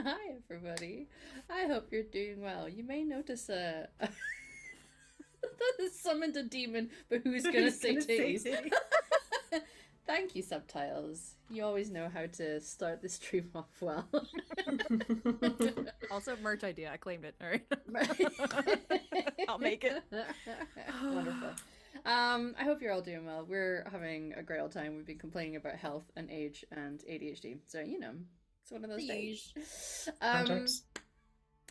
Hi, everybody. I hope you're doing well. You may notice that has summoned a demon, but who's gonna say titties? Thank you, subtitles. You always know how to start the stream off well. Also, merch idea. I claimed it. All right. I'll make it. Wonderful. I hope you're all doing well. We're having a great old time. We've been complaining about health and age and ADHD. So, it's one of those days. Context.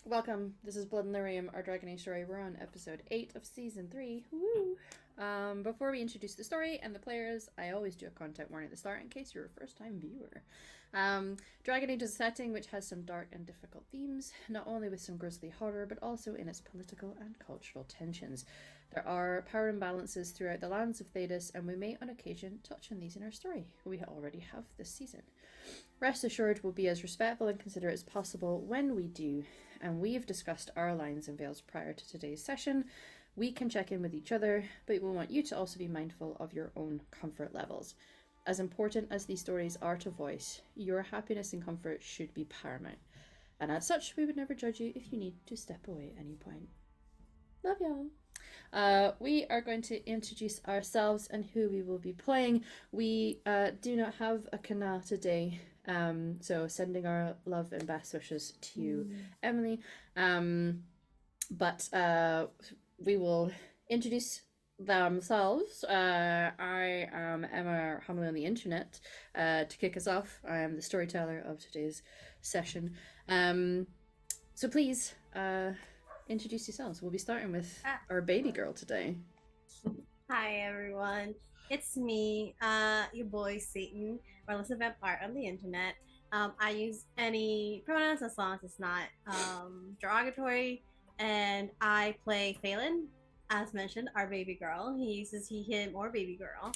Welcome. This is Blood and Lyrium, our Dragon Age story. We're on episode 8 of season 3. Woo! Before we introduce the story and the players, I always do a content warning at the start in case you're a first-time viewer. Dragon Age is a setting which has some dark and difficult themes, not only with some grisly horror, but also in its political and cultural tensions. There are power imbalances throughout the lands of Thedas, and we may on occasion touch on these in our story. We already have this season. Rest assured, we'll be as respectful and considerate as possible when we do, and we've discussed our lines and veils prior to today's session. We can check in with each other, but we want you to also be mindful of your own comfort levels. As important as these stories are to voice, your happiness and comfort should be paramount. And as such, we would never judge you if you need to step away at any point. Love y'all. We are going to introduce ourselves and who we will be playing. We do not have a Kana today, so sending our love and best wishes to Emily. But we will introduce themselves. I am Emma Hamlin on the internet. To kick us off, I am the storyteller of today's session. So please introduce yourselves. We'll be starting with our baby girl today. Hi everyone, it's me, your boy Satan, or Elizabeth Art on the internet. I use any pronouns as long as it's not derogatory, and I play Phelan, as mentioned, our baby girl. He uses he, him, or baby girl,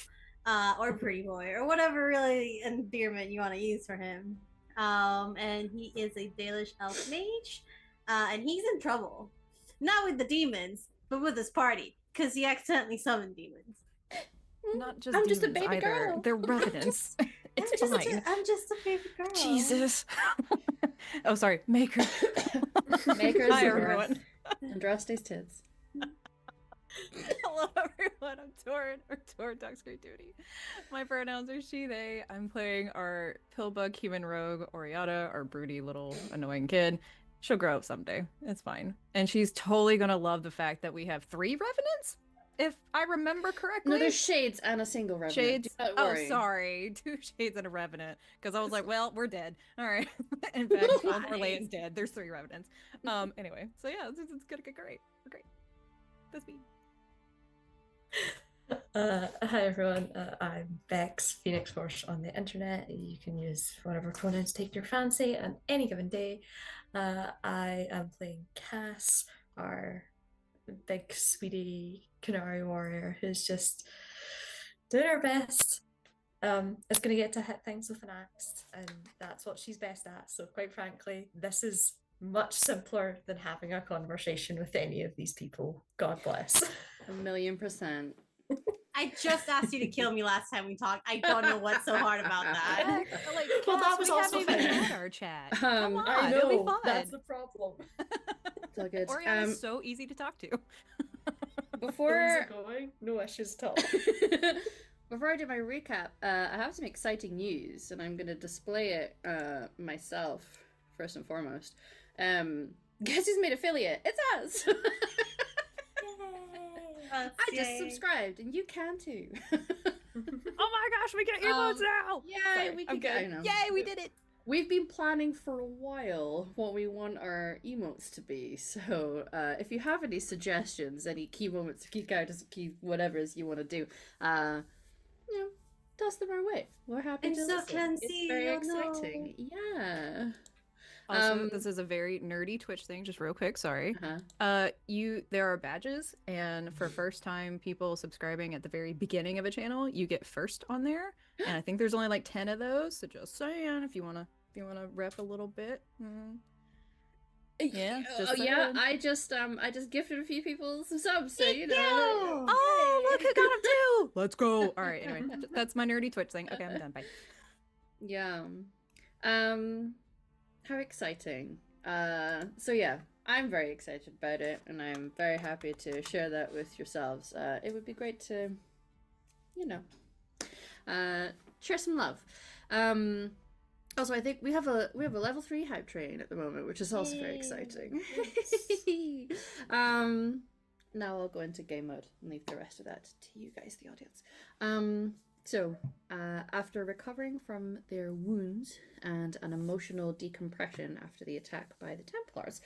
or pretty boy, or whatever really endearment you want to use for him. And he is a Dalish elf mage, and he's in trouble. Not with the demons, but with his party, because he accidentally summoned demons. Not just I'm demons just a baby either. girl. They're revenants. It's fine. I'm just a baby girl. Jesus. Oh, sorry. Maker. Makers Hi, of everyone. Andraste's tits. Hello, everyone. I'm Torn, or Torn Duck's Great Duty. My pronouns are she, they. I'm playing our pillbug human rogue, Oriata, our broody little annoying kid. She'll grow up someday. It's fine. And she's totally gonna love the fact that we have 3 revenants, if I remember correctly. No, there's shades and a single revenant. Shades. Don't Oh, worry. sorry. 2 shades and a revenant. Because I was like, well, we're dead. All right. In fact, East of Orlais is dead. There's 3 revenants. Anyway, so yeah, it's gonna get great. We're great. That's me. Hi everyone, I'm Bex, Phoenix Force on the internet. You can use whatever pronouns take your fancy on any given day. I am playing Cass, our big sweetie canary warrior who's just doing her best. Is going to get to hit things with an axe, and that's what she's best at. So quite frankly, this is much simpler than having a conversation with any of these people. God bless. 1,000,000%. I just asked you to kill me last time we talked. I don't know what's so hard about that. Like, Well, that Cass, was we also haven't even fun. had our chat. Come on, I it'll be know, fun. that's the problem. It's all good. Oriana's so easy to talk to. Before going, no issues at all. before I do my recap, I have some exciting news, and I'm going to display it myself first and foremost. Guess who's made affiliate? It's us. I just subscribed, and you can too. Oh my gosh, we get emotes now! Yay, Sorry, we I'm can get. I good. know. Yay, we did it! We've been planning for a while what we want our emotes to be, so if you have any suggestions, any key moments, key characters, key whatever's you want to do, toss them our way. We're happy I'm to so listen. clumsy, It's very oh no. exciting. Yeah. Also, this is a very nerdy Twitch thing, just real quick, sorry. Uh-huh. There are badges, and for first time people subscribing at the very beginning of a channel, you get first on there. And I think there's only like 10 of those, so just saying if you wanna rep a little bit. Yeah. Just yeah. saying. I just gifted a few people some subs, so you know. Oh, look who got them too! Let's go. All right, anyway, that's my nerdy Twitch thing. Okay, I'm done. Bye. Yeah. How exciting. So yeah, I'm very excited about it, and I'm very happy to share that with yourselves. It would be great to, share some love. Also, I think we have a level 3 hype train at the moment, which is also very exciting. Now I'll go into game mode and leave the rest of that to you guys, the audience. So, after recovering from their wounds and an emotional decompression after the attack by the Templars,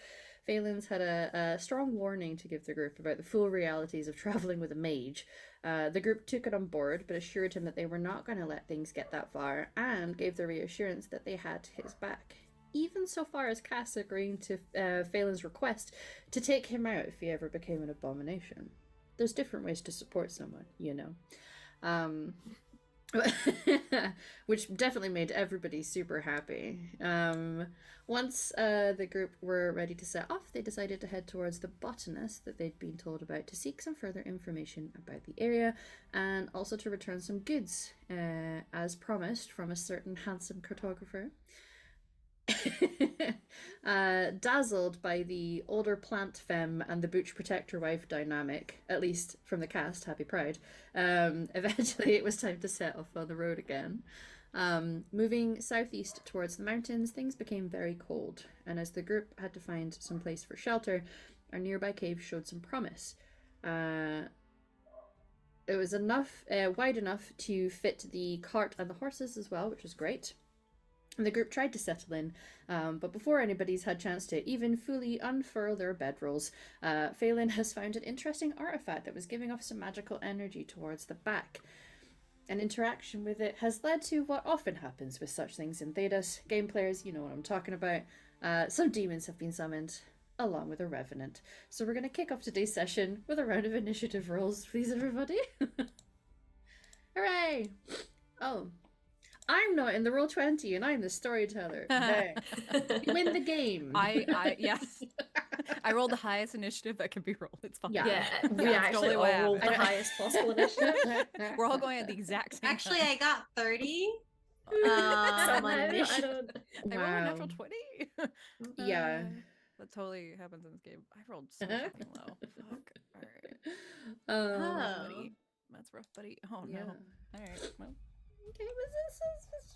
Phelan's had a strong warning to give the group about the full realities of travelling with a mage. The group took it on board, but assured him that they were not going to let things get that far, and gave the reassurance that they had his back. Even so far as Cass agreeing to Phelan's request to take him out if he ever became an abomination. There's different ways to support someone, you know. Which definitely made everybody super happy. Once the group were ready to set off, they decided to head towards the botanist that they'd been told about to seek some further information about the area, and also to return some goods, as promised from a certain handsome cartographer. Dazzled by the older plant femme and the butch protector wife dynamic, at least from the cast, Happy Pride, eventually it was time to set off on the road again. Moving southeast towards the mountains, things became very cold, and as the group had to find some place for shelter, a nearby cave showed some promise. It was wide enough to fit the cart and the horses as well, which was great. And the group tried to settle in, but before anybody's had chance to even fully unfurl their bedrolls, Phelan has found an interesting artifact that was giving off some magical energy towards the back. An interaction with it has led to what often happens with such things in Thedas. Game players, you know what I'm talking about. Some demons have been summoned, along with a revenant. So we're going to kick off today's session with a round of initiative rolls, please, everybody. Hooray! Oh. I'm not in the Roll20 and I'm the storyteller. There. You win the game. Yes. I rolled the highest initiative that can be rolled. It's fine. Yeah, we actually all rolled the highest possible initiative. We're all going at the exact same Actually, time. I got 30. Somehow, on I initiative. don't... I rolled a natural 20. Yeah. That totally happens in this game. I rolled so fucking low. Fuck. All right. Oh. That's rough, buddy. Oh yeah. no. All right. Well. Okay,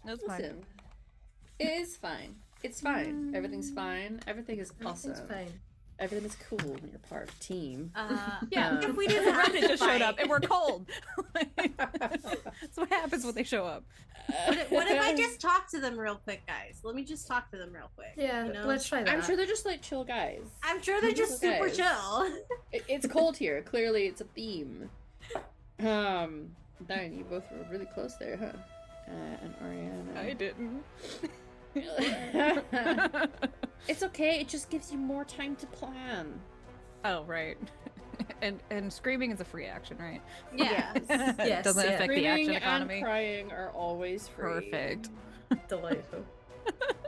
That's listen, fine. it is fine. It's fine. Everything's fine. Everything is awesome. It's fine. Everything is cool when you're part of a team. Yeah, if we didn't run, it just showed up, and we're cold. That's what happens when they show up. What if I just talk to them real quick, guys? Let me just talk to them real quick. Yeah, you know? let's try that. I'm sure they're just like chill guys. I'm sure they're just Chill super guys. chill. It's cold here. Clearly, it's a theme. Darn, you both were really close there, huh? And Ariana. I didn't. It's okay. It just gives you more time to plan. Oh, right. And screaming is a free action, right? Yeah. Yes, Doesn't yeah. affect the Screaming action economy. and crying are always free. Perfect. Delightful.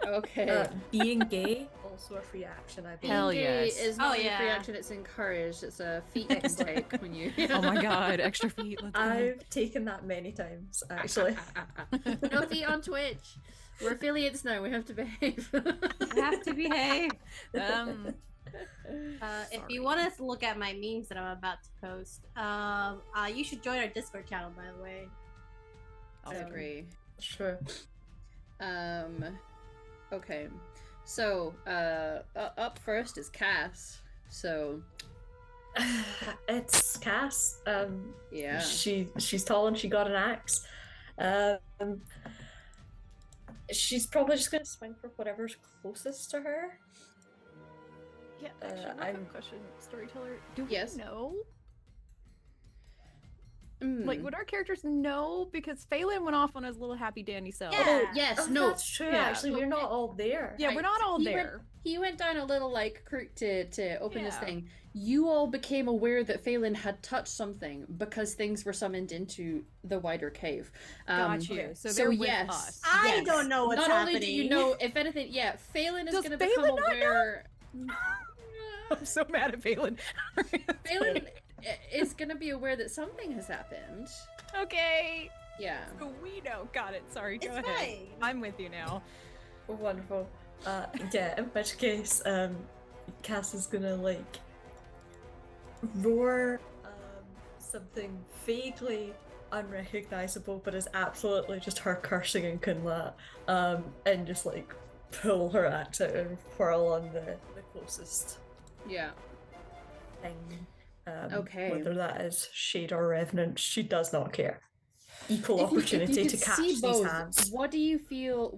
Okay. Being gay, also a free action, I believe. Hell Being gay yes. is not Oh, only a free yeah. action, it's encouraged. It's a feat you can take when you... Oh my god, extra feet. Let's go. I've taken that many times, actually. No feet on Twitch. We're affiliates now. We have to behave. I have to behave. If Sorry. you want to look at my memes that I'm about to post, you should join our Discord channel, by the way. I agree. Sure. Okay. So, up first is Cass. So, It's Cass. yeah. She's tall and she got an axe. She's probably just gonna swing for whatever's closest to her. Yeah, actually, I have a question, storyteller. Do Yes. we know? Mm. Like, would our characters know? Because Phelan went off on his little happy dandy self. Yeah. Oh, yes, Oh, no. that's true. Yeah. Actually, we're not all there. Yeah, we're not all He there. He went down a little like creek to open this Yeah. thing. You all became aware that Phelan had touched something because things were summoned into the wider cave. Got you. okay. So So they're with yes. us. I Yes. don't know what's Not happening. only do you know, if anything, yeah, Phelan is Does going to Phelan become not know? aware. I'm so mad at Phelan. Phelan is going to be aware that something has happened. Okay. Yeah. So we know. Got it. Sorry. Go It's ahead. fine. I'm with you now. Wonderful. Yeah, in which case, Cass is gonna like roar something vaguely unrecognizable, but is absolutely just her cursing in Kunla, and just like pull her axe out and whirl on the closest Yeah. thing. Okay. Whether that is shade or revenant, she does not care. Equal If you opportunity could to catch see these both, hands. what do you feel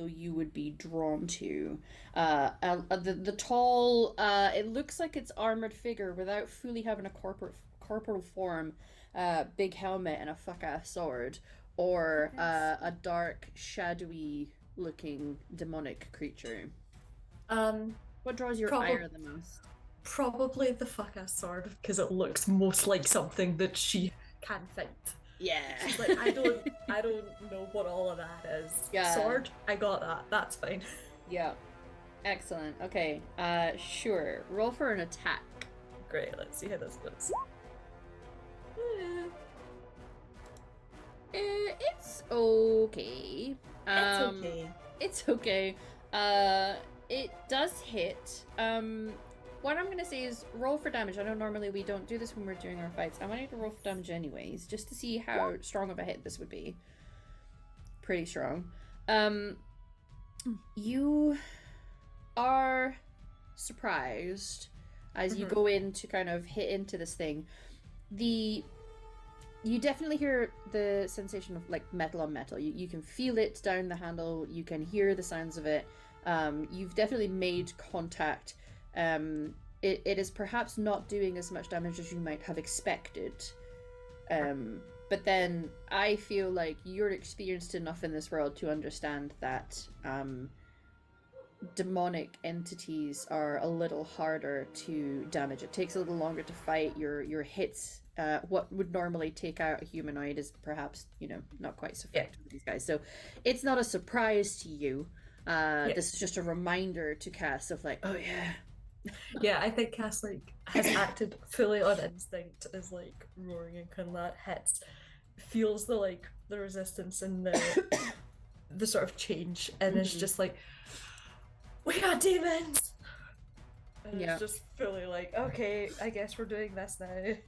you would be drawn to? The tall, it looks like it's armored figure without fully having a corporal form, big helmet and a fuck ass sword, or a dark, shadowy looking demonic creature. What draws your ire the most? Probably the fuck ass sword, because it looks most like something that she can fight. Yeah. She's like, I don't know what all of that is. Yeah. Sword, I got that. That's fine. Yeah. Excellent. Okay. Sure. Roll for an attack. Great. Let's see how this goes. It's okay. It's okay. It's okay. It does hit. What I'm gonna say is roll for damage. I know normally we don't do this when we're doing our fights. I want you to roll for damage anyways, just to see how strong of a hit this would be. Pretty strong. You are surprised as you go in to kind of hit into this thing. You definitely hear the sensation of like metal on metal. You can feel it down the handle. You can hear the sounds of it. You've definitely made contact. It is perhaps not doing as much damage as you might have expected. But then I feel like you're experienced enough in this world to understand that demonic entities are a little harder to damage. It takes a little longer to fight. Your hits, what would normally take out a humanoid, is perhaps, not quite so effective with these guys. So it's not a surprise to you. This is just a reminder to Cass of like, oh yeah. Yeah, I think Cass like has acted fully on instinct, is like roaring and Kunlat hits, feels the resistance and the sort of change, and is just like, we are demons. And it's just fully like, okay, I guess we're doing this now.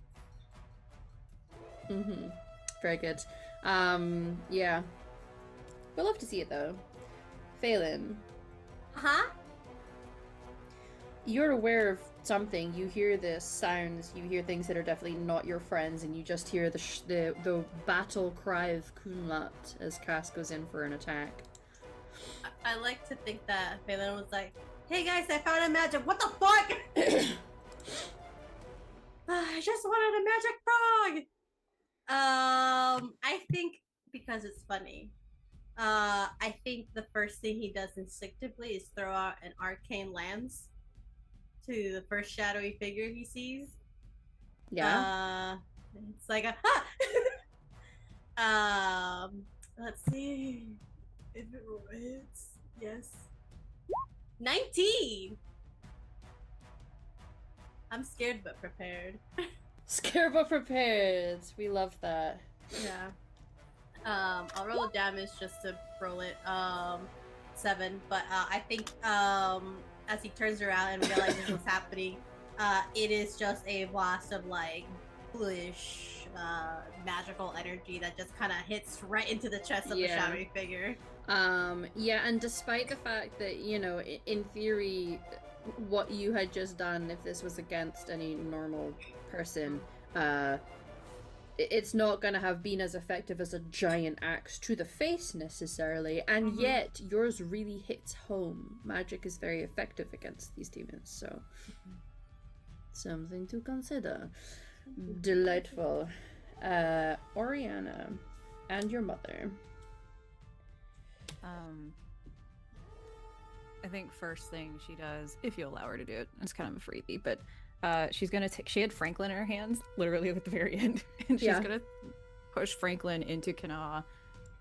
Very good. Yeah. We'll love to see it though. Phelan. Huh? You're aware of something. You hear the sounds. You hear things that are definitely not your friends, and you just hear the battle cry of Kunlat as Cass goes in for an attack. I like to think that Phelan was like, "Hey guys, I found a magic. What the fuck? I just wanted a magic frog." I think because it's funny. I think the first thing he does instinctively is throw out an arcane lance to the first shadowy figure he sees. Yeah. It's like a let's see if it hits. Yes. 19. I'm scared but prepared. Scared but prepared. We love that. Yeah. I'll roll the damage just to roll it. 7. But I think as he turns around and realizes what's happening, it is just a blast of like bluish magical energy that just kind of hits right into the chest of the shadowy figure. Yeah, and despite the fact that, in theory, what you had just done, if this was against any normal person, it's not going to have been as effective as a giant axe to the face necessarily, and yet yours really hits home. Magic is very effective against these demons, so something to consider. Delightful. Oriana, and your mother. I think first thing she does, if you allow her to do it, it's kind of a freebie, but she's gonna take. She had Franklin in her hands, literally at the very end, and she's gonna push Franklin into Kana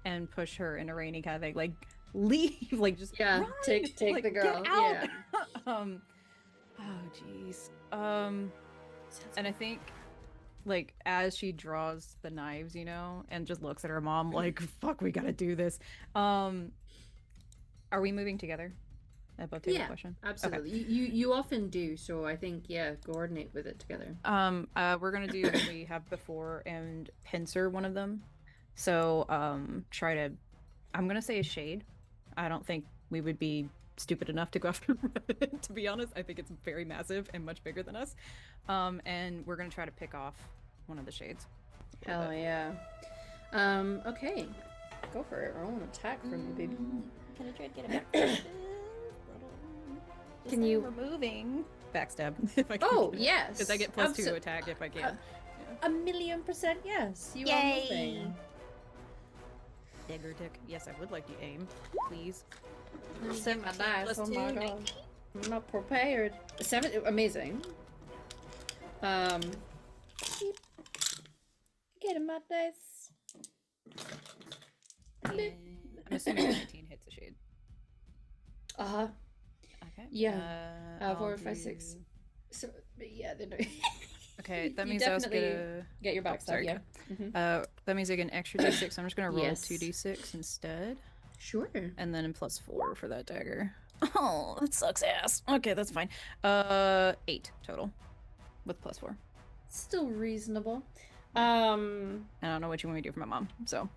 and push her into Rainy, kind of thing, like leave, like just run! take like, the girl. Get out! Yeah. Oh jeez. And I think, like, as she draws the knives, and just looks at her mom like, "Fuck, we gotta do this." Are we moving together? above table Yeah, question? absolutely. You often do, so I think coordinate with it together. We're gonna do what we have before and pincer one of them. So try to. I'm gonna say a shade. I don't think we would be stupid enough to go after Revenant, to be honest. I think it's very massive and much bigger than us. And we're gonna try to pick off one of the shades. Hell yeah. Okay. Go for it. Roll an attack from you, baby. Can I try to get it back? Can you removing backstab if I can? Oh, yes. Because I get +2 to attack if I can. 1,000,000% yes. You Yay. are moving. Dagger tick. Yes, I would like to aim, please. 17 plus oh 2, my god. I'm not prepared. 7, amazing. Get him my dice. I'm assuming 19 hits a shade. Uh-huh. Okay. Yeah. 4, 5, 6. So, but yeah, they know. Okay, that You means I was definitely gonna get your backstab, sorry. yeah. Mhm. That means I get an extra d6. I'm just gonna roll Yes. 2d6 instead, Sure. and then +4 for that dagger. Oh, that sucks ass. Okay, that's fine. 8 total, with +4. Still reasonable. I don't know what you want me to do for my mom, so.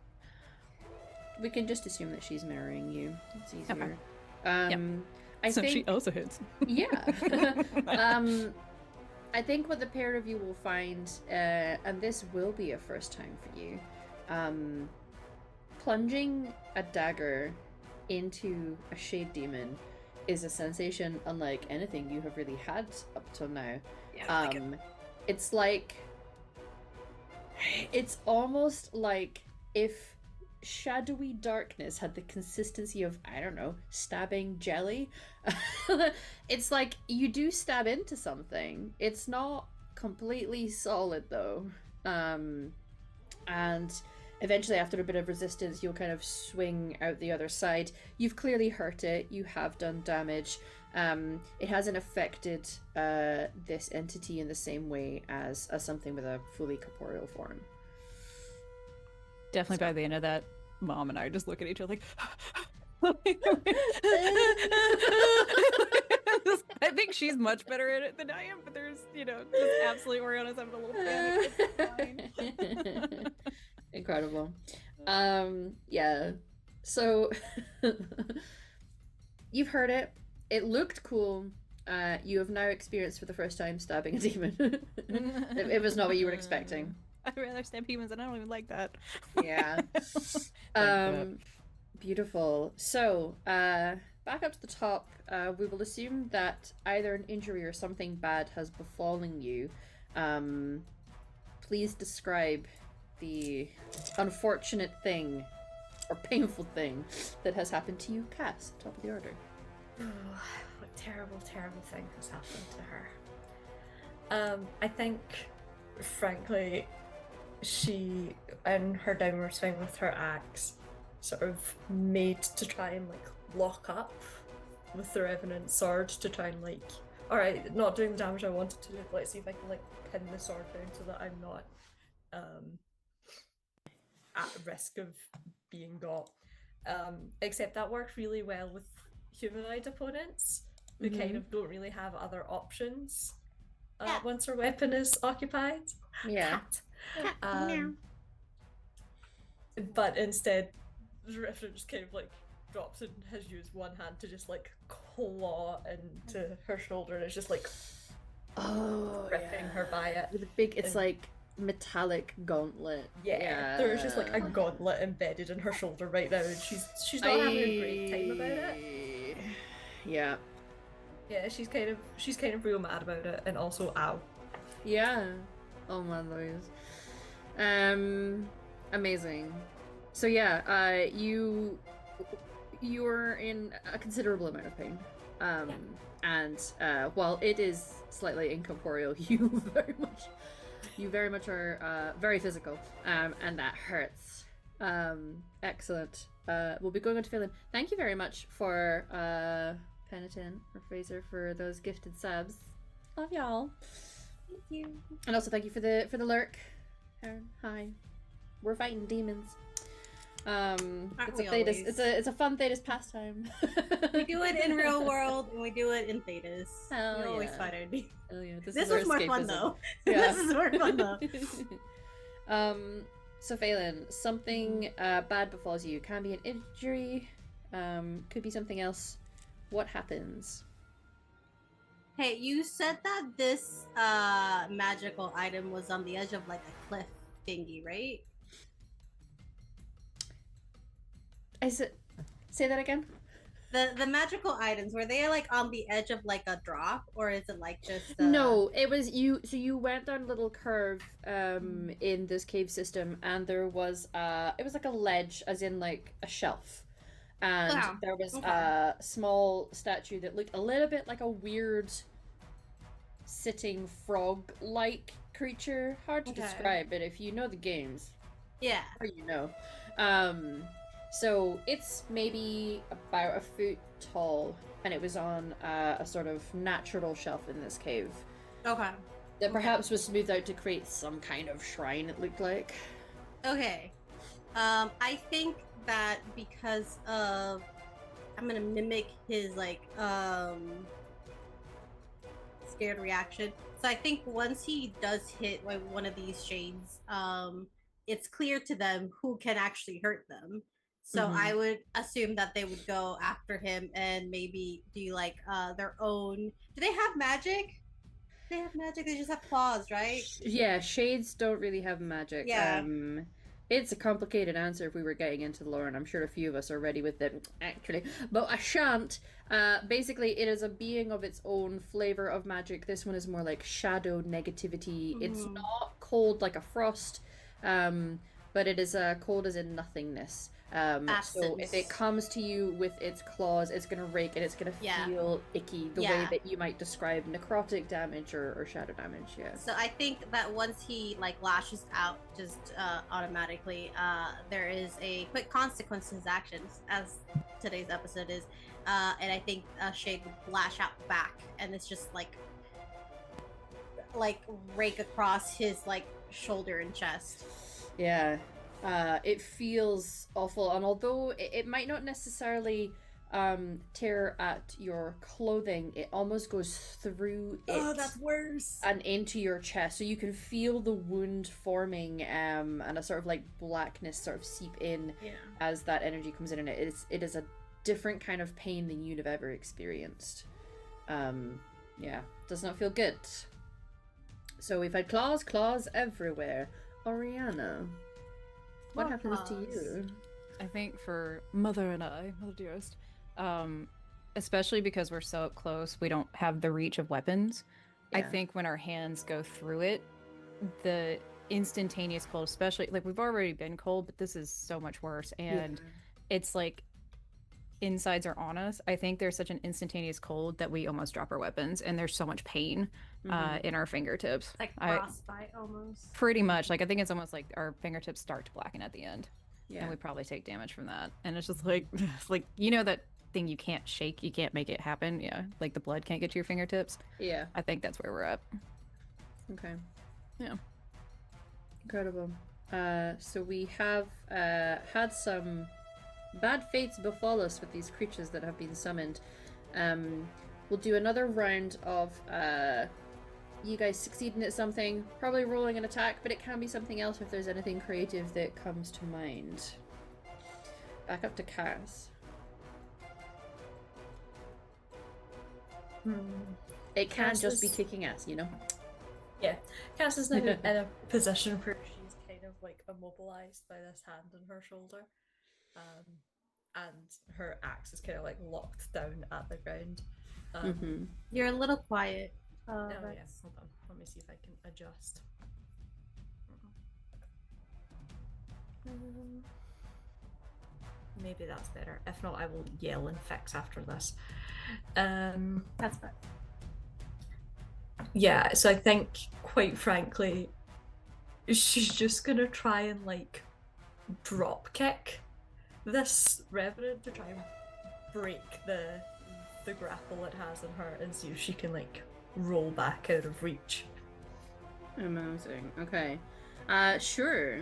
We can just assume that she's marrying you. It's easier. Okay. I so think she also hits. yeah. I think what the pair of you will find, and this will be a first time for you, plunging a dagger into a shade demon is a sensation unlike anything you have really had up till now. Yeah, It's almost like if shadowy darkness had the consistency of, I don't know, stabbing jelly. It's like you do stab into something. It's not completely solid though. And eventually after a bit of resistance you'll kind of swing out the other side. You've clearly hurt it. You have done damage. It hasn't affected this entity in the same way as something with a fully corporeal form. Definitely by the end of that, Mom and I just look at each other like. I think she's much better at it than I am, but there's, just absolutely Oriana's having a little panic. It's fine. Incredible. Yeah. So you've heard it. It looked cool. You have now experienced for the first time stabbing a demon. It was not what you were expecting. I'd rather stab humans, and I don't even like that. Yeah. Beautiful. So, back up to the top, we will assume that either an injury or something bad has befallen you. Please describe the unfortunate thing or painful thing that has happened to you, Cass, top of the order. Oh, what terrible, terrible thing has happened to her. I think, frankly, she, in her downward swing with her axe, sort of made to try and lock up with the revenant sword to try and alright, not doing the damage I wanted to do, let's see if I can pin the sword down so that I'm not at risk of being got. Except that worked really well with humanoid opponents who kind of don't really have other options once her weapon is occupied. Yeah. But instead, the revenant just kind of drops and has used one hand to just claw into her shoulder, and it's just ripping her by it. With a big, it's metallic gauntlet. Yeah, there's just a gauntlet embedded in her shoulder right now, and she's not having a great time about it. Yeah. Yeah, she's kind of real mad about it, and also ow. Yeah. Oh my lord. Amazing. So yeah, you're in a considerable amount of pain. And while it is slightly incorporeal, you very much are very physical. And that hurts. Excellent. We'll be going on to Phelan. Thank you very much for Penitent or Fraser for those gifted subs. Love y'all. Thank you. And also thank you for the lurk. Hi. We're fighting demons. It's we a Thetis. always? It's a fun Thetis pastime. We do it in real world, and we do it in Thetis. Hell We always yeah. fight our D. Oh yeah, This is our was more fun escapism. though. Yeah. This is more fun though. So Phelan, something bad befalls you. Can be an injury, could be something else. What happens? Hey, you said that this magical item was on the edge of like a cliff thingy, right? Say that again? The magical items, were they like on the edge of like a drop, or is it like just No, it was you. So you went down a little curve in this cave system, and there was it was like a ledge, as in like a shelf, and Oh, there was okay. a small statue that looked a little bit like a weird sitting frog-like creature. Hard to Okay. describe, but if you know the games, Yeah. or you know. So it's maybe about a foot tall, and it was on a sort of natural shelf in this cave Okay. that perhaps was smoothed out to create some kind of shrine, it looked like. Okay. I think that because of I'm gonna mimic his like scared reaction. So I think once he does hit like one of these shades, it's clear to them who can actually hurt them. So Mhm. I would assume that they would go after him and maybe do like their own. Do they have magic? They have magic. They just have claws, right? Yeah, shades don't really have magic. Yeah. It's a complicated answer if we were getting into the lore, and I'm sure a few of us are ready with it, actually. But I shan't. Basically, it is a being of its own flavor of magic. This one is more like shadow negativity. It's Mhm. not cold like a frost, but it is cold as in nothingness. So if it Absence. comes to you with its claws, it's gonna rake and it's gonna Yeah. feel icky, the way Yeah. that you might describe necrotic damage or shadow damage. Yeah. So I think that once he like lashes out just automatically, there is a quick consequence to his actions, as today's episode is. And I think Shade would lash out back, and it's just like rake across his like shoulder and chest. Yeah, it feels awful, and although it might not necessarily tear at your clothing, it almost goes through it worse. and into your chest, so you can feel the wound forming, and a sort of like blackness sort of seep in Yeah. as that energy comes in, and it is a different kind of pain than you'd have ever experienced. Yeah, does not feel good. So we've had claws everywhere. Oriana, what More happens to claws. you? I think for Mother and I, Mother Dearest, especially because we're so up close, we don't have the reach of weapons. I Yeah. think when our hands go through it, the instantaneous cold, especially like we've already been cold, but this is so much worse. And it's like insides are on us. I think there's such an instantaneous cold that we almost drop our weapons, and there's so much pain in our fingertips. Like I- frostbite almost. Pretty much. Like I think it's almost like our fingertips start to blacken at the end. Yeah. And we probably take damage from that. And it's just like like you know that thing you can't shake, you can't make it happen. Yeah. Like the blood can't get to your fingertips. Yeah. I think that's where we're at. Okay. Yeah. Incredible. So we have had some bad fates befall us with these creatures that have been summoned. We'll do another round of you guys succeeding at something, probably rolling an attack, but it can be something else if there's anything creative that comes to mind. Back up to Cass. It can Cass just be is- kicking ass, you know? Yeah, Cass is now in a position where she's kind of like immobilized by this hand on her shoulder, and her axe is kind of like locked down at the ground. Mm-hmm. You're a little quiet. Oh Rex. yeah, hold on. Let me see if I can adjust. Maybe that's better. If not, I will yell and fix after this. That's fine. Yeah, so I think, quite frankly, she's just gonna try and like drop kick this revenant to try and break the grapple it has in her and see if she can like roll back out of reach. Amazing. Okay. Sure.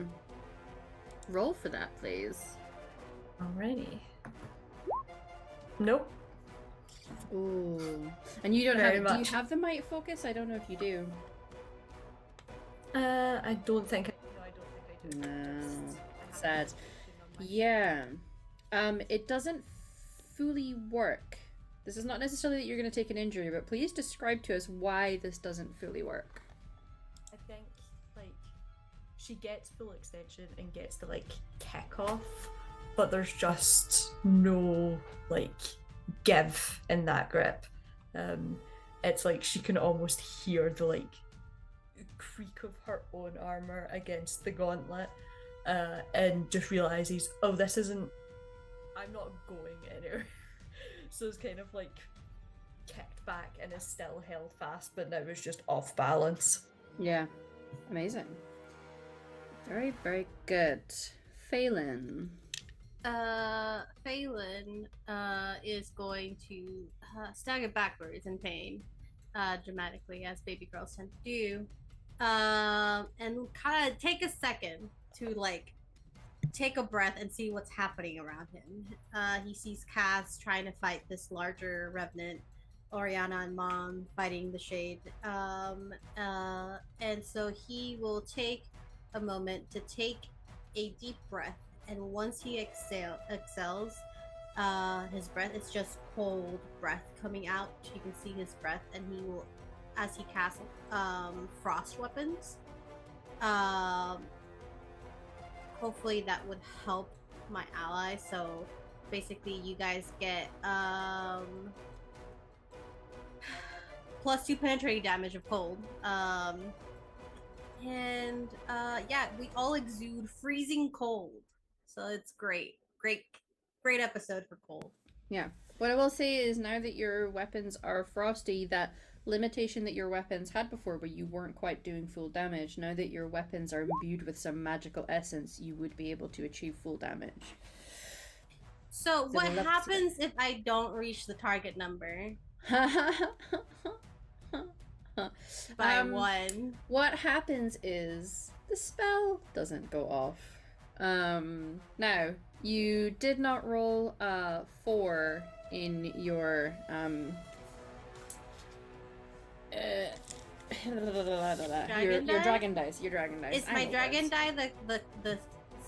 Roll for that, please. Alrighty. Nope. Ooh. And you don't Very have it. Do you much. have the might focus? I don't know if you do. I don't think I do. No. I Sad. haven't on my- Yeah. It doesn't fully work. This is not necessarily that you're going to take an injury, but please describe to us why this doesn't fully work. I think like she gets full extension and gets the like kick off, but there's just no like give in that grip. It's like she can almost hear the like creak of her own armor against the gauntlet, and just realizes, oh, this isn't. I'm not going anywhere. So it's kind of like kicked back and is still held fast, but now is just off balance. Yeah. Amazing. Very, very good. Phelan. Phelan is going to stagger backwards in pain, dramatically, as baby girls tend to do, and kind of take a second to like take a breath and see what's happening around him. He sees Cass trying to fight this larger revenant, Oriana and Mom fighting the shade, and so he will take a moment to take a deep breath, and once he exhales, his breath is just cold breath coming out. You can see his breath, and he will, as he casts frost weapons, hopefully that would help my ally. So basically you guys get +2 penetrating damage of cold, and yeah, we all exude freezing cold, so it's great episode for cold. Yeah. What I will say is now that your weapons are frosty, that limitation that your weapons had before where you weren't quite doing full damage, now that your weapons are imbued with some magical essence, you would be able to achieve full damage. So what happens if I don't reach the target number? By 1. What happens is the spell doesn't go off. Now, you did not roll 4 in your your dragon dice. Your dragon dice. Is my dragon die the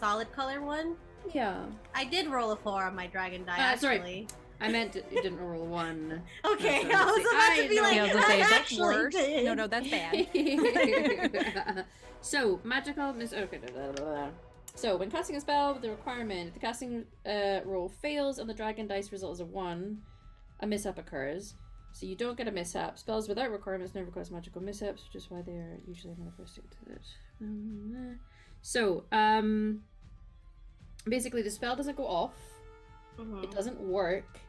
solid color one? Yeah. I did roll a 4 on my dragon die, actually. Sorry. I meant you didn't roll 1. Okay, I was about to be like, I was gonna say, I that's actually worse. did. No, that's bad. So, magical okay. So, when casting a spell with the requirement, if the casting roll fails and the dragon dice results as a 1, a mishap occurs. So you don't get a mishap. Spells without requirements never cause magical mishaps, which is why they are usually manifested to this. So, basically the spell doesn't go off. It doesn't work.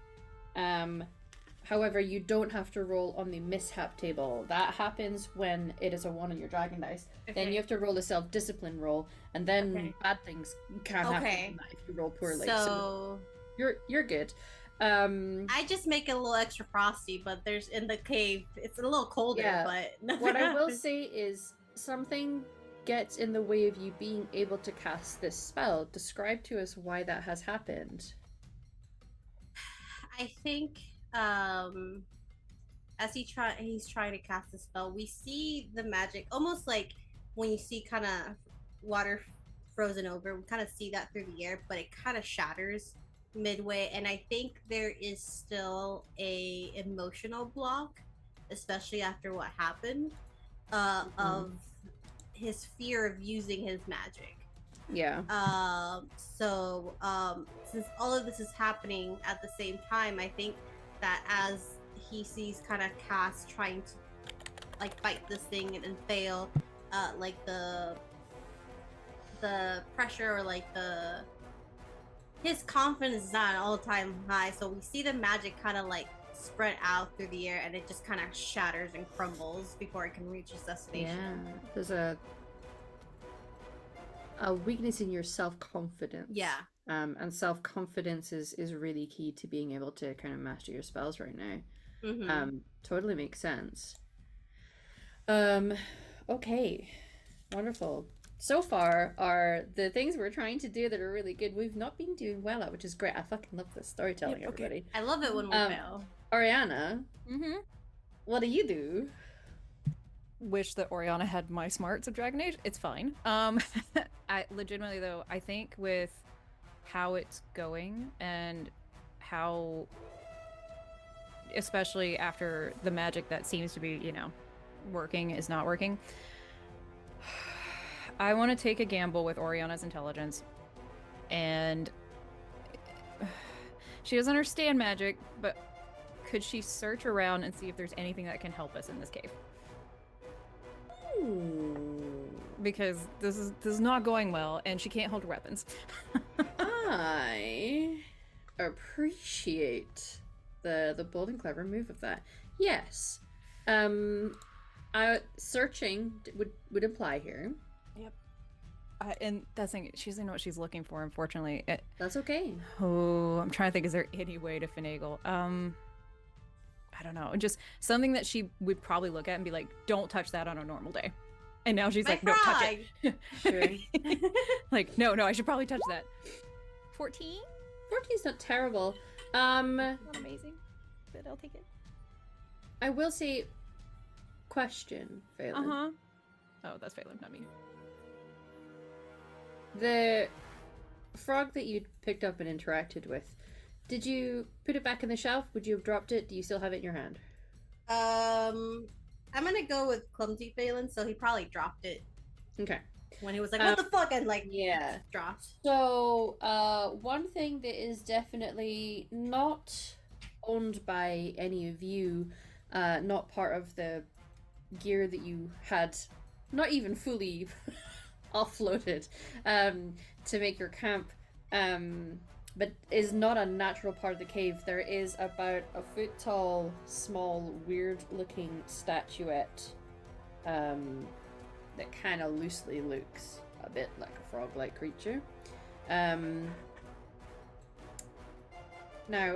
However, you don't have to roll on the mishap table. That happens when it is a 1 on your dragon dice. Okay. Then you have to roll a self-discipline roll, and then bad things can happen if you roll poorly. So you're good. I just make it a little extra frosty, but there's in the cave it's a little colder, but what I will say is something gets in the way of you being able to cast this spell. Describe to us why that has happened. I think as he's trying to cast the spell, we see the magic almost like when you see kind of water frozen over, we kind of see that through the air, but it kind of shatters midway, and I think there is still a emotional block, especially after what happened, of his fear of using his magic. Yeah. So since all of this is happening at the same time, I think that as he sees kind of Cass trying to like fight this thing and fail, like the pressure or like his confidence is not an all-time high, so we see the magic kind of like spread out through the air, and it just kind of shatters and crumbles before it can reach its destination. Yeah. There's a weakness in your self-confidence. Yeah. And self-confidence is really key to being able to kind of master your spells right now. Totally makes sense. Okay. Wonderful. so far are the things we're trying to do that are really good. We've not been doing well at, which is great. I fucking love this storytelling, Yep, okay. everybody. I love it when we fail. Ariana, Mm-hmm. what do you do? Wish that Oriana had my smarts of Dragon Age. It's fine. I legitimately though, I think with how it's going and how, especially after the magic that seems to be, working is not working, I want to take a gamble with Oriana's intelligence, and she doesn't understand magic, but could she search around and see if there's anything that can help us in this cave? Because this is not going well, and she can't hold her weapons. I appreciate the bold and clever move of that. Yes. Searching would imply here. Yep. And that's thing, she doesn't know what she's looking for, unfortunately. That's okay. Oh, I'm trying to think, is there any way to finagle? I don't know. Just something that she would probably look at and be like, don't touch that on a normal day. And now she's My like, no, touch it. Sure. Like, no, I should probably touch that. 14? 14's not terrible. Not amazing, but I'll take it. I will say, question, Phelan. Uh-huh. Oh, that's Phelan, not me. The frog that you picked up and interacted with, did you put it back in the shelf? Would you have dropped it? Do you still have it in your hand? I'm gonna go with clumsy Phelan, so he probably dropped it Okay. when he was like, "What the fuck?" and Yeah. dropped. So, one thing that is definitely not owned by any of you, not part of the gear that you had, not even fully offloaded, to make your camp, but is not a natural part of the cave. There is about a foot tall, small, weird looking statuette, that kind of loosely looks a bit like a frog-like creature. Now,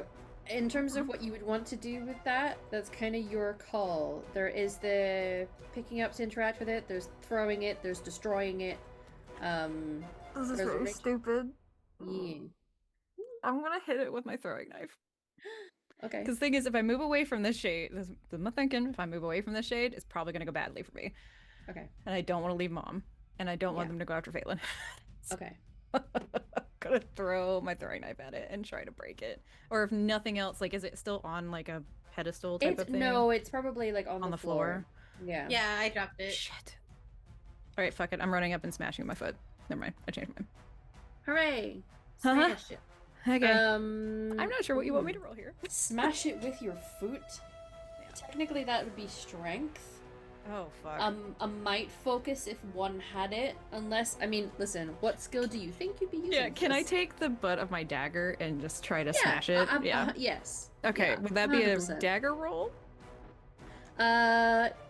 in terms of what you would want to do with that, that's kind of your call. There is the picking up to interact with it, there's throwing it, there's destroying it. This is there's a very rich- stupid. Yeah. I'm gonna hit it with my throwing knife. Okay. Because the thing is, if I move away from this shade, this is my thinking, if I move away from this shade, it's probably gonna go badly for me. Okay. And I don't want to leave Mom. And I don't want Yeah. them to go after Phelan. Okay. I'm gonna throw my throwing knife at it and try to break it. Or if nothing else, like, is it still on like a pedestal type of thing? No, it's probably like on On the the floor? Yeah. Yeah, I dropped it. Shit. Alright, fuck it. I'm running up and smashing with my foot. Never mind. I changed mine. Hooray! Uh-huh. Smash it. Okay. I'm I'm not sure what you want me to roll here. Smash it with your foot. Yeah. Technically, that would be strength. Oh, fuck. A might focus if one had it. Unless, I mean, listen, what skill do you think you'd be using? Yeah, for can I this? take the butt of my dagger and just try to Yeah, smash it? Yeah. Yes. Okay, Yeah, would that be a 100%. dagger roll?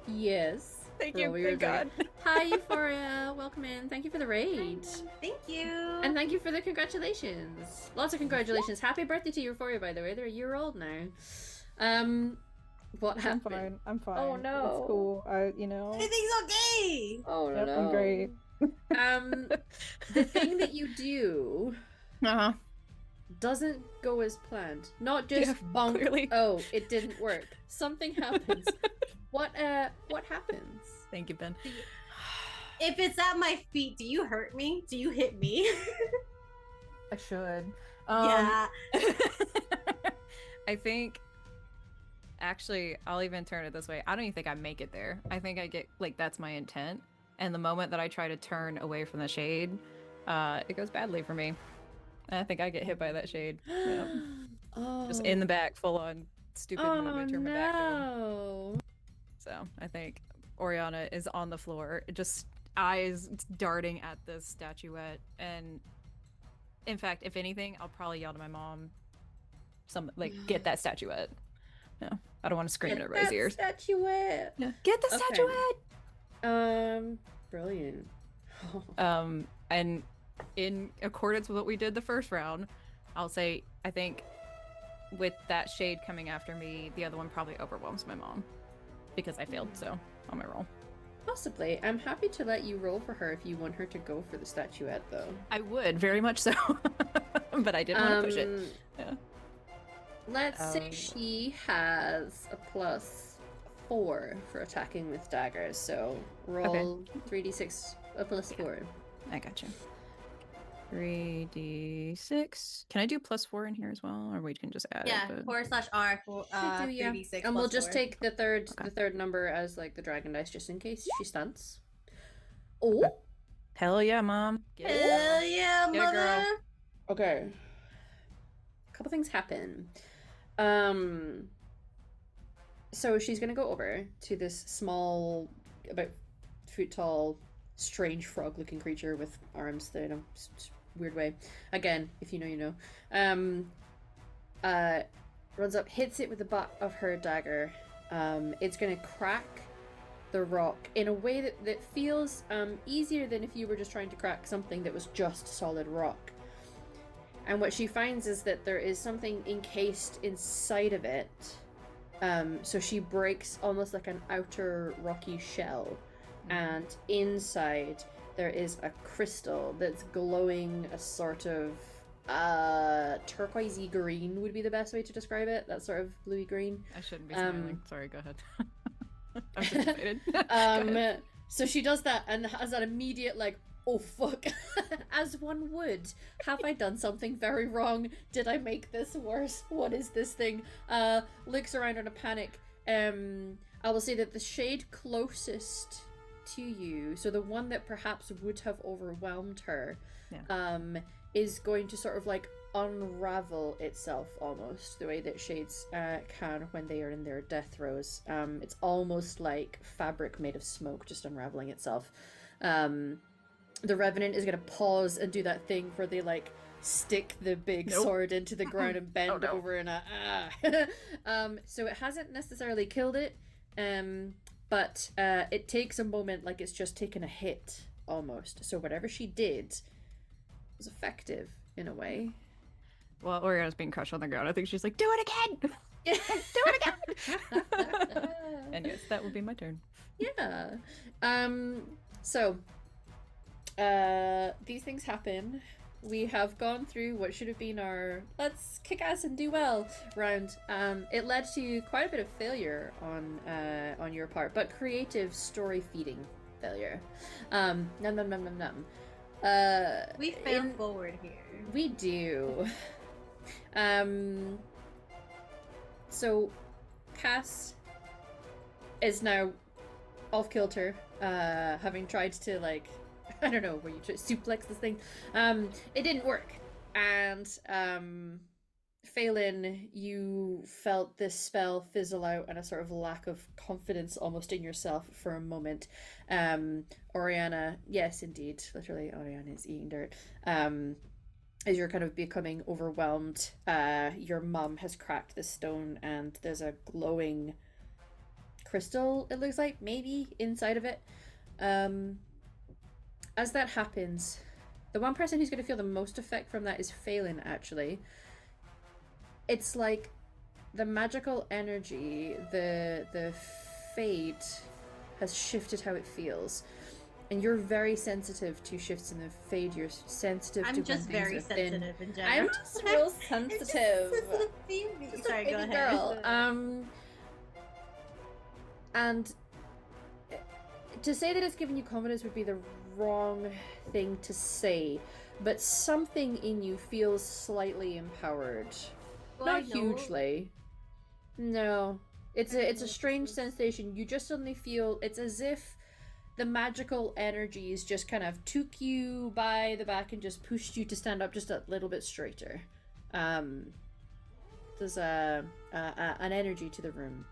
Yes. Thank you, Roll your thank God. dagger. Hi, Euphoria. Welcome in. Thank you for the raid. Thank you. And thank you for the congratulations. Lots of congratulations. Happy birthday to Euphoria, by the way. They're a year old now. What I'm happened? fine. I'm fine. Oh, no. It's cool. Everything's okay. Oh Yep, no. I'm great. The thing that you do Uh-huh. doesn't go as planned. Not just Yeah, bonk. clearly. Oh, it didn't work. Something happens. What happens? Thank you, Ben. If it's at my feet, do you hurt me? Do you hit me? I should. Yeah. I think actually I'll even turn it this way. I don't even think I make it there. I think I get like that's my intent. And the moment that I try to turn away from the shade, it goes badly for me. And I think I get hit by that shade. Yep. Oh. Just in the back, full on stupid moment to turn my back to him. no. So I think Oriana is on the floor, just eyes darting at this statuette. And in fact, if anything, I'll probably yell to my mom, get that statuette. No, I don't want to scream in everybody's ears. Statuette. Yeah. Get the Okay. statuette! Brilliant. And in accordance with what we did the first round, I'll say, I think with that shade coming after me, the other one probably overwhelms my mom. Because I failed, so on my roll. Possibly. I'm happy to let you roll for her if you want her to go for the statuette, though. I would, very much so. But I didn't want to push it. Yeah. Let's say she has a +4 for attacking with daggers, so roll 3d6 a +4. I gotcha. 3d6. Can I do +4 in here as well, or we can just add Yeah, it? /R for 3d6. And we'll just +4. take the third number as like the dragon dice, just in case she stunts. Oh, Hell yeah, mom! Hell yeah, Get a girl. mother! okay. A couple things happen. So she's gonna go over to this small, about foot tall, strange frog-looking creature with arms that, weird way. Again, if you know, you know. Runs up, hits it with the butt of her dagger. It's gonna crack the rock in a way that feels easier than if you were just trying to crack something that was just solid rock. And what she finds is that there is something encased inside of it. So she breaks almost like an outer rocky shell. And inside there is a crystal that's glowing a sort of turquoisey green would be the best way to describe it. That sort of bluey green. I shouldn't be smiling. Sorry, go ahead. I'm anticipated. So she does that and has that immediate like, oh fuck, as one would. Have I done something very wrong? Did I make this worse? What is this thing? Looks around in a panic. I will say that the shade closest to you, so the one that perhaps would have overwhelmed her, is going to sort of like unravel itself almost the way that shades can when they are in their death throes. It's almost like fabric made of smoke just unraveling itself. The revenant is going to pause and do that thing where they like stick the big sword into the ground and bend over in a so it hasn't necessarily killed it, but it takes a moment, like it's just taken a hit almost. So whatever she did was effective in a way. Well, Oriana's being crushed on the ground. I think she's like, do it again! Do it again! And yes, that would be my turn. Yeah. So these things happen. We have gone through what should have been our let's kick ass and do well round. It led to quite a bit of failure on your part, but creative story feeding failure. Num num num num num. We fail forward here. We do. So Cass is now off kilter, having tried to like, I don't know, where you try to suplex this thing. It didn't work. And Phelan, you felt this spell fizzle out and a sort of lack of confidence almost in yourself for a moment. Oriana, yes, indeed, literally, Oriana is eating dirt. As you're kind of becoming overwhelmed, your mum has cracked the stone and there's a glowing crystal, it looks like, maybe inside of it. As that happens, the one person who's going to feel the most effect from that is Phelan, actually. It's like the magical energy, the fade has shifted how it feels. And you're very sensitive to shifts in the fade. You're sensitive to when just things very are thin. sensitive in general. I'm just real sensitive. Just sorry, go ahead. Girl. And to say that it's given you confidence would be the wrong thing to say, but something in you feels slightly empowered. Not hugely. No. It's a strange sensation. You just suddenly feel it's as if the magical energies just kind of took you by the back and just pushed you to stand up just a little bit straighter. There's an energy to the room.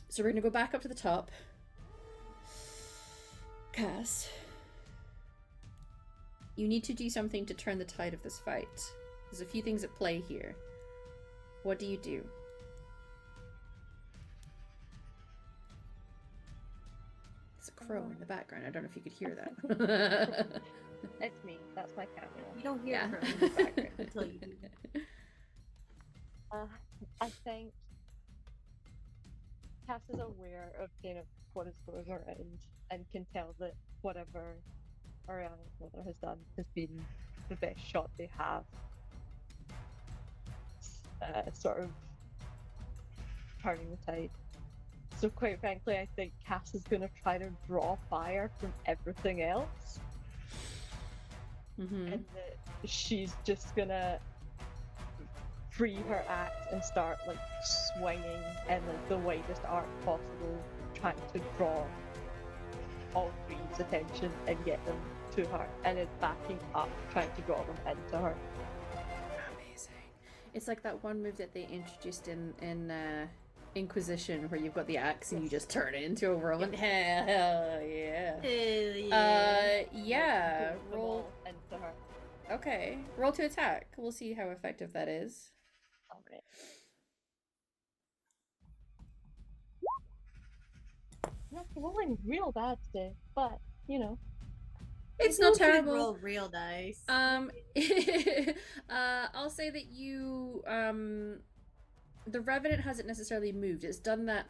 So we're gonna go back up to the top. Cass, you need to do something to turn the tide of this fight. There's a few things at play here. What do you do? There's a crow in the background. I don't know if you could hear that. It's me. That's my cat. You don't hear Yeah. it from the background until you do. I think Cass is aware of kind of what is going around and can tell that whatever Ariana's mother has done has been the best shot they have. Sort of turning the tide. So quite frankly, I think Cass is going to try to draw fire from everything else. Mm-hmm. And that she's just going to free her axe and start like swinging in like the widest arc possible, trying to draw all three's attention and get them to her, and is backing up, trying to draw them into her. Amazing. It's like that one move that they introduced in Inquisition, where you've got the axe and you just turn it into a whirlwind. Hell yeah. Yeah. Roll into her. Okay. Roll to attack. We'll see how effective that is. Alright. Not rolling real bad today, but you know. It's not terrible. Roll real dice. I'll say that you the revenant hasn't necessarily moved. It's done that.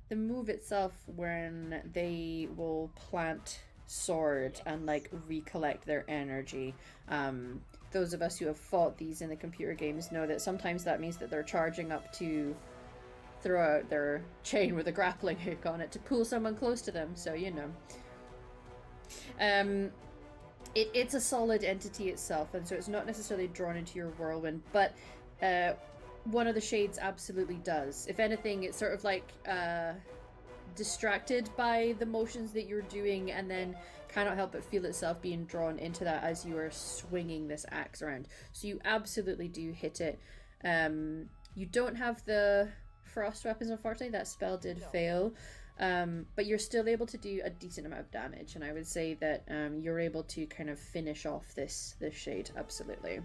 The move itself, when they will plant sword and like recollect their energy. Those of us who have fought these in the computer games know that sometimes that means that they're charging up to throw out their chain with a grappling hook on it to pull someone close to them. So you know. It's a solid entity itself, and so it's not necessarily drawn into your whirlwind, but one of the shades absolutely does. If anything, it's sort of like distracted by the motions that you're doing, and then cannot help but feel itself being drawn into that as you are swinging this axe around. So you absolutely do hit it. You don't have the frost weapons, unfortunately. That spell did fail. But you're still able to do a decent amount of damage, and I would say that you're able to kind of finish off this shade, absolutely.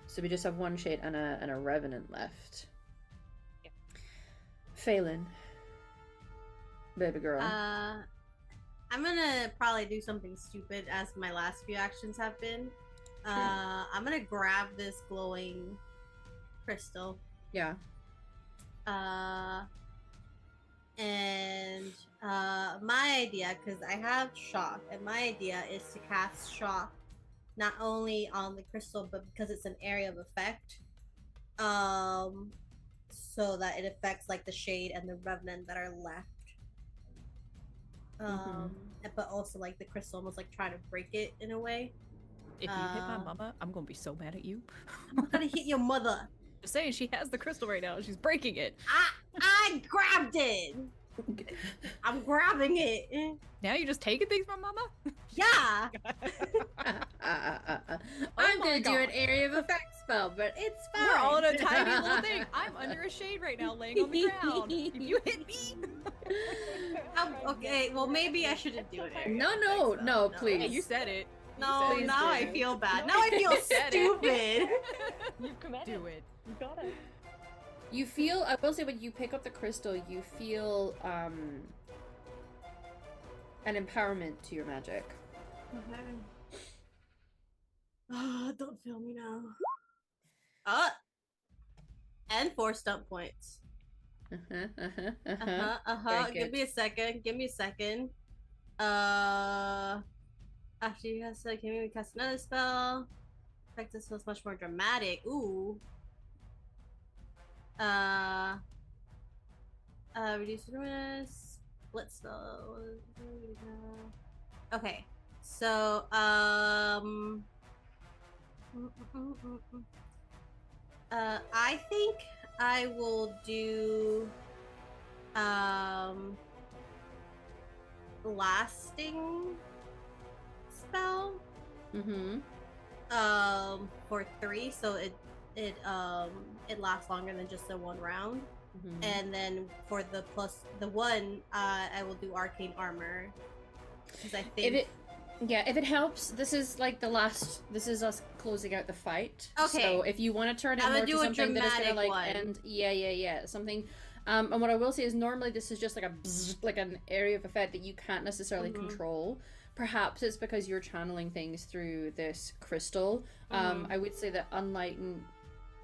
So we just have one shade and a revenant left. Yeah. Phelan, baby girl. I'm gonna probably do something stupid, as my last few actions have been. I'm gonna grab this glowing crystal. Yeah. And my idea, because I have shock, and my idea is to cast shock not only on the crystal, but because it's an area of effect, so that it affects like the shade and the revenant that are left. But also like the crystal almost like trying to break it in a way. If you hit my mama, I'm gonna be so mad at you. I'm gonna hit your mother. Just saying, she has the crystal right now. She's breaking it. I grabbed it. I'm grabbing it. Now you're just taking things from mama? Yeah. I'm gonna do an area of effect spell, but it's fine. We're all in a tiny little thing. I'm under a shade right now, laying on the ground. If you hit me, okay. Well, maybe I shouldn't do it. No, please. Hey, you said it. No, now I feel bad. Now I feel stupid. You've committed. Do it. You got it. You feel, I will say, when you pick up the crystal, you feel an empowerment to your magic. Okay. Don't feel me now. And 4 stunt points. Very Give good. me a second. After you cast it, can we cast another spell? Effect this feels much more dramatic. Ooh. Reduce luminous. Split spell. Okay. So, I think I will do, lasting spell. For 3, so it lasts longer than just the 1 round. And then for the +1, I will do arcane armor, because I think if it helps, this is like this is us closing out the fight. Okay. So if you want to turn it I'm more gonna to do a something that is gonna dramatic like one. end, something. And what I will say is normally this is just like like an area of effect that you can't necessarily control. Perhaps it's because you're channeling things through this crystal. I would say that unlike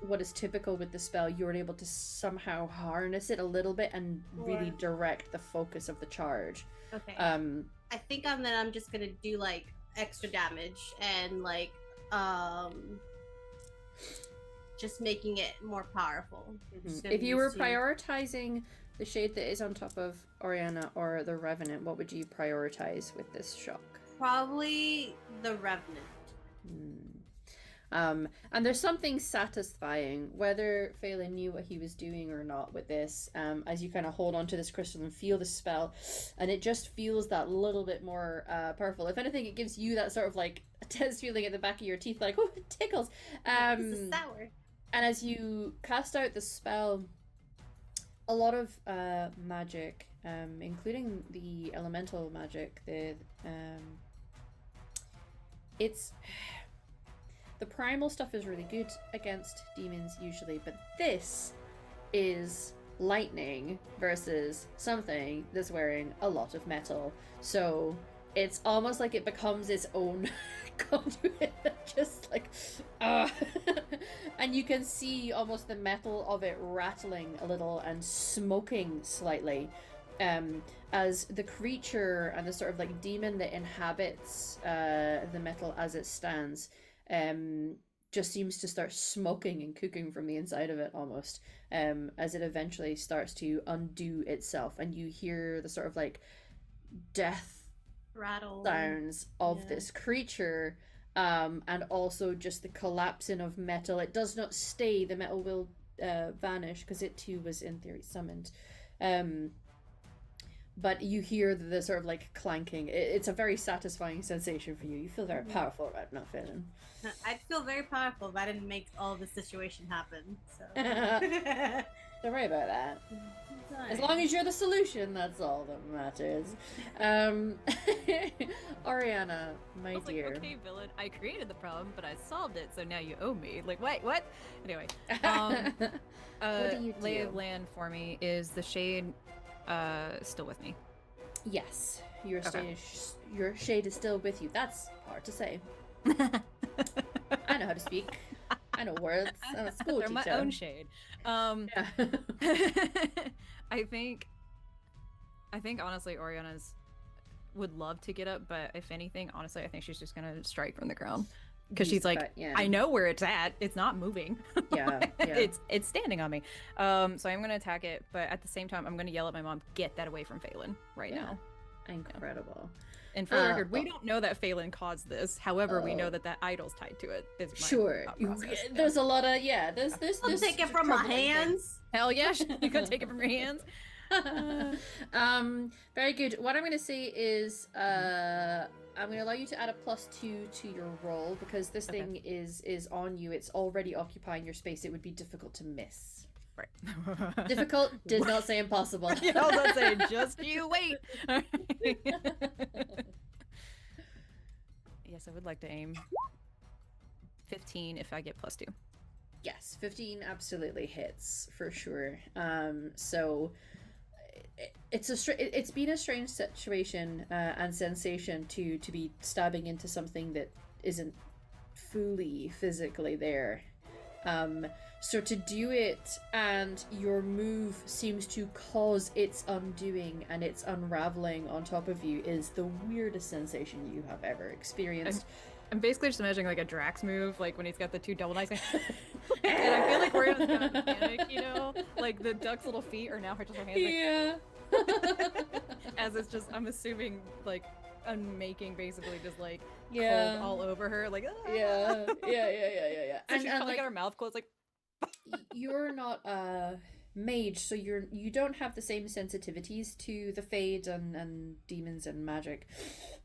what is typical with the spell, you're able to somehow harness it a little bit and really direct the focus of the charge. Okay. I think I'm just gonna do like extra damage and like just making it more powerful. If you were prioritizing the shade that is on top of Oriana or the Revenant, what would you prioritize with this shock? Probably the Revenant. And there's something satisfying, whether Phelan knew what he was doing or not with this, as you kind of hold onto this crystal and feel the spell, and it just feels that little bit more powerful. If anything, it gives you that sort of like tense feeling at the back of your teeth, like, oh, it tickles. This is sour. And as you cast out the spell, a lot of magic, including the elemental magic, the primal stuff is really good against demons usually, but this is lightning versus something that's wearing a lot of metal. So it's almost like it becomes its own conduit, just like, and you can see almost the metal of it rattling a little and smoking slightly, as the creature and the sort of like demon that inhabits the metal as it stands just seems to start smoking and cooking from the inside of it almost, as it eventually starts to undo itself, and you hear the sort of like death rattle sounds of this creature, and also just the collapsing of metal. It does not stay, the metal will vanish because it too was in theory summoned, but you hear the sort of like clanking. It's a very satisfying sensation for you. You feel very powerful right now, Phelan. I'd feel very powerful if I didn't make all this situation happen. So. Don't worry about that. As long as you're the solution, that's all that matters. Oriana, my dear. Like, okay, villain, I created the problem, but I solved it, so now you owe me. Like, wait, what? Anyway, what do you do? lay of land for me is the shade still with me? Yes, your shade is still with you. That's hard to say. I know how to speak. I know words. I'm a school They're teacher. my own shade. Yeah. I think honestly, Oriana's would love to get up, but if anything, honestly, I think she's just gonna strike from the ground because she's like, I know where it's at. It's not moving. Yeah. It's standing on me. So I'm gonna attack it, but at the same time, I'm gonna yell at my mom, get that away from Phelan right now. Incredible. And for the record, we don't know that Phelan caused this. However, we know that idol's tied to it. Is my thought process. There's a lot of there's I'll take it from my hands. Hell yeah, you can take it from your hands. Very good. What I'm going to say is I'm going to allow you to add a +2 to your roll because this thing is on you. It's already occupying your space. It would be difficult to miss. Right. Difficult did not say impossible. Yeah, I was about to say, just you wait. Yes, I would like to aim 15 if I get +2. Yes, 15 absolutely hits for sure. So it's been a strange situation and sensation to be stabbing into something that isn't fully physically there. So to do it and your move seems to cause its undoing and its unraveling on top of you is the weirdest sensation you have ever experienced. I'm basically just imagining like a Drax move, like when he's got the two double knives. And I feel like we're in kind of panic, you know? Like the duck's little feet are now just her hands. Yeah. As it's just, I'm assuming, like, unmaking basically just like cold all over her. Like, yeah. So she's probably like, got her mouth closed, like. You're not a mage, so you don't have the same sensitivities to the Fade and demons and magic,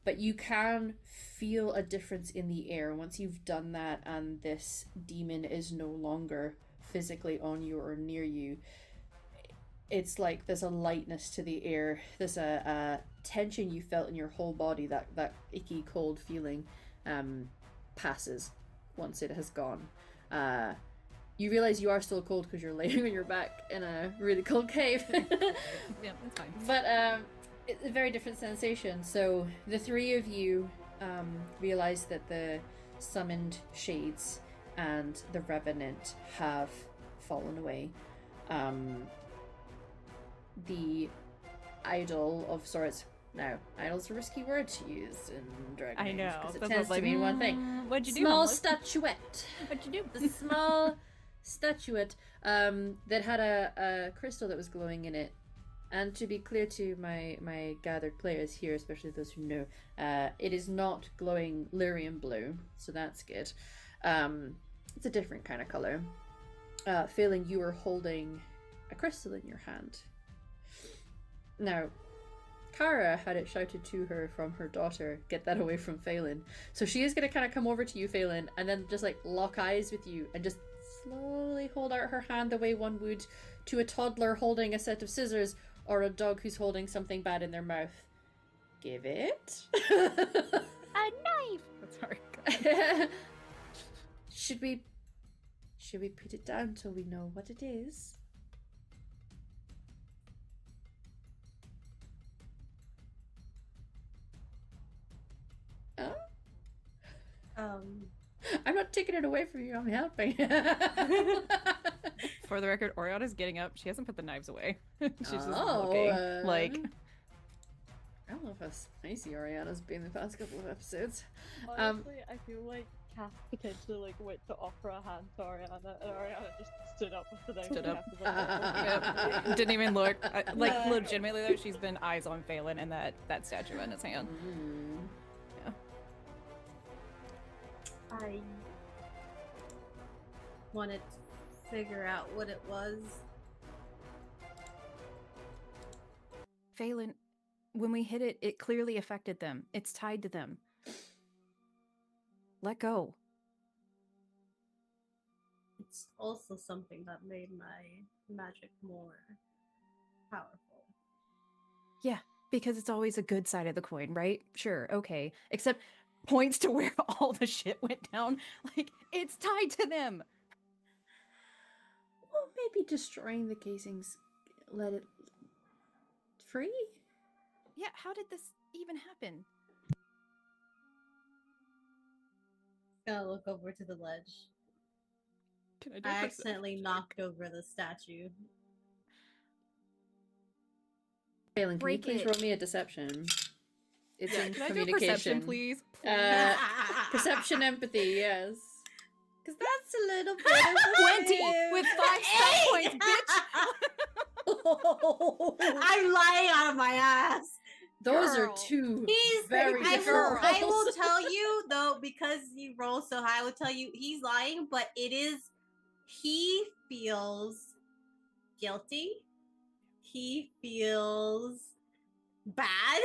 but you can feel a difference in the air once you've done that and this demon is no longer physically on you or near you. It's like there's a lightness to the air, there's a tension you felt in your whole body, that icky cold feeling passes once it has gone. You realize you are still cold because you're laying on your back in a really cold cave. Yeah, that's fine. But it's a very different sensation. So the three of you realize that the summoned shades and the revenant have fallen away. The idol of sorts. Now, idol's a risky word to use in Dragon Age because it tends to mean one thing. What'd you do? Small Homeless? statuette. What'd you do? The small statuette that had a crystal that was glowing in it. And to be clear to my gathered players here, especially those who know, it is not glowing Lyrium blue, so that's good. It's a different kind of color. Phelan, you are holding a crystal in your hand. Now, Kara had it shouted to her from her daughter, get that away from Phelan. So she is going to kind of come over to you, Phelan, and then just like lock eyes with you and just slowly hold out her hand the way one would to a toddler holding a set of scissors or a dog who's holding something bad in their mouth. Give it. A knife! Sorry. Should we put it down till we know what it is? I'm not taking it away from you, I'm helping. For the record, Oriana's getting up. She hasn't put the knives away. She's just looking. Like, I don't know how spicy Oriana's been the past couple of episodes. Honestly, I feel like Cass potentially like went to offer a hand to Oriana, and Oriana just stood up with the knife. Stood up. Yep. didn't even look. Like, legitimately though, she's been eyes on Phelan and that statue in his hand. Yeah. I wanted to figure out what it was. Phelan, when we hit it, it clearly affected them. It's tied to them. Let go. It's also something that made my magic more powerful. Yeah, because it's always a good side of the coin, right? Sure, okay. Except points to where all the shit went down. Like, it's tied to them. Well, maybe destroying the casings let it free? Yeah, how did this even happen? Gonna look over to the ledge. Can I do I a accidentally knocked over the statue. Phelan, can you Break please it. roll me a deception? It's in Can I do a communication. perception, please? Perception, empathy, yes. Because that's a little bit of 20 with 5 spell points, bitch! I'm lying out of my ass. Those Girl. are two He's very different I will rolls. tell you though, because you roll so high, I will tell you he's lying, but he feels guilty. He feels bad.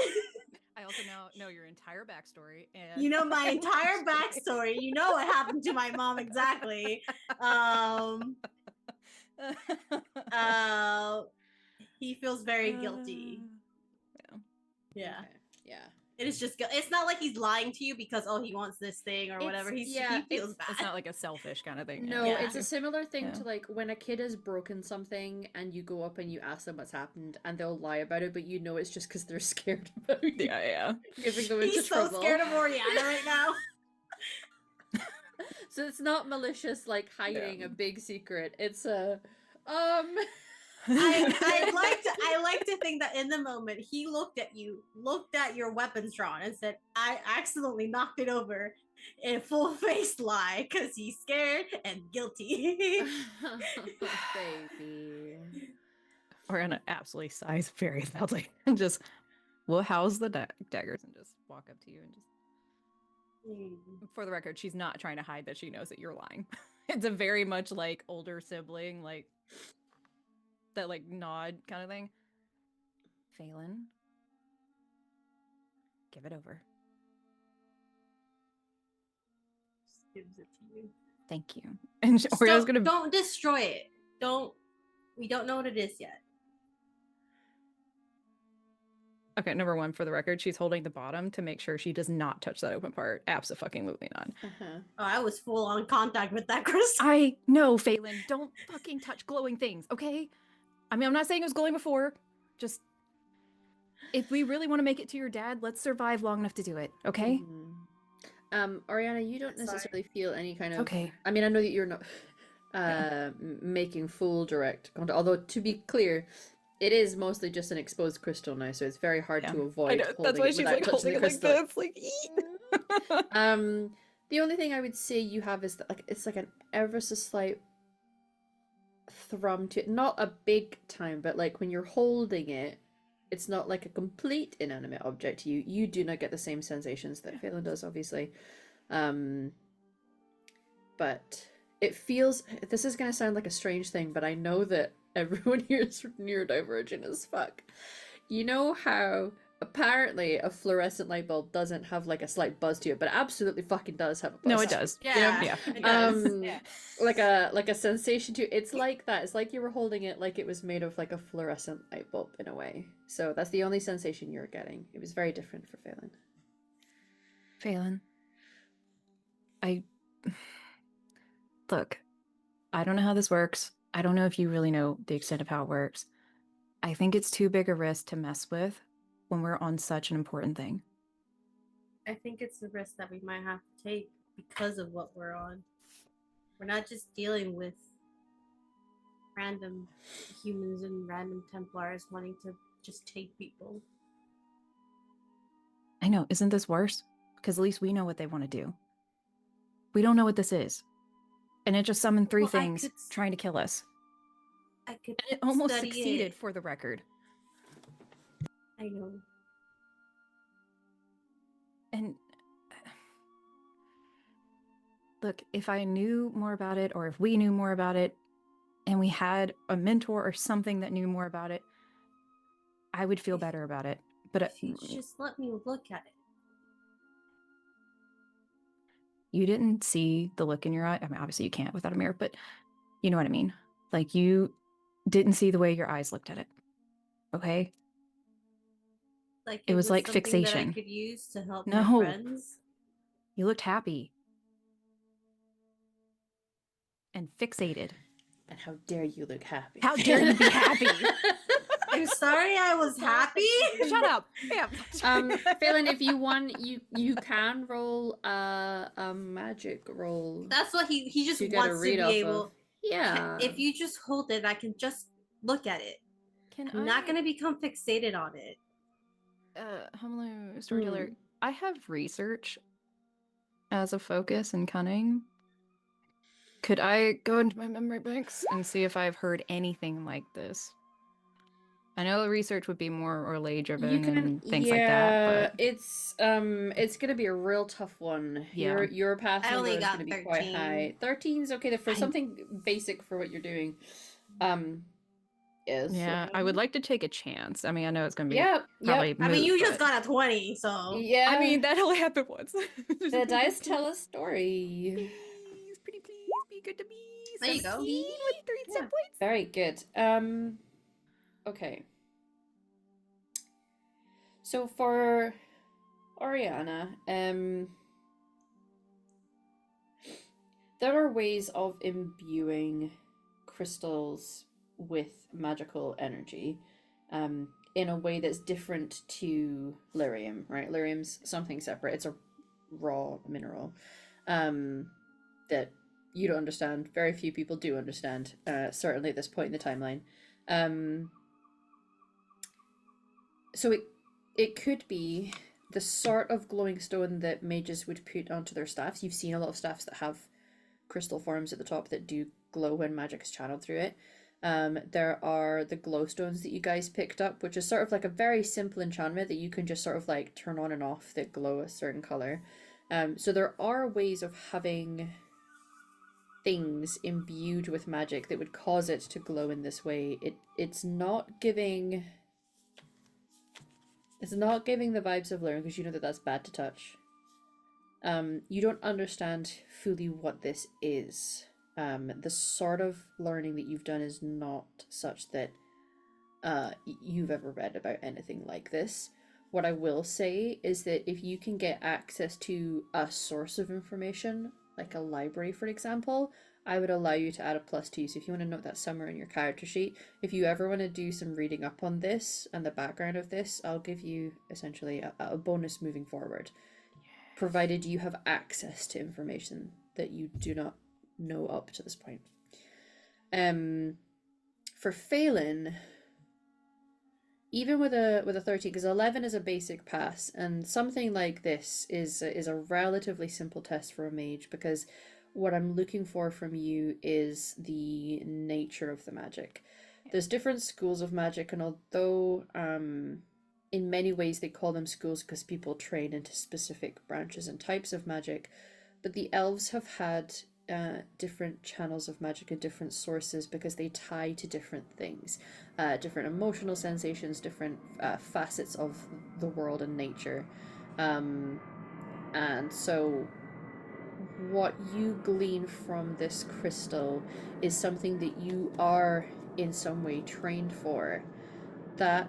I also now know your entire backstory, and You know my entire backstory. You know what happened to my mom exactly. He feels very guilty. Yeah. Okay, yeah. It is just it's not like he's lying to you because he wants this thing or whatever. He feels bad. It's not like a selfish kind of thing. No, Yeah. it's a similar thing Yeah. to like when a kid has broken something and you go up and you ask them what's happened and they'll lie about it, but you know it's just because they're scared about you Yeah. giving them into He's so trouble. scared of Oriana right now. So it's not malicious like hiding Yeah. a big secret. It's I like to think that in the moment he looked at your weapons drawn, and said, "I accidentally knocked it over." In full-faced lie, because he's scared and guilty. baby. Oriana absolutely sighs very loudly and just, well, how's the daggers? And just walk up to you and just. For the record, she's not trying to hide that she knows that you're lying. It's a very much like older sibling, like that like nod kind of thing. Phelan, give it over. Just gives it to you. Thank you. And Oriana's gonna. Don't destroy it. We don't know what it is yet. Okay, number one, for the record, she's holding the bottom to make sure she does not touch that open part. Abso-fucking-lutely not. Uh-huh. Oh, I was full on contact with that crystal. I know, Phelan. Don't fucking touch glowing things, okay? I mean, I'm not saying it was glowing before. Just, if we really want to make it to your dad, let's survive long enough to do it, okay? Ariana, you don't Sorry. necessarily feel any kind of. Okay. I mean, I know that you're not making full direct contact. Although to be clear, it is mostly just an exposed crystal now, so it's very hard to avoid holding That's why it she's without like touching holding the it like crystal. this, like eat. The only thing I would say you have is that like it's like an ever so slight thrum to it. Not a big time, but like when you're holding it, it's not like a complete inanimate object to you. You do not get the same sensations that Phelan does, obviously. But it feels, this is going to sound like a strange thing, but I know that everyone here is neurodivergent as fuck. You know how apparently a fluorescent light bulb doesn't have like a slight buzz to it, but it absolutely fucking does have a buzz. No, it does. Yeah, Yeah. it does. Yeah. Like a sensation to it. It's like that. It's like you were holding it like it was made of like a fluorescent light bulb in a way. So that's the only sensation you're getting. It was very different for Phelan. Phelan, look, I don't know how this works. I don't know if you really know the extent of how it works. I think it's too big a risk to mess with when we're on such an important thing. I think it's the risk that we might have to take because of what we're on. We're not just dealing with random humans and random Templars wanting to just take people. I know, isn't this worse? Because at least we know what they want to do. We don't know what this is. And it just summoned three Well, I things could trying to kill us. I could And it almost study succeeded, it. for the record. I know. And look, if I knew more about it, or if we knew more about it, and we had a mentor or something that knew more about it, I would feel better about it. But If you just let me look at it. you didn't see the look in your eye. I mean, obviously you can't without a mirror, but you know what I mean. Like, you didn't see the way your eyes looked at it. Okay? Like It was like something fixation. that I could use to help No. my friends. You looked happy. And fixated. And how dare you look happy? How dare you be happy? I'm sorry I was happy. Shut up. Yeah. Phelan, if you want, you can roll a magic roll. That's what he just to get a wants to read be off able. of. Yeah. If you just hold it, I can just look at it. Can I'm not gonna become fixated on it. Hello, storyteller. I have research as a focus and cunning. Could I go into my memory banks and see if I've heard anything like this? I know the research would be more Orlais driven and things like that, but it's gonna be a real tough one. Yeah. Your path I only is got gonna be quite 13. high. 13's okay for something basic for what you're doing. Is yeah, I would like to take a chance. I mean, I know it's gonna be Yep. probably I mean, moot, you just but- got a 20, so Yeah. I mean, that only happened once. the dice tell a story. Please, pretty please, be good to me. There you go. 17 with 3 Yeah. set points. Very good. Okay. So for Oriana, there are ways of imbuing crystals with magical energy, in a way that's different to Lyrium, right? Lyrium's something separate. It's a raw mineral, that you don't understand. Very few people do understand, certainly at this point in the timeline. So it could be the sort of glowing stone that mages would put onto their staffs. You've seen a lot of staffs that have crystal forms at the top that do glow when magic is channeled through it. There are the glowstones that you guys picked up, which is sort of like a very simple enchantment that you can just sort of like turn on and off that glow a certain color. So there are ways of having things imbued with magic that would cause it to glow in this way. It's not giving the vibes of Lyrium, because you know that that's bad to touch. You don't understand fully what this is. The sort of learning that you've done is not such that you've ever read about anything like this. What I will say is that if you can get access to a source of information, like a library for example, I would allow you to add a +2. So if you want to note that somewhere in your character sheet, if you ever want to do some reading up on this and the background of this, I'll give you essentially a bonus moving forward. provided you have access to information that you do not know up to this point. For Phelan, even with a 13, because 11 is a basic pass, and something like this is a relatively simple test for a mage, because what I'm looking for from you is the nature of the magic. There's different schools of magic, and although in many ways they call them schools because people train into specific branches and types of magic, but the elves have had different channels of magic and different sources because they tie to different things, different emotional sensations, different facets of the world and nature. And so what you glean from this crystal is something that you are in some way trained for. That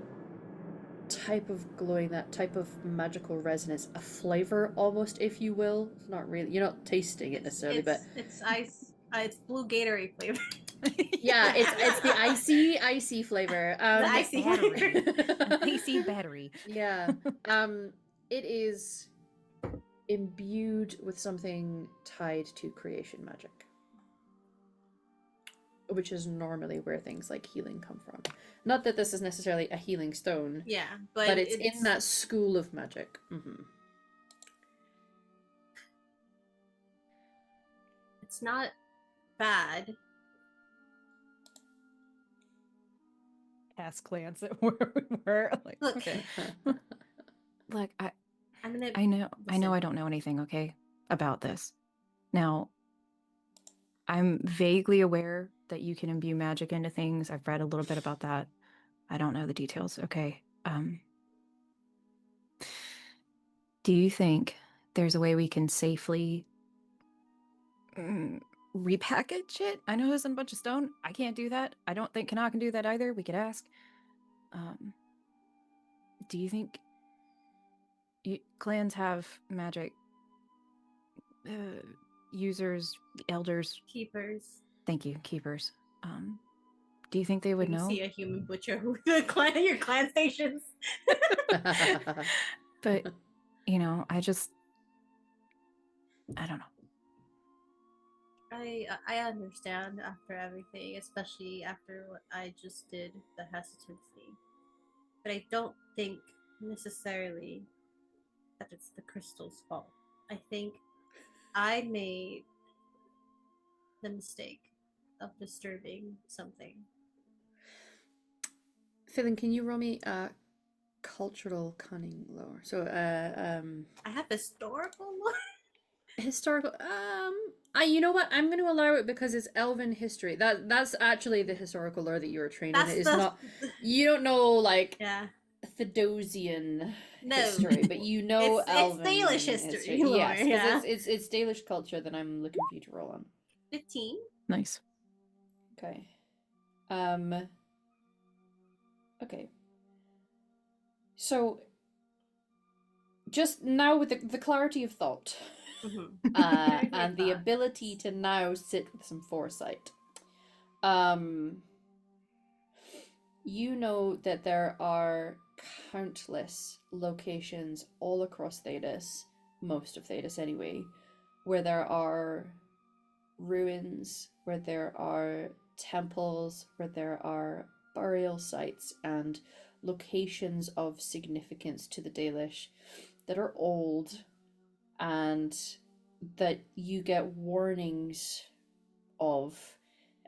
type of glowing, that type of magical resonance, a flavor almost, if you will. It's not really, you're not tasting it necessarily, but it's ice. It's blue Gatorade flavor. yeah, it's the icy flavor. The icy battery. flavor. PC battery. Yeah. It is imbued with something tied to creation magic, which is normally where things like healing come from. Not that this is necessarily a healing stone. Yeah, but it's in that school of magic. Mm-hmm. It's not bad. Cast glance at where we were. Like, Look, Okay. look, I'm gonna. I know Listen. I don't know anything, okay, about this. Now, I'm vaguely aware that you can imbue magic into things. I've read a little bit about that. I don't know the details, okay? Do you think there's a way we can safely repackage it? I know it's in a bunch of stone. I can't do that. I don't think Kana can do that either. We could ask. Do you think clans have magic users, elders, Keepers. thank you, keepers? Do you think they would You know? see a human butcher who your clan stations. But you know, I don't know. I understand after everything, especially after what I just did, the hesitancy. But I don't think necessarily that it's the crystal's fault. I think I made the mistake of disturbing something. Phelan, can you roll me cultural cunning lore? So I have historical lore. historical you know what, I'm going to allow it because it's elven history. That's actually the historical lore that you were trained in. It's not, you don't know like Yeah. Thedosian No. history, but you know It's elven Dalish history lore, yes, yeah. it's Dalish culture that I'm looking for you to roll on. 15. Nice. Okay. Okay. So just now with the clarity of thought, and the ability to now sit with some foresight, you know that there are countless locations all across Thedas, most of Thedas anyway, where there are ruins, where there are temples, where there are burial sites and locations of significance to the Dalish that are old, and that you get warnings of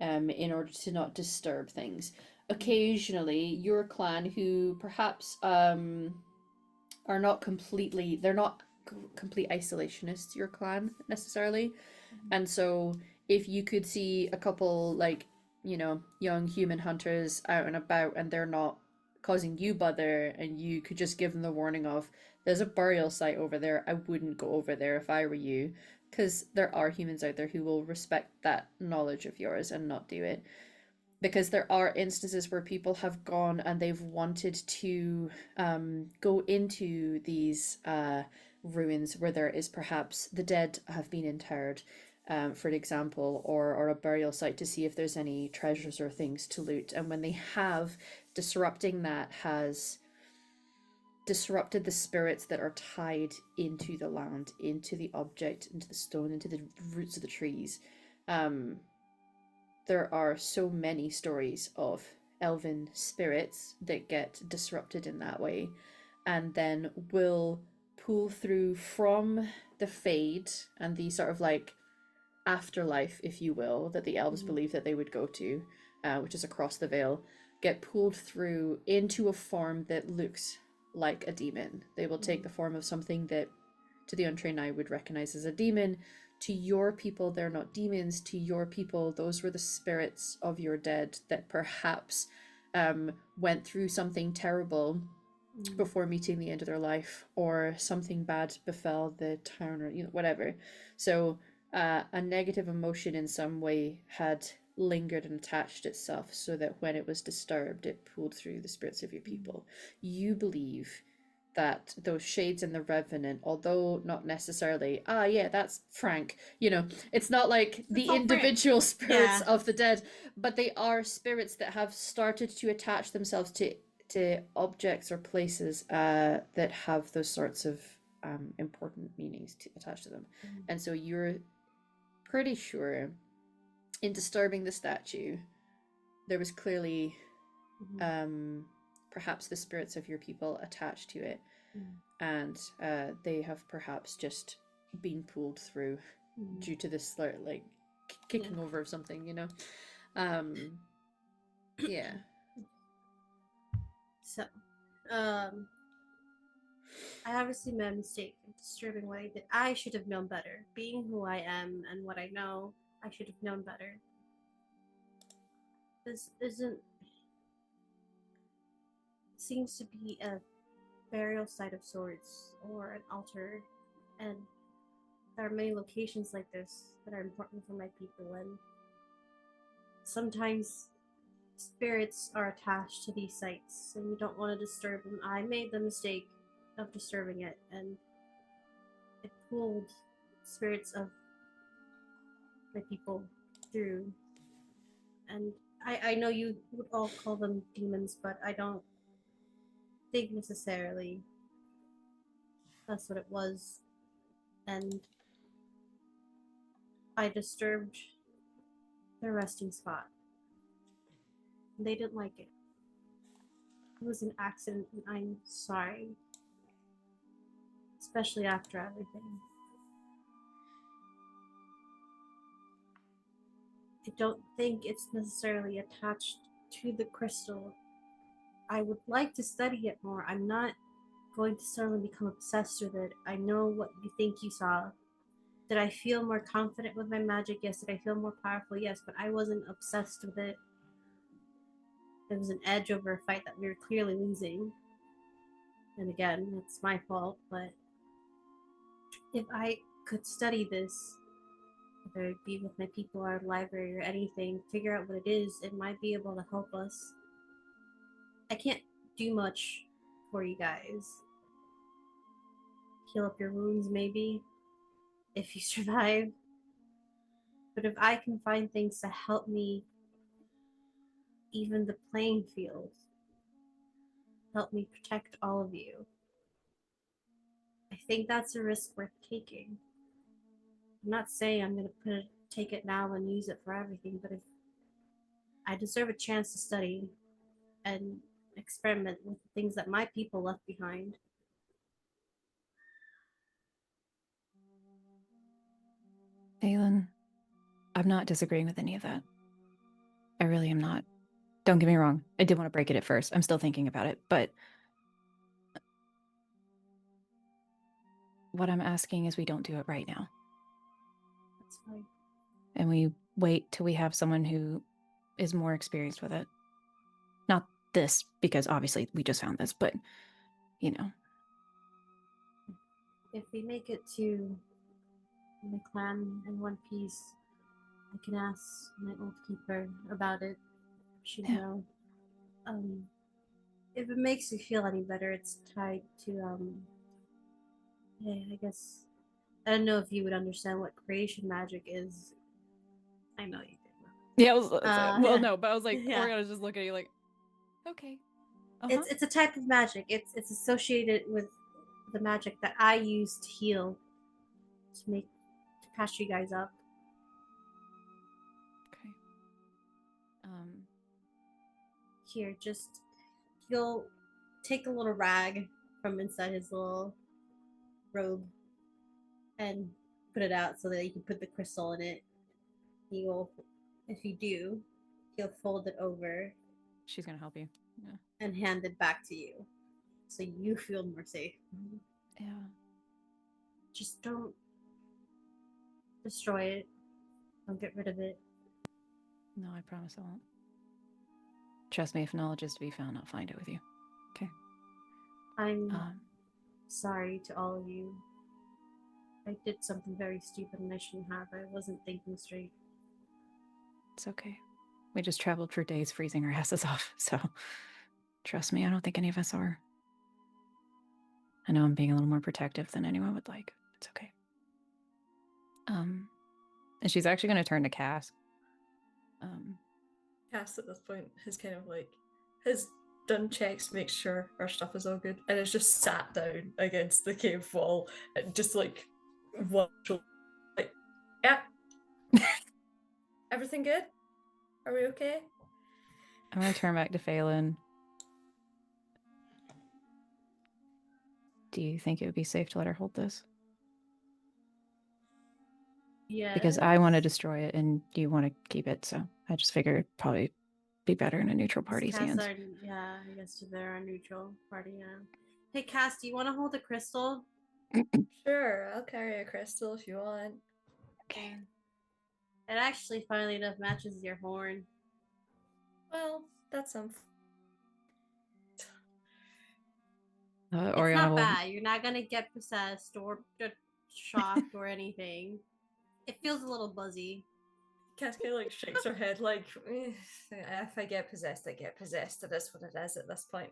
in order to not disturb things. Occasionally, your clan, who perhaps are not completely, they're not complete isolationists, your clan necessarily, and so if you could see a couple like, you know, young human hunters out and about and they're not causing you bother, and you could just give them the warning of, there's a burial site over there, I wouldn't go over there if I were you, because there are humans out there who will respect that knowledge of yours and not do it. Because there are instances where people have gone and they've wanted to go into these ruins where there is perhaps the dead have been interred, for example, or a burial site to see if there's any treasures or things to loot. And when they have, disrupting that has disrupted the spirits that are tied into the land, into the object, into the stone, into the roots of the trees. There are so many stories of elven spirits that get disrupted in that way, and then will pull through from the fade and the sort of like afterlife, if you will, that the elves believe that they would go to, which is across the veil, get pulled through into a form that looks like a demon. They will take the form of something that to the untrained eye would recognize as a demon. To your people, they're not demons. To your people, those were the spirits of your dead that perhaps went through something terrible before meeting the end of their life, or something bad befell the town, or whatever. So a negative emotion in some way had lingered and attached itself, so that when it was disturbed, it pulled through the spirits of your people. You believe that those shades in the revenant, although not necessarily, yeah, that's Frank, it's not like the individual spirits of the dead, but they are spirits that have started to attach themselves to objects or places that have those sorts of important meanings attached to them. And so you're pretty sure in disturbing the statue, there was clearly perhaps the spirits of your people attached to it, and they have perhaps just been pulled through due to this like kicking over of something, yeah. So, I obviously made a mistake in a disturbing way that I should have known better. Being who I am and what I know, I should have known better. This isn't... seems to be a burial site of sorts, or an altar, and there are many locations like this that are important for my people, and sometimes spirits are attached to these sites, and you don't want to disturb them. I made the mistake of disturbing it, and it pulled spirits of my people through. And I know you would all call them demons, but I don't think necessarily that's what it was. And I disturbed their resting spot. They didn't like it. It was an accident, and I'm sorry. Especially after everything. I don't think it's necessarily attached to the crystal. I would like to study it more. I'm not going to suddenly become obsessed with it. I know what you think you saw. Did I feel more confident with my magic? Yes. Did I feel more powerful? Yes, but I wasn't obsessed with it. There was an edge over a fight that we were clearly losing. And again, it's my fault, but if I could study this, whether it be with my people or library or anything, figure out what it is, it might be able to help us. I can't do much for you guys. Heal up your wounds, maybe, if you survive. But if I can find things to help me even the playing field, help me protect all of you, I think that's a risk worth taking. I'm not saying I'm going to take it now and use it for everything, but if I deserve a chance to study and experiment with things that my people left behind. Aelin, I'm not disagreeing with any of that. I really am not. Don't get me wrong. I did want to break it at first. I'm still thinking about it, but what I'm asking is we don't do it right now. That's fine. And we wait till we have someone who is more experienced with it. Not this, because obviously we just found this, but, If we make it to the clan in one piece, I can ask my old keeper about it. She know. If it makes you feel any better, it's tied to I guess I don't know if you would understand what creation magic is. I know you do. Yeah, I was no, but I was like, yeah. Oriana's just looking at you like, okay. It's a type of magic. It's associated with the magic that I use to heal, to patch you guys up. Okay. Here, he'll take a little rag from inside his little robe and put it out so that you can put the crystal in it. If you do, he'll fold it over. She's gonna help you. Yeah. And hand it back to you, so you feel more safe. Yeah. Just don't destroy it. Don't get rid of it. No, I promise I won't. Trust me, if knowledge is to be found, I'll find it with you. Okay. I'm sorry to all of you. I did something very stupid and I shouldn't have. I wasn't thinking straight. It's okay. We just traveled for days freezing our asses off, so trust me, I don't think any of us are. I know I'm being a little more protective than anyone would like. It's okay. And she's actually going to turn to Cass. Cass at this point has kind of like has done checks to make sure our stuff is all good, and has just sat down against the cave wall and just like like, yeah. Everything good? Are we okay? I'm going to turn back to Phelan. Do you think it would be safe to let her hold this? Yeah. Because I want to destroy it and you want to keep it, so I just figured it'd probably be better in a neutral party's hands. I guess they're a neutral party, yeah. Hey, Cass, do you want to hold a crystal? Sure, I'll carry a crystal if you want. Okay. It actually, funnily enough, matches your horn. Well, that's It's Oriana not bad. You're not gonna get possessed or shocked or anything. It feels a little buzzy. Cass kind of like shakes her head like, if I get possessed, I get possessed. It is what it is at this point.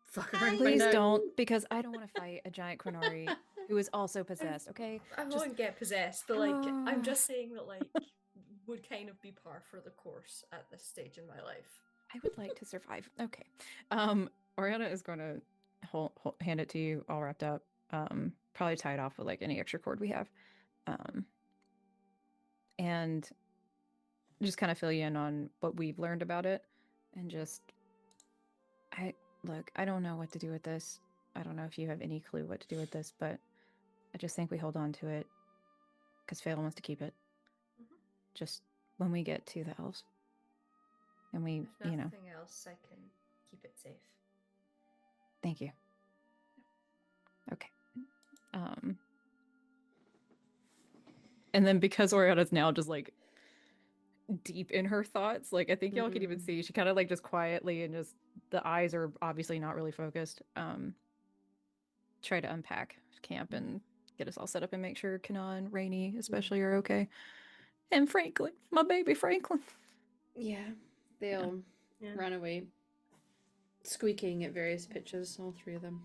Fuck her and Please find out. don't, because I don't want to fight a giant Quinari who is also possessed, okay? I won't get possessed, but like, I'm just saying that like would kind of be par for the course at this stage in my life. I would like to survive. Okay. Oriana is going to hand it to you all wrapped up. Probably tie it off with like any extra cord we have. And just kind of fill you in on what we've learned about it. And just, I don't know what to do with this. I don't know if you have any clue what to do with this, but I just think we hold on to it because Phelan wants to keep it. Mm-hmm. Just when we get to the elves. And we, if nothing else, I can keep it safe. Thank you. Okay. And then because Oriana's now just like deep in her thoughts, like I think y'all can even see she kind of like just quietly and just the eyes are obviously not really focused. Try to unpack camp and get us all set up and make sure Kana and Rainy especially are okay. And Franklin, my baby Franklin. Yeah, they'll run away, squeaking at various pitches, all three of them.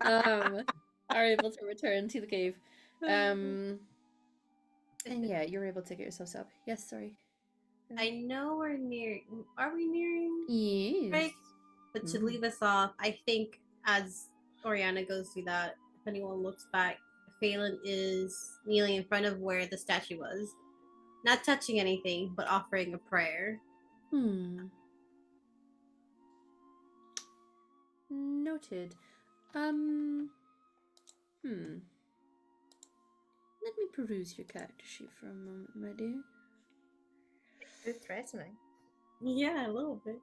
Are able to return to the cave. And yeah, you're able to get yourselves up. Yes, sorry. I know we're near. Are we nearing? Yes. Right? But to leave us off, I think as Oriana goes through that, if anyone looks back, Phelan is kneeling in front of where the statue was. Not touching anything, but offering a prayer. Noted. Let me peruse your character sheet for a moment, my dear. It's threatening. Yeah, a little bit.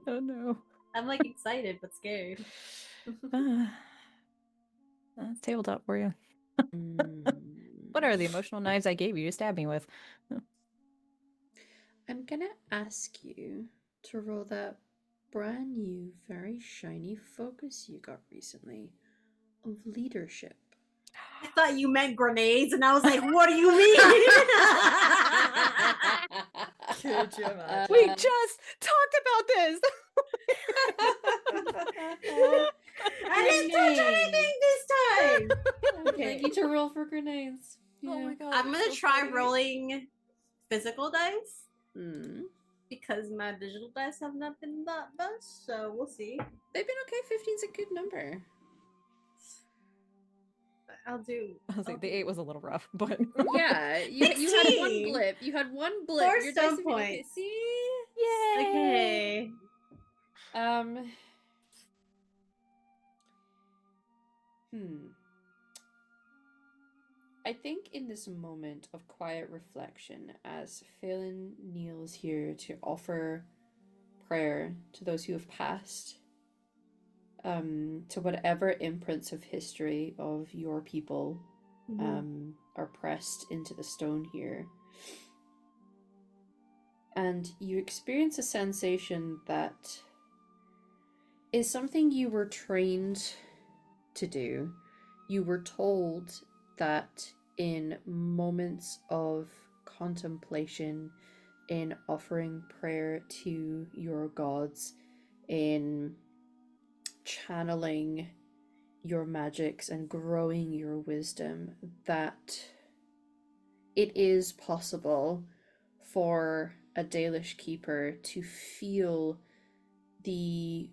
Oh no. I'm like excited but scared. That's tabletop for you. What are the emotional knives I gave you to stab me with? I'm gonna ask you to roll that brand new, very shiny focus you got recently of leadership. I thought you meant grenades, and I was like, what do you mean? Could you imagine? We just talked about this! I didn't touch anything this time! Okay, I need to roll for grenades. Yeah. Oh my god. I'm gonna try rolling physical dice. because my digital dice have not been that best, so we'll see. They've been okay. 15's a good number. But I'll do. I was I'll like, the do 8 was a little rough, but Yeah, you had one 16! blip. You had one blip. Four Your dice stone have been okay. points. See? yay! Okay. I think in this moment of quiet reflection, as Phelan kneels here to offer prayer to those who have passed, to whatever imprints of history of your people are pressed into the stone here, and you experience a sensation that is something you were trained to do. You were told that in moments of contemplation, in offering prayer to your gods, in channeling your magics and growing your wisdom, that it is possible for a Dalish keeper to feel the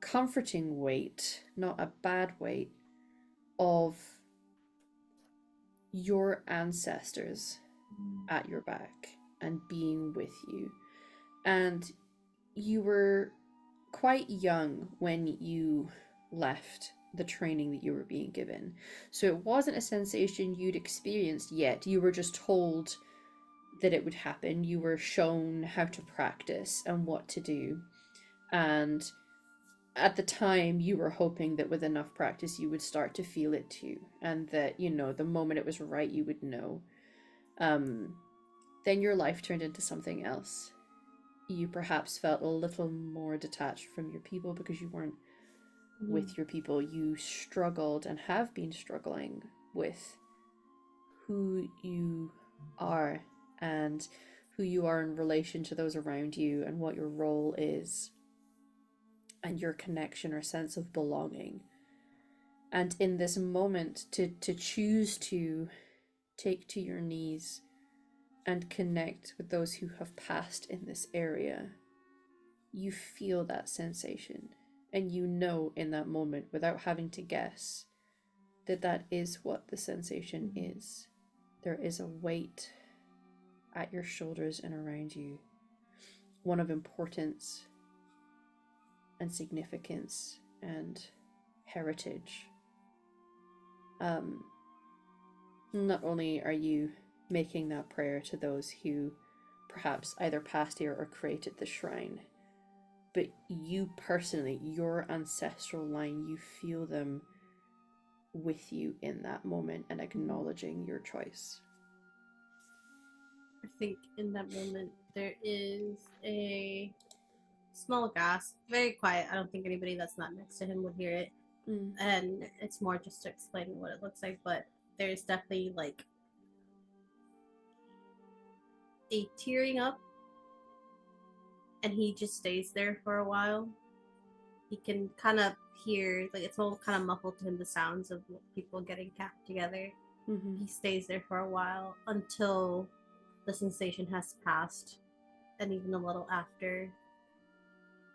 comforting weight, not a bad weight, of your ancestors at your back and being with you. And you were quite young when you left the training that you were being given, so it wasn't a sensation you'd experienced yet. You were just told that it would happen. You were shown how to practice and what to do, and at the time you were hoping that with enough practice you would start to feel it too, and that, you know, the moment it was right you would know. Then your life turned into something else. You perhaps felt a little more detached from your people because you weren't with your people. You struggled and have been struggling with who you are and who you are in relation to those around you, and what your role is, and your connection or sense of belonging. And in this moment, to choose to take to your knees and connect with those who have passed in this area, you feel that sensation, and you know in that moment, without having to guess, that that is what the sensation is. There is a weight at your shoulders and around you, one of importance and significance and heritage. Not only are you making that prayer to those who perhaps either passed here or created the shrine, but you personally, your ancestral line, you feel them with you in that moment and acknowledging your choice. I think in that moment there is a small gasp, very quiet. I don't think anybody that's not next to him would hear it. And it's more just to explain what it looks like, but there's definitely like a tearing up, and he just stays there for a while. He can kind of hear, like, it's all kind of muffled to him, the sounds of people getting capped together. He stays there for a while until the sensation has passed, and even a little after,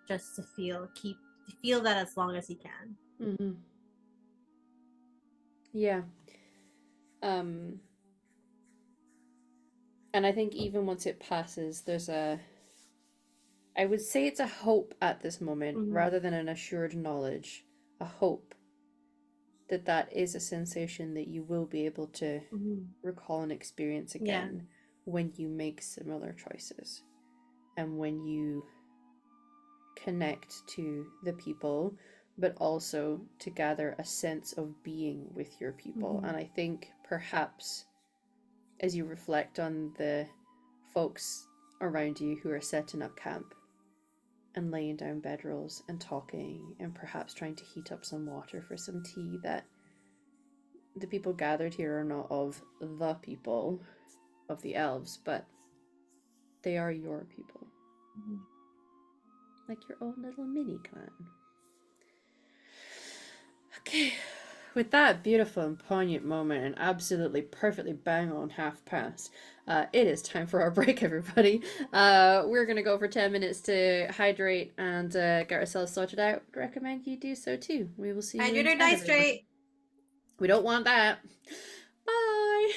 just to feel that as long as he can. Yeah. And I think even once it passes, there's I would say it's a hope at this moment, rather than an assured knowledge, a hope that that is a sensation that you will be able to recall and experience again when you make similar choices, and when you connect to the people, but also to gather a sense of being with your people. And I think perhaps as you reflect on the folks around you who are setting up camp and laying down bedrolls and talking and perhaps trying to heat up some water for some tea, that the people gathered here are not of the people of the elves, but they are your people. Like your own little mini clan. Okay, with that beautiful and poignant moment and absolutely perfectly bang on half past, it is time for our break, everybody. We're going to go for 10 minutes to hydrate and get ourselves sorted out. Recommend you do so too. We will see you Hydrate in or 10, die everybody. straight. We don't want that. Bye.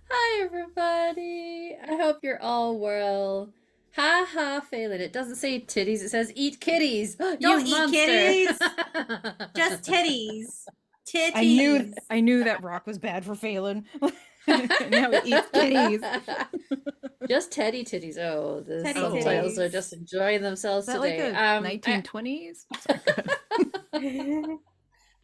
Hi, everybody. I hope you're all well. Ha ha, Phelan. It doesn't say titties, it says eat kitties. Don't You eat monster. kitties. Just titties. Titties. I knew that rock was bad for Phelan. Now he eats kitties. Just teddy titties. Oh, the Teddy subtitles are titties. just enjoying themselves Is that today. like a 1920s? Sorry, go ahead.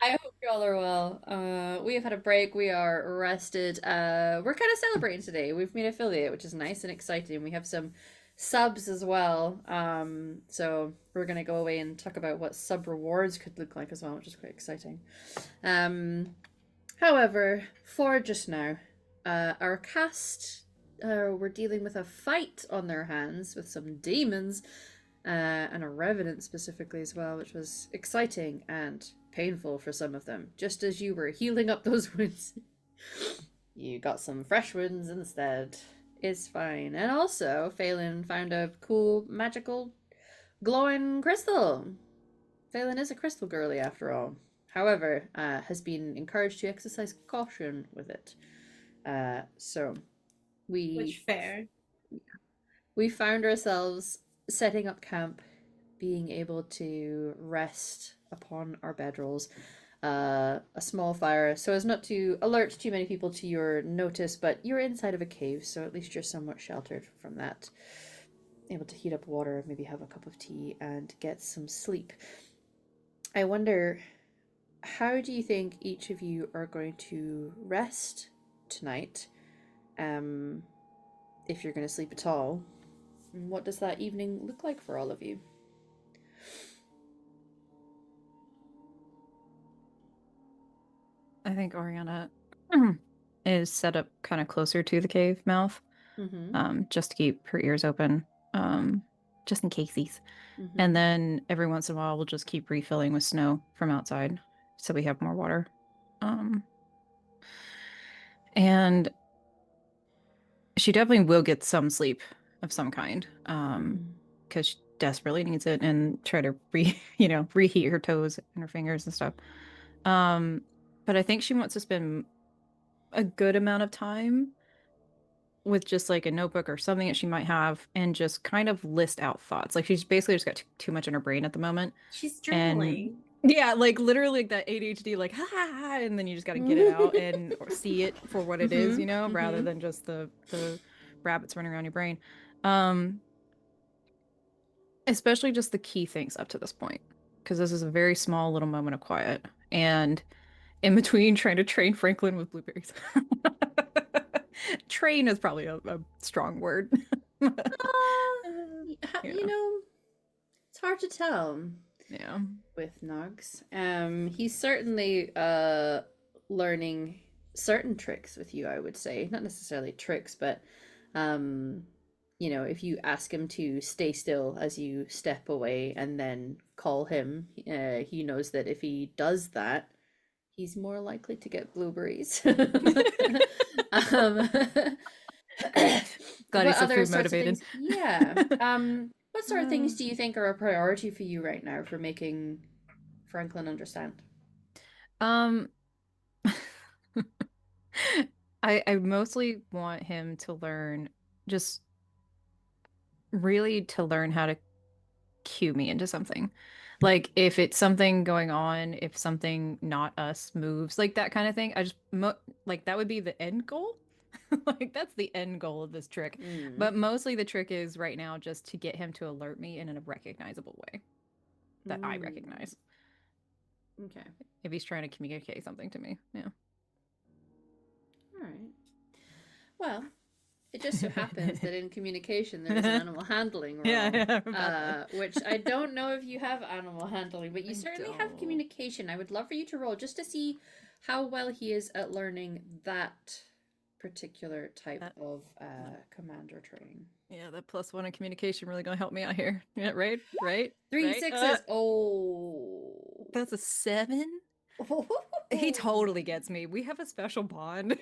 I hope you all are well. We have had a break. We are rested. We're kind of celebrating today. We've made affiliate, which is nice and exciting. We have some subs as well. So we're gonna go away and talk about what sub rewards could look like as well, which is quite exciting. However, for just now, our cast were dealing with a fight on their hands with some demons, and a revenant specifically as well, which was exciting and painful for some of them. Just as you were healing up those wounds, you got some fresh wounds instead. It's fine. And also, Phelan found a cool, magical, glowing crystal. Phelan is a crystal girly after all. However, has been encouraged to exercise caution with it. So, Which fair. we found ourselves setting up camp, being able to rest upon our bedrolls, a small fire, so as not to alert too many people to your notice, but you're inside of a cave, so at least you're somewhat sheltered from that. Able to heat up water, maybe have a cup of tea, and get some sleep. I wonder, how do you think each of you are going to rest tonight? If you're going to sleep at all. And what does that evening look like for all of you? I think Oriana is set up kind of closer to the cave mouth, just to keep her ears open, just in caseies. And then every once in a while, we'll just keep refilling with snow from outside, so we have more water. And she definitely will get some sleep of some kind, because she desperately needs it, and try to reheat her toes and her fingers and stuff. But I think she wants to spend a good amount of time with just like a notebook or something that she might have, and just kind of list out thoughts. Like, she's basically just got too much in her brain at the moment. She's journaling. Yeah, like literally like that ADHD, like ha ha ha, and then you just got to get it out and or see it for what it is, rather than just the rabbits running around your brain. Especially just the key things up to this point, because this is a very small little moment of quiet, and in between trying to train Franklin with blueberries. Train is probably a strong word. You know, it's hard to tell. Yeah. With Nugs. He's certainly learning certain tricks with you, I would say. Not necessarily tricks, but if you ask him to stay still as you step away and then call him, he knows that if he does that, he's more likely to get blueberries. Glad he's so food motivated. Yeah. What sort of things do you think are a priority for you right now for making Franklin understand? I mostly want him to learn, just really to learn how to cue me into something. Like, if it's something going on, if something not us moves, like that kind of thing, I just like that would be the end goal. Like, that's the end goal of this trick. But mostly the trick is right now just to get him to alert me in a recognizable way that I recognize. Okay. If he's trying to communicate something to me. Yeah. All right. Well, it just so happens that in communication there is an animal handling role. Yeah, which I don't know if you have animal handling, but you certainly have communication. I would love for you to roll just to see how well he is at learning that particular type That- of commander training. Yeah, that +1 in communication really gonna help me out here. Yeah, right? Right? Three right? sixes. Oh. That's a 7? He totally gets me. We have a special bond.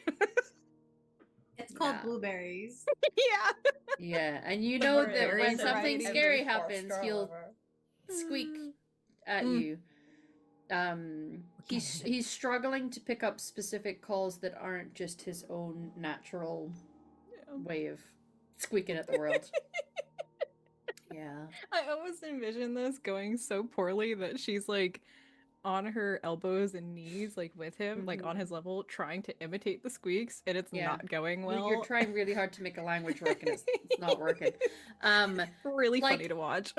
It's called Yeah. blueberries. Yeah. Yeah, and you The know very that when opposite something of scary every horse happens, girl he'll ever. squeak at Mm. you. He's struggling to pick up specific calls that aren't just his own natural Yeah. way of squeaking at the world. Yeah. I always envision this going so poorly that she's like on her elbows and knees, like with him, like on Mhm. his level, trying to imitate the squeaks, and it's Yeah. not going You're- well. You're trying really hard to make a language work, and it's not working. Really like, funny to watch.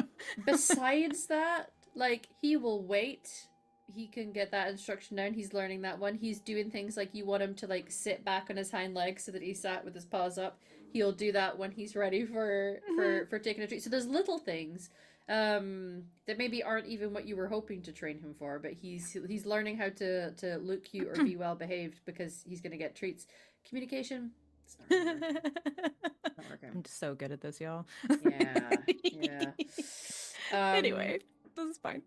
Besides that, like, he will wait. He can get that instruction down. He's learning that one. He's doing things like you want him to like sit back on his hind legs so that he's sat with his paws up. He'll do that when he's ready for taking a treat. So there's little things that maybe aren't even what you were hoping to train him for, but he's learning how to look cute or be well behaved because he's gonna get treats. Communication, it's not really working. Not working. I'm just so good at this, y'all. Yeah, yeah. Anyway, this is fine.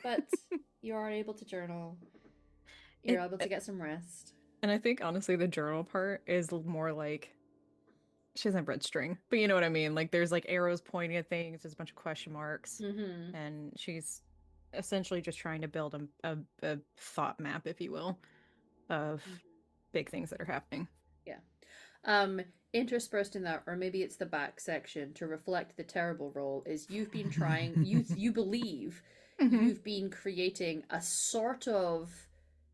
But you are able to journal. You're able to get some rest. And I think honestly the journal part is more like she doesn't have red string, but you know what I mean? Like there's like arrows pointing at things, there's a bunch of question marks, Mm-hmm. and she's essentially just trying to build a thought map, if you will, of big things that are happening. Yeah. Interspersed in that, or maybe it's the back section to reflect the terrible role, is you've been trying you believe you've been creating a sort of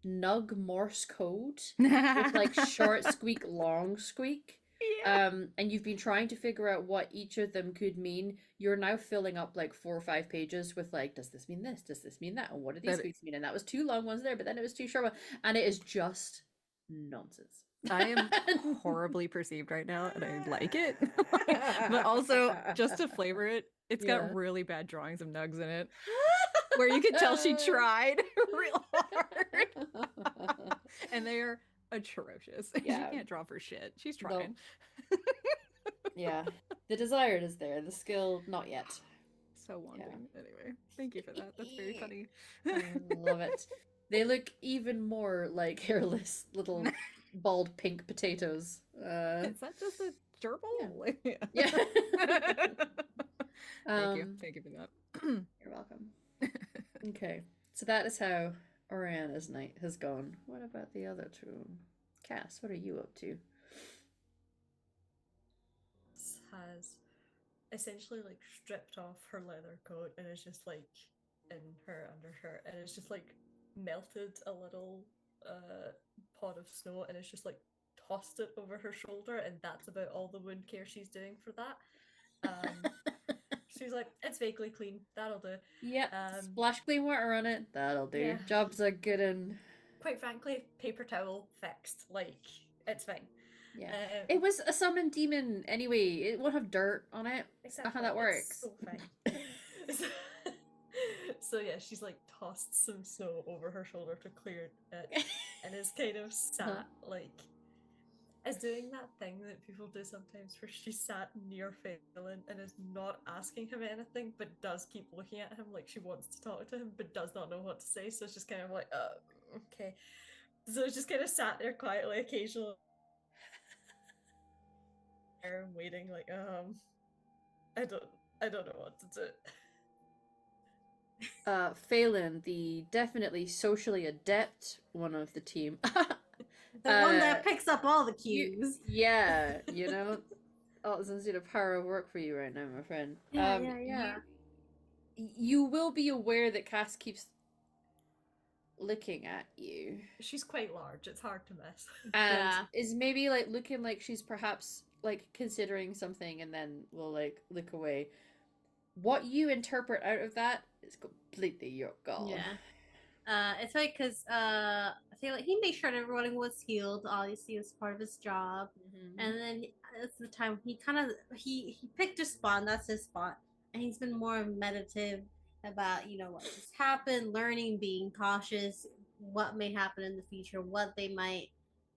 nug Morse code with like short squeak, long squeak. Yeah. And you've been trying to figure out what each of them could mean. You're now filling up like 4 or 5 pages with like, does this mean this? Does this mean that? And what do these squeaks mean? And that was 2 long ones there, but then it was 2 short ones. And it is just nonsense. I am horribly perceived right now, and I like it. But also, just to flavor it, it's got really bad drawings of nugs in it, where you can tell she tried real hard. And they are atrocious. Yeah. She can't draw for shit. She's trying. Yeah. The desire is there. The skill, not yet. So wanting. Anyway, thank you for that. That's very funny. I love it. They look even more like hairless little bald pink potatoes. Is that just a gerbil? Yeah. Thank you for that. You're welcome. Okay, so that is how Oriana's night has gone. What about the other two? Cass, what are you up to? Has essentially like stripped off her leather coat and is just like in her undershirt, and it's just like melted a little pod of snow, and it's just like tossed it over her shoulder, and that's about all the wound care she's doing for that. She's like, it's vaguely clean, that'll do. Yeah, splash clean water on it, that'll do. Yeah. Job's a good one. Quite frankly, paper towel fixed, like it's fine. Yeah, it was a summoned demon anyway. It won't have dirt on it. Exactly. How that works. It's so fine. So yeah, she's like tossed some snow over her shoulder to clear it, and is kind of sat like, is doing that thing that people do sometimes where she sat near Phelan and is not asking him anything, but does keep looking at him like she wants to talk to him, but does not know what to say. So it's just kind of like, okay. So it's just kind of sat there quietly, occasionally, and waiting, like, I don't know what to do. Phelan, the definitely socially adept one of the team. The one that picks up all the cues. You know, oh, it's a power of work for you right now, my friend. Yeah. You will be aware that Cass keeps looking at you. She's quite large, it's hard to miss. And is maybe like looking like she's perhaps like considering something, and then will like look away. What you interpret out of that is completely your call. Yeah. It's like because I feel like he made sure that everyone was healed. Obviously, it was part of his job. And then it's the time he kind of he picked a spot. And that's his spot, and he's been more meditative about what just happened, learning, being cautious, what may happen in the future, what they might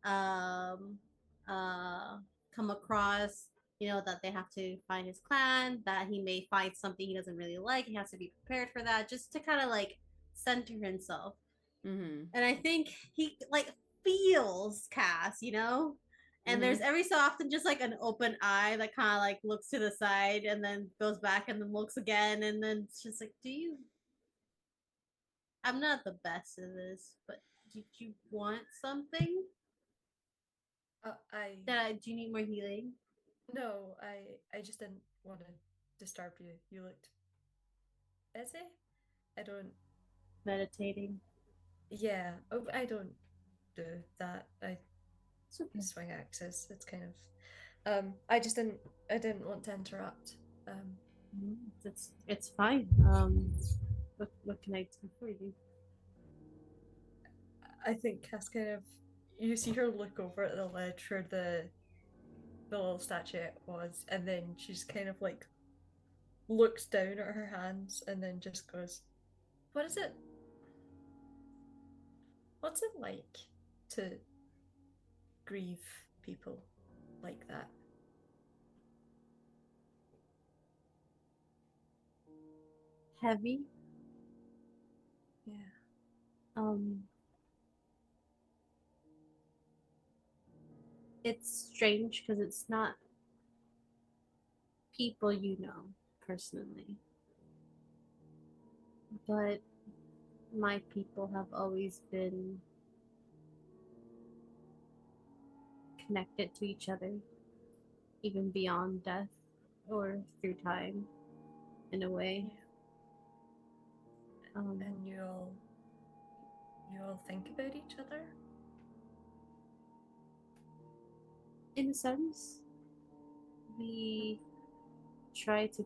um, come across, that they have to find his clan, that he may find something he doesn't really like. He has to be prepared for that, just to kind of like center himself. Mm-hmm. And I think he like feels Cass, and there's every so often just like an open eye that kind of like looks to the side and then goes back and then looks again, and then it's just like, I'm not the best at this, but did you want something? Do you need more healing? No, I just didn't want to disturb you. You looked busy. I don't. Meditating. Yeah, I don't do that. I It's okay. swing axes. It's kind of. I just didn't. I didn't want to interrupt. It's fine. What can I do for you? I think Cass kind of. You see her look over at the ledge where the little statuette was, and then she's kind of like looks down at her hands and then just goes, "What is it? What's it like to grieve people like that?" Heavy. Yeah. It's strange because it's not people you know personally, but my people have always been connected to each other, even beyond death or through time, in a way. Yeah. And you all think about each other? In a sense, we try to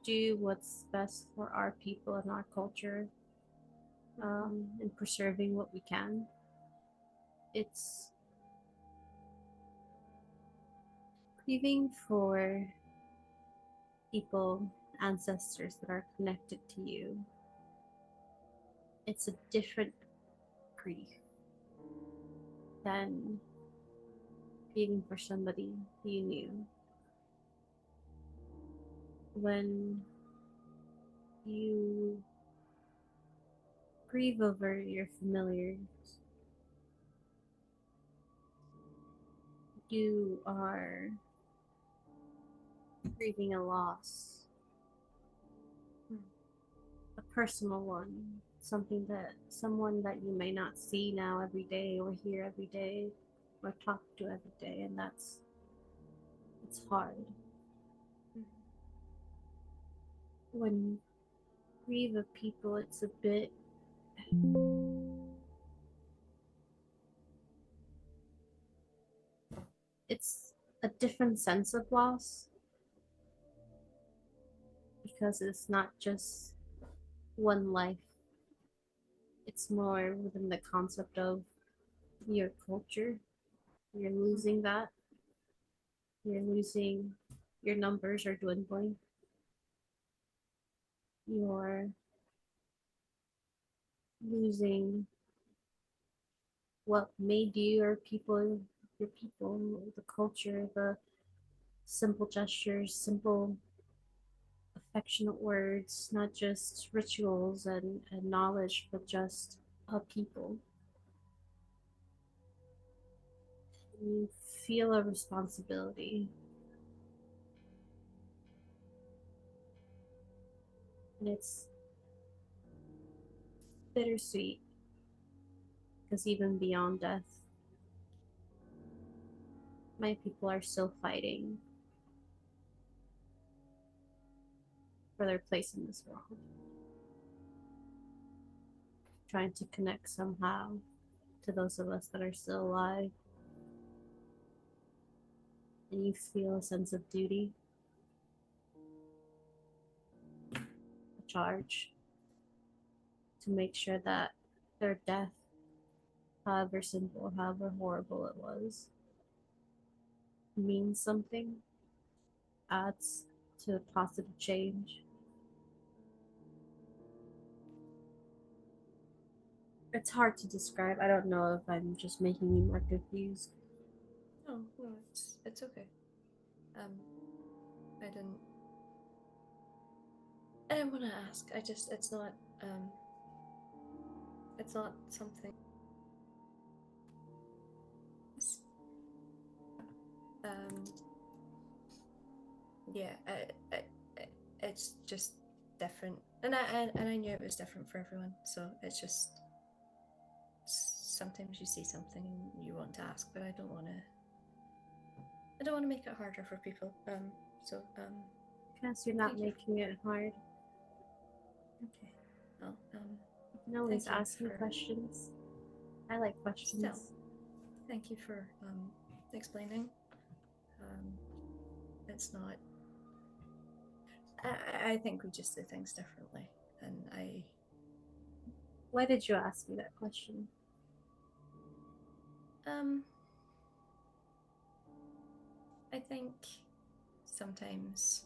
do what's best for our people and our culture, and preserving what we can. It's grieving for people, ancestors that are connected to you. It's a different grief than grieving for somebody you knew. When you grieve over your familiars, you are grieving a loss, a personal one, someone that you may not see now every day or hear every day or talk to every day, and it's hard. When you grieve of people, it's a bit it's a different sense of loss, because it's not just one life. It's more within the concept of your culture. You're losing that. You're losing, your numbers are dwindling. You're losing what made you your people, the culture, the simple gestures, simple affectionate words, not just rituals and knowledge, but just a people. You feel a responsibility. And it's bittersweet, because even beyond death, my people are still fighting for their place in this world, trying to connect somehow to those of us that are still alive. And you feel a sense of duty, a charge, to make sure that their death, however simple, however horrible it was, means something, adds to a positive change. It's hard to describe. I don't know if I'm just making you more confused. No, it's okay. I didn't want to ask. It's not something. Yeah, it's just different, and I knew it was different for everyone. So it's just sometimes you see something and you want to ask, but I don't want to make it harder for people. Cass, you're not thank you. making it hard. Okay. Well, You can always thank you ask me for- questions. I like questions. Still, thank you for explaining. It's not. I think we just do things differently, and I. Why did you ask me that question? I think sometimes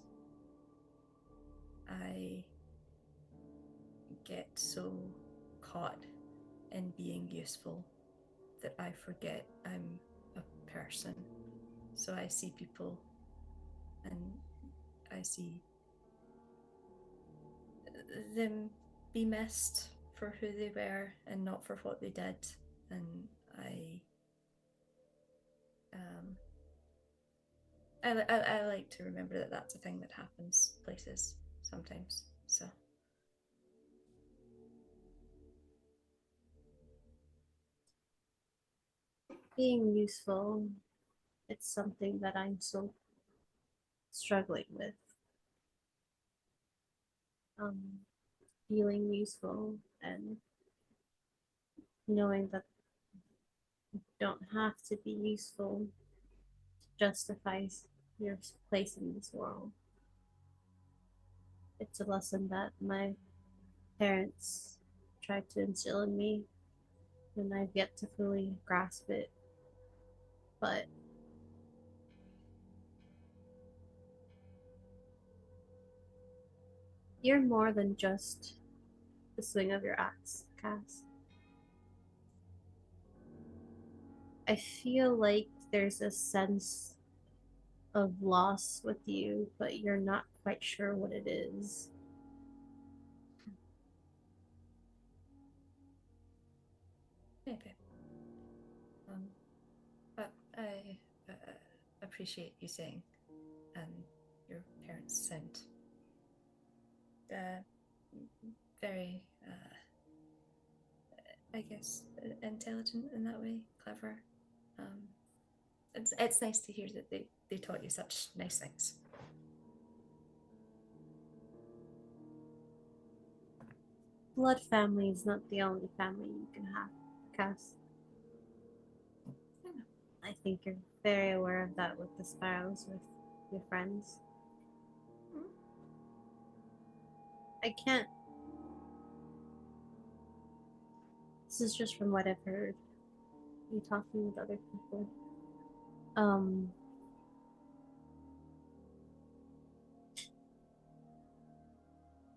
I get so caught in being useful that I forget I'm a person. So I see people and I see them be missed for who they were and not for what they did. And I like to remember that that's a thing that happens places sometimes. So. Being useful, it's something that I'm so struggling with. Feeling useful and knowing that you don't have to be useful justifies your place in this world. It's a lesson that my parents tried to instill in me, and I've yet to fully grasp it. But you're more than just the swing of your axe, Cass. I feel like there's a sense of loss with you, but you're not quite sure what it is. Maybe. But I appreciate you saying, your parents sound very, I guess, intelligent in that way, clever. It's nice to hear that they taught you such nice things. Blood family is not the only family you can have, Cass. I think you're very aware of that with the sparrows with your friends. I can't. This is just from what I've heard. You talking with other people.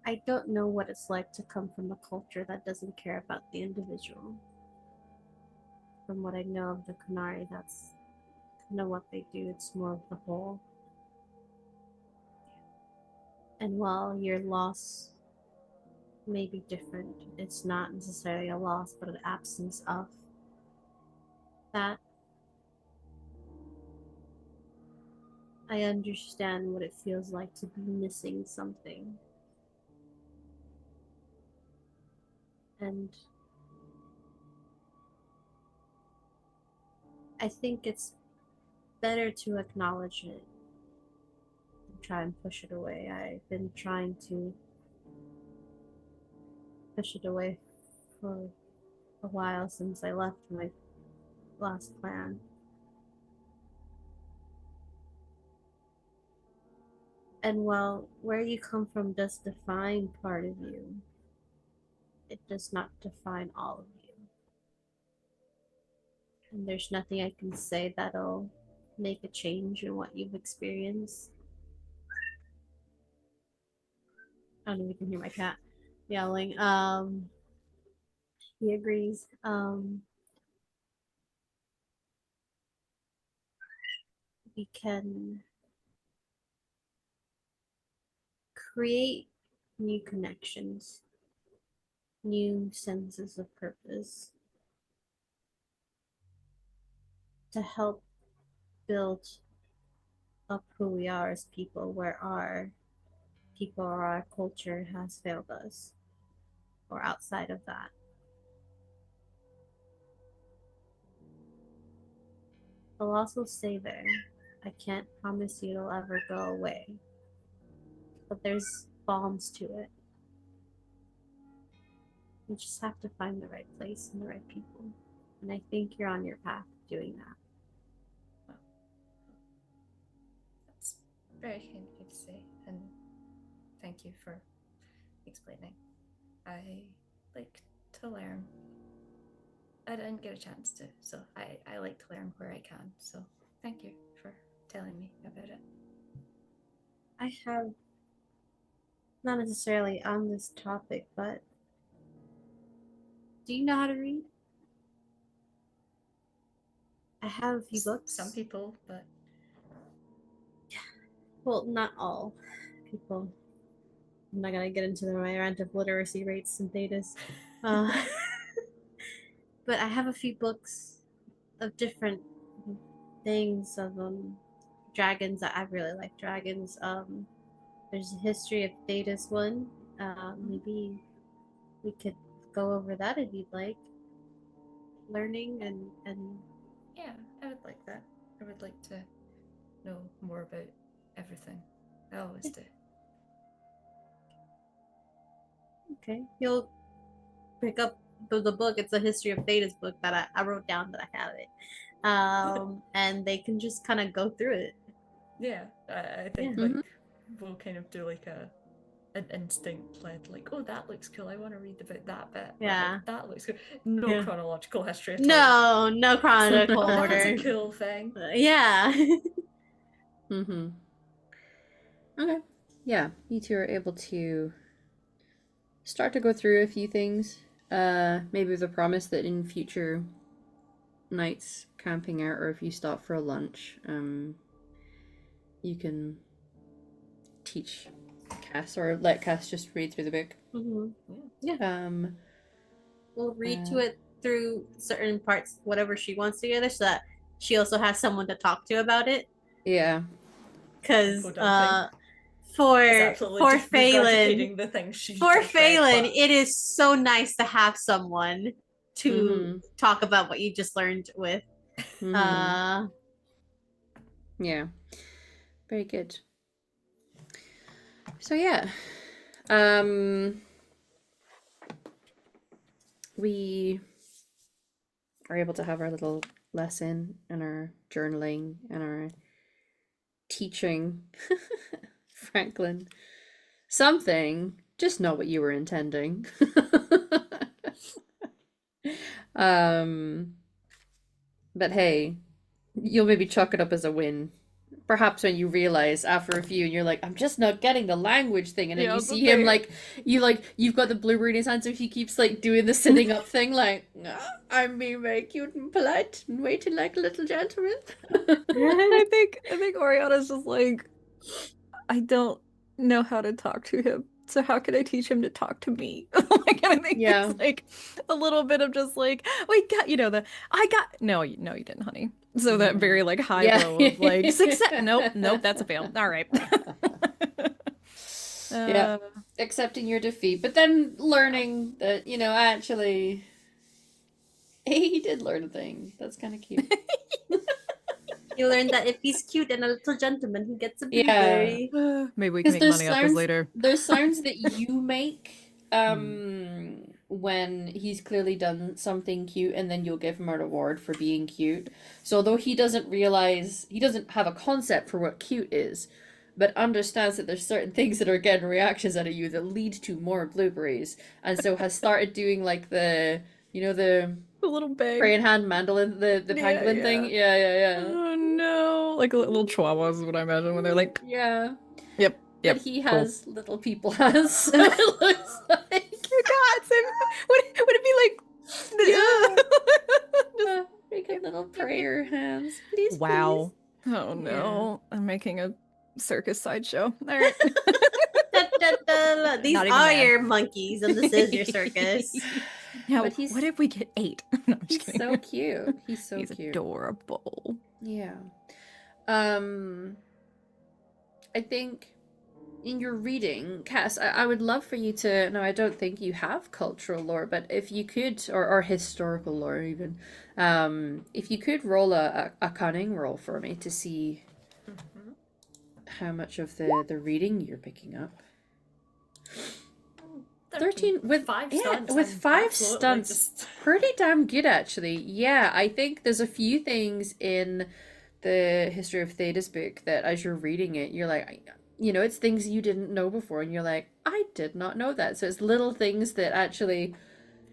I don't know what it's like to come from a culture that doesn't care about the individual. From what I know of the Kunari, that's kind of what they do. It's more of the whole. And while your loss may be different, it's not necessarily a loss, but an absence of that. I understand what it feels like to be missing something. And I think it's better to acknowledge it and try and push it away. I've been trying to push it away for a while since I left my last clan. And while where you come from does define part of you, it does not define all of you. And there's nothing I can say that'll make a change in what you've experienced. I don't know if you can hear my cat yelling. He agrees. we can create new connections, new senses of purpose to help build up who we are as people, where our people or our culture has failed us, or outside of that. I'll also say there, I can't promise you it'll ever go away, but there's balms to it. You just have to find the right place and the right people. And I think you're on your path to doing that. That's very kind of you to say, and thank you for explaining. I like to learn. I didn't get a chance to, so I like to learn where I can. So thank you for telling me about it. I have, not necessarily on this topic, but do you know how to read? I have a few books. Some people, but Well, not all people. I'm not gonna get into my rant of literacy rates and thetas. But I have a few books of different things of dragons that I really like. Dragons. There's a history of Thetis one. Maybe we could go over that if you'd like. Learning and yeah, I would like that. I would like to know more about everything. I always do. okay, you'll pick up the book. It's a history of Thetis book that I wrote down that I have it. And they can just kind of go through it. Yeah, I think Yeah. like we'll kind of do like an instinct led, like, oh, that looks cool, I want to read about that bit. Yeah. Like, that looks good. No Yeah. chronological history at all. No chronological Oh, order. that's a cool thing. Yeah. Mm-hmm. Okay. Yeah, you two are able to start to go through a few things. Maybe with a promise that in future nights camping out, or if you stop for a lunch, you can teach Cass or let Cass just read through the book. Mm-hmm. We'll read to it through certain parts, whatever she wants together, so that she also has someone to talk to about it. Yeah. Because It's for absolutely just regurgitating the things she's for just read, Phelan, but- it is so nice to have someone to talk about what you just learned with. Mhm. Yeah. Very good. So yeah. We are able to have our little lesson and our journaling and our teaching Franklin something, just not what you were intending. But hey, you'll maybe chalk it up as a win. Perhaps when you realize after a few and you're like, I'm just not getting the language thing, and then you see him you've got the blueberry in his hand, so he keeps like doing the sitting up thing, like, I'm being very cute and polite and waiting like a little gentleman. I think Oriana's just like, I don't know how to talk to him, so how can I teach him to talk to me? Like, and I think it's like a little bit of just like, wait, no, you didn't, honey. So that very like high low of like success. Nope, that's a fail. All right. Yeah, accepting your defeat, but then learning that, actually, he did learn a thing. That's kind of cute. You learned that if he's cute and a little gentleman, he gets a blueberry. Yeah. Maybe we can make money off this later. There's sounds that you make when he's clearly done something cute, and then you'll give him a reward for being cute. So although he doesn't have a concept for what cute is, but understands that there's certain things that are getting reactions out of you that lead to more blueberries, and so has started doing like the little bag praying hand mandolin, the pangolin thing. Yeah. Oh no, like little chihuahuas is what I imagine when they're like. Yeah. Yep. But he has little people has. So it looks like. Oh God, would it be like? Make a little prayer hands, please. Wow. Oh no, I'm making a circus sideshow. All right. These Not even are mad. your monkeys, and this is your circus. Now, But he's- what if we get 8? No, I'm He's just kidding. so cute. He's so He's cute. adorable. Yeah. I think in your reading, Cass, I would love for you to. No, I don't think you have cultural lore, but if you could, or historical lore even, if you could roll a cunning roll for me to see how much of the reading you're picking up. 13 with 5 yeah, stunts. with I'm 5 absolutely stunts. just- Pretty damn good, actually. Yeah, I think there's a few things in the History of Theda's book that as you're reading it, you're like, you know, it's things you didn't know before, and you're like, I did not know that. So it's little things that actually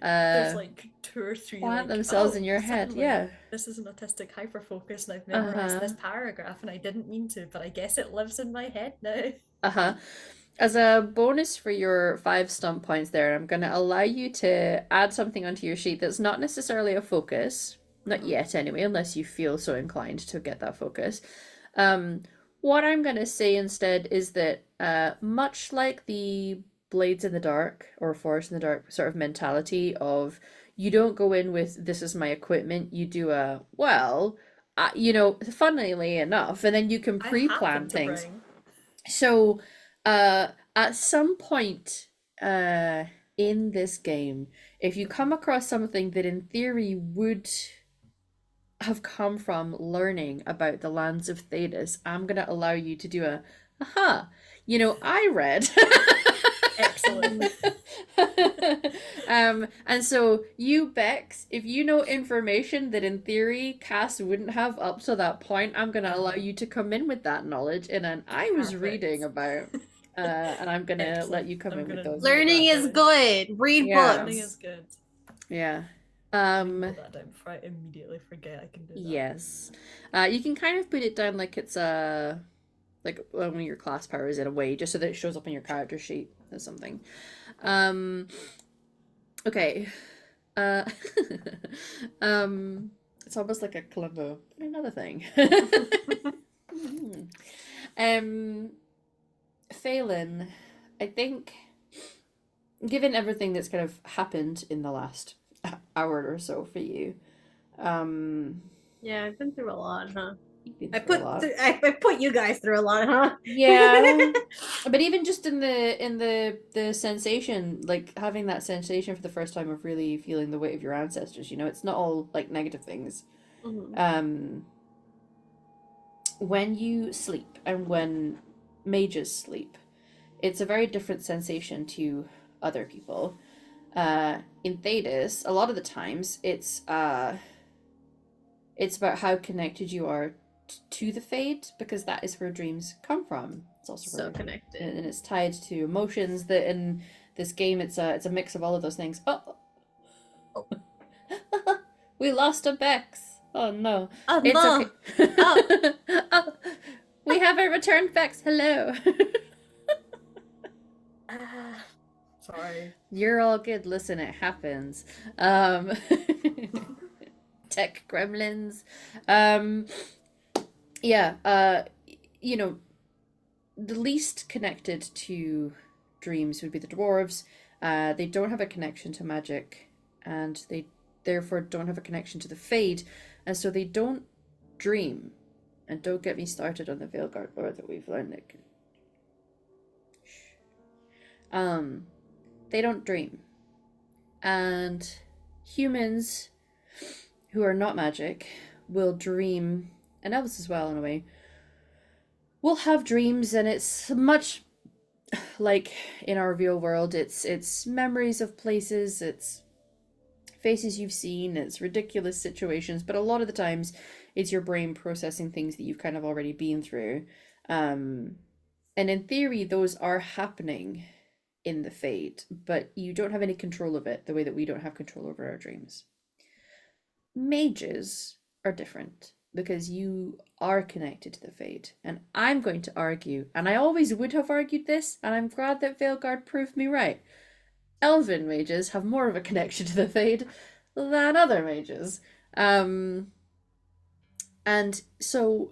There's like 2 or 3 plant like, themselves in your head. suddenly Yeah. this is an autistic hyperfocus, and I've memorized this Uh-huh. paragraph, and I didn't mean to, but I guess it lives in my head now. Uh-huh. As a bonus for your 5 stunt points there, I'm going to allow you to add something onto your sheet that's not necessarily a focus. Not yet, anyway, unless you feel so inclined to get that focus. What I'm going to say instead is that much like the Blades in the Dark or Forest in the Dark sort of mentality of you don't go in with this is my equipment, you do a, well, you know, funnily enough, and then you can I pre-plan happen to things. bring. So, at some point in this game, if you come across something that in theory would have come from learning about the lands of Thedas, I'm going to allow you to do a, aha, you know, I read. Excellent. And so you, Bex, if you know information that in theory Cass wouldn't have up to that point, I'm going to allow you to come in with that knowledge in an I was Perfect. reading about, and I'm going to let Excellent. you come I'm in with gonna those. Learning is good. Read Yeah. Learning books. is good. Yeah. Let me put that down before I immediately forget I can do that. Yes. You can kind of put it down like it's a like one of your class powers in a way, just so that it shows up on your character sheet or something. Okay. It's almost like a Columbo. Another thing. Phelan, I think, given everything that's kind of happened in the last hour or so for you, Yeah, I've been through a lot, huh? I put you guys through a lot, huh? Yeah. But even just in the sensation, like having that sensation for the first time of really feeling the weight of your ancestors, you know, it's not all like negative things. Mhm. When you sleep and when mages sleep, it's a very different sensation to other people. In Thedas, a lot of the times it's about how connected you are to the Fade, because that is where dreams come from. It's also So where, connected. and it's tied to emotions. That in this game, it's a mix of all of those things. Oh. We lost a Bex. Oh no. Oh It's no. okay. Oh, we have a returned Bex. Hello. Sorry. You're all good. Listen, it happens. Tech gremlins. Yeah, you know, the least connected to dreams would be the dwarves. They don't have a connection to magic, and they therefore don't have a connection to the Fade, and so they don't dream. And don't get me started on the Veilguard lore that we've learned. They don't dream. And humans who are not magic will dream, and elves as well in a way, will have dreams, and it's much like in our real world. It's memories of places, it's faces you've seen, it's ridiculous situations, but a lot of the times it's your brain processing things that you've kind of already been through. And in theory, those are happening in the Fade, but you don't have any control of it the way that we don't have control over our dreams. Mages are different because you are connected to the Fade, and I'm going to argue, and I always would have argued this, and I'm glad that Veilguard proved me right. Elven mages have more of a connection to the Fade than other mages. And so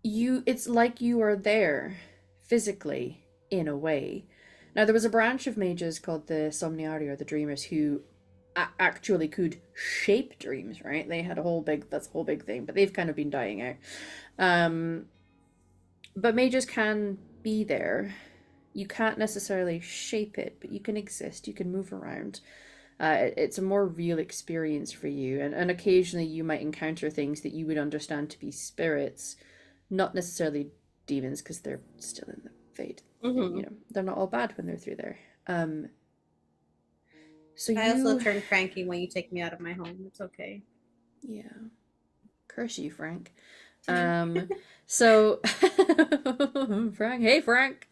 it's like you are there physically in a way. Now there was a branch of mages called the Somniari, or the Dreamers, who actually could shape dreams, right? They had that's a whole big thing, but they've kind of been dying out. But mages can be there. You can't necessarily shape it, but you can exist, you can move around. It's a more real experience for you, and occasionally you might encounter things that you would understand to be spirits, not necessarily demons, because they're still in the Fade. You know, they're not all bad when they're through there. So I also turn cranky when you take me out of my home. It's okay. Yeah. Curse you, Frank. So Frank, hey Frank,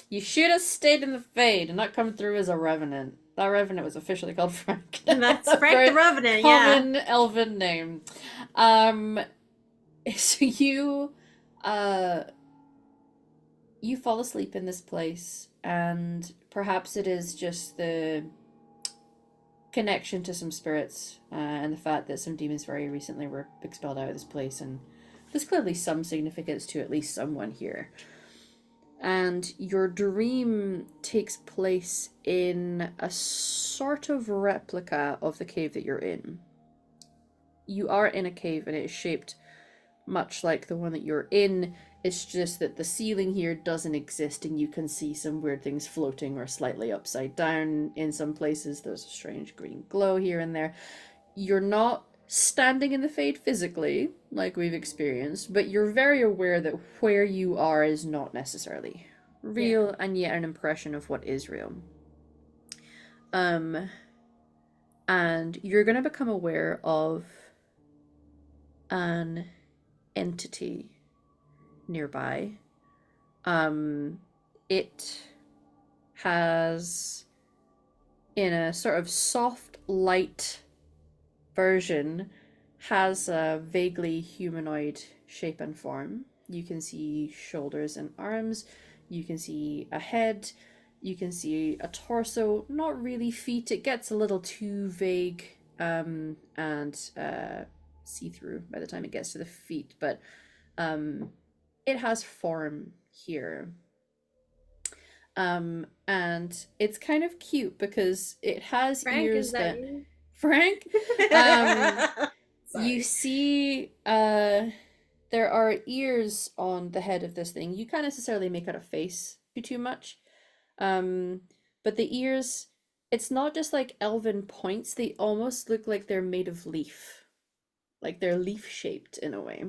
you should have stayed in the Fade and not come through as a revenant. That revenant was officially called Frank. That's Frank the Revenant, common elven name. So you fall asleep in this place, and perhaps it is just the connection to some spirits, and the fact that some demons very recently were expelled out of this place, and there's clearly some significance to at least someone here. And your dream takes place in a sort of replica of the cave that you're in. You are in a cave, and it is shaped much like the one that you're in. It's just that the ceiling here doesn't exist, and you can see some weird things floating or slightly upside down in some places. There's a strange green glow here and there. You're not standing in the Fade physically, like we've experienced, but you're very aware that where you are is not necessarily real, and yet an impression of what is real. And you're going to become aware of an entity nearby. It has, in a sort of soft light version, has a vaguely humanoid shape and form. You can see shoulders and arms, you can see a head, you can see a torso, not really feet. It gets a little too vague and see-through by the time it gets to the feet, but it has form here. And it's kind of cute because it has Frank, ears is that you? Frank, you see there are ears on the head of this thing. You can't necessarily make out a face too much. But the ears, it's not just like elven points, they almost look like they're made of leaf. Like they're leaf shaped in a way.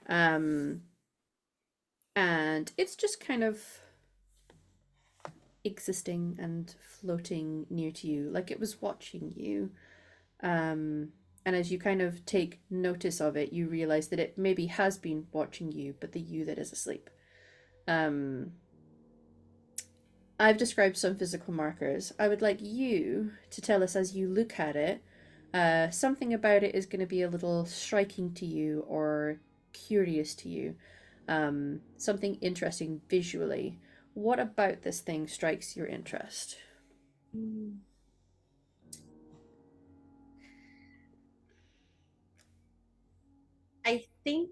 And it's just kind of existing and floating near to you, like it was watching you. And as you kind of take notice of it, you realize that it maybe has been watching you, but the you that is asleep. I've described some physical markers. I would like you to tell us, as you look at it, something about it is going to be a little striking to you or curious to you. Something interesting visually. What about this thing strikes your interest? I think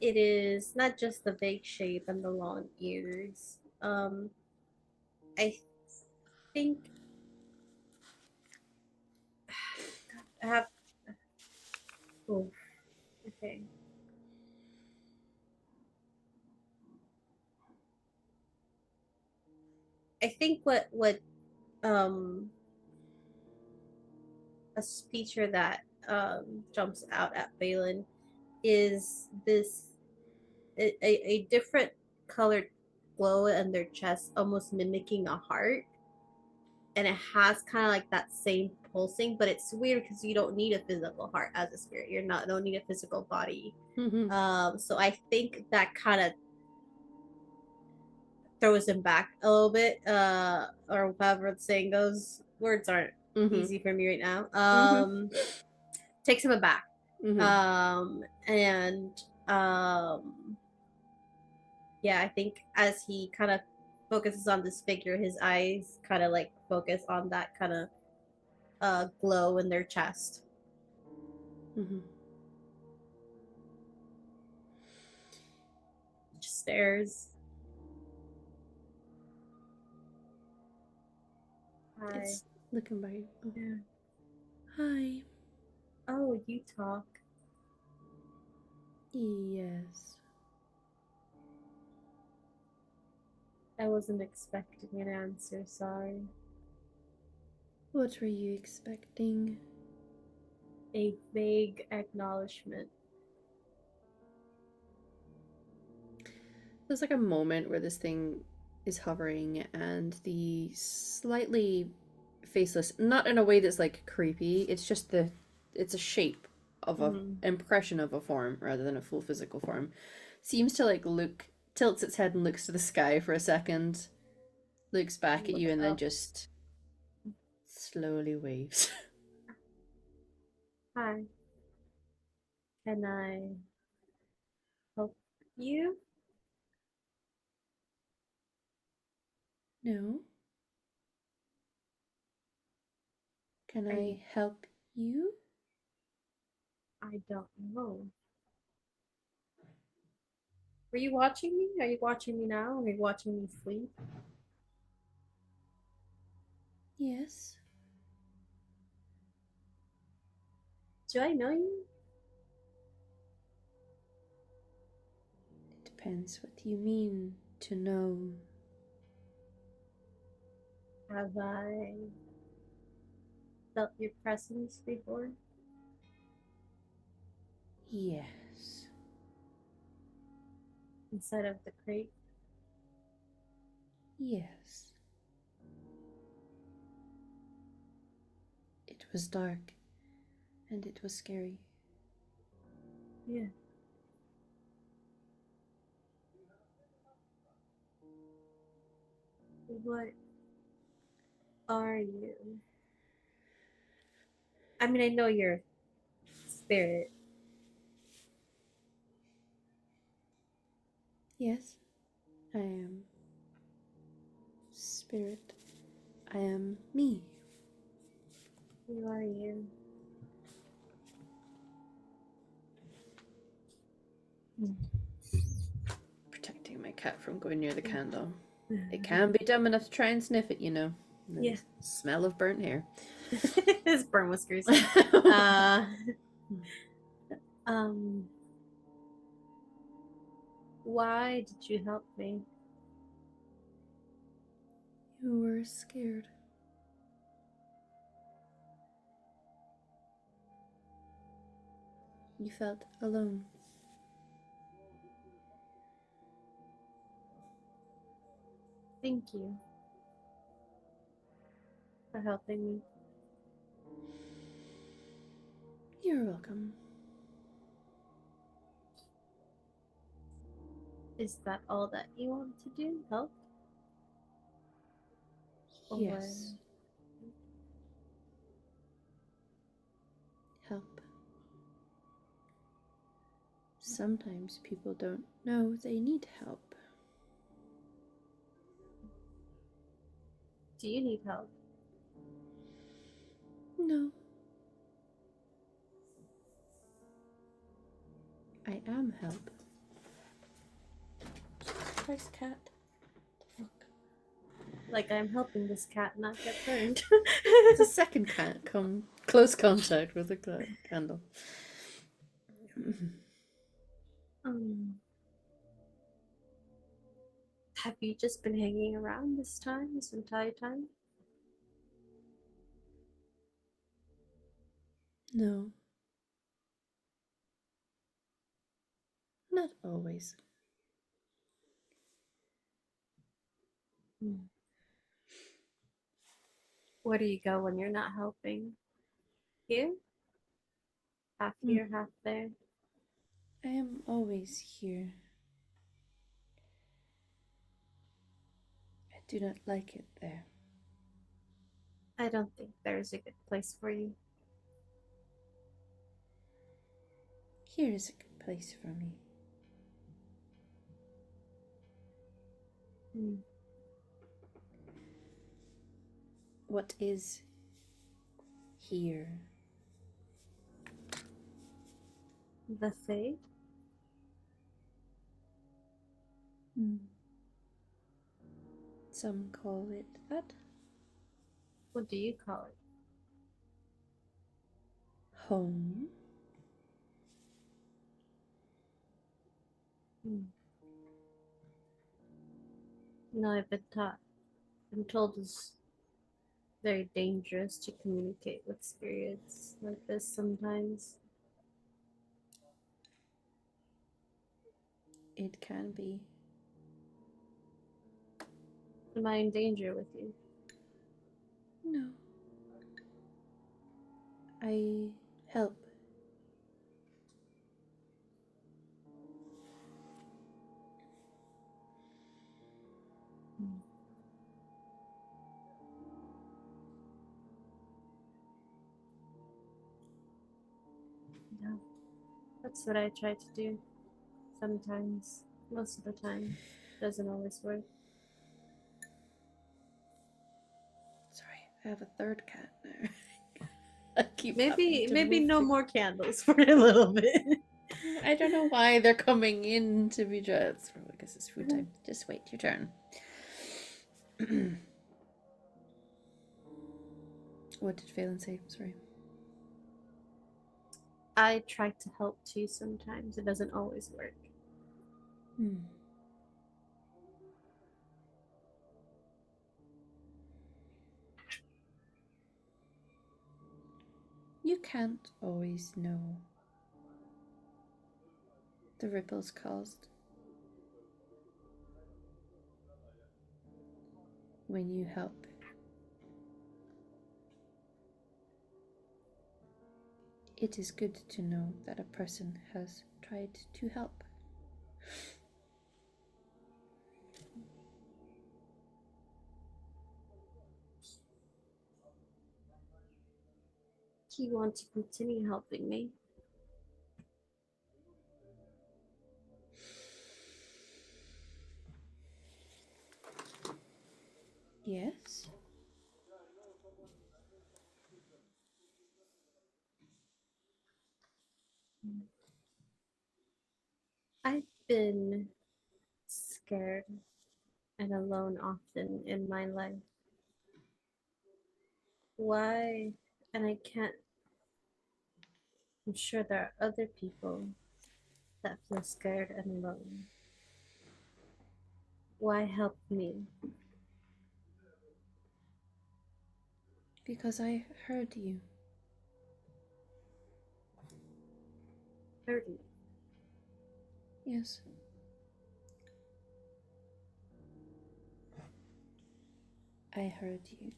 it is not just the big shape and the long ears. I think I have. Oh, okay. I think what a feature that jumps out at Balin is this a different colored glow in their chest, almost mimicking a heart, and it has kind of like that same pulsing, but it's weird because you don't need a physical heart as a spirit. Don't need a physical body. So I think that kind of throws him back a little bit, or however the saying goes. Words aren't easy for me right now. Takes him aback. And yeah, I think as he kind of focuses on this figure, his eyes kind of like focus on that kind of glow in their chest. upstairs. Hi. It's looking by you. Oh. Yeah. Hi. Oh, you talk. Yes. I wasn't expecting an answer, sorry. What were you expecting? A vague acknowledgement. There's like a moment where this thing is hovering and the slightly faceless, not in a way that's like creepy, it's just it's a shape of a impression of a form rather than a full physical form, seems to like tilts its head and looks to the sky for a second, looks back at you, and then just slowly waves. Hi. Can I help you? No. Can I help you? I don't know. Were you watching me? Are you watching me now? Are you watching me sleep? Yes. Do I know you? It depends what you mean to know. Have I felt your presence before? Yes. Inside of the crate? Yes. It was dark, and it was scary. Yeah. What are you? I mean, I know you're spirit. Yes, I am spirit. I am me. Who are you? Protecting my cat from going near the candle. It can be dumb enough to try and sniff it, you know. And Yeah. Smell of burnt hair. His burn whiskers. Why did you help me? You were scared. You felt alone. Thank you for helping me. You're welcome. Is that all that you want to do? Help? Yes. Help. Sometimes people don't know they need help. Do you need help? No. I am help. Christ, cat. The fuck? Like I'm helping this cat not get burned. It's a second cat come close contact with the candle. Have you just been hanging around this entire time? No. Not always. Where do you go when you're not helping? Here? Half here, half there. I am always here. I do not like it there. I don't think there's a good place for you. Here is a good place for me. What is here? The Fae? Hmm. Some call it that. What do you call it? Home. No, I've been taught. I'm told it's very dangerous to communicate with spirits like this sometimes. It can be. Am I in danger with you? No. I help. Yeah. That's what I try to do. Sometimes. Most of the time. Doesn't always work. Sorry, I have a third cat now. I keep Maybe having to maybe move no the- more candles for a little bit. I don't know why they're coming in to be dressed. I guess it's food time. Just wait your turn. What did Phelan say? Sorry. I try to help too sometimes. It doesn't always work. Hmm. You can't always know the ripples caused when you help. It is good to know that a person has tried to help. Do you want to continue helping me? Yes? I've been scared and alone often in my life. Why? And I can't. I'm sure there are other people that feel scared and alone. Why help me? Because I heard you. Hurt me. Yes. I heard you.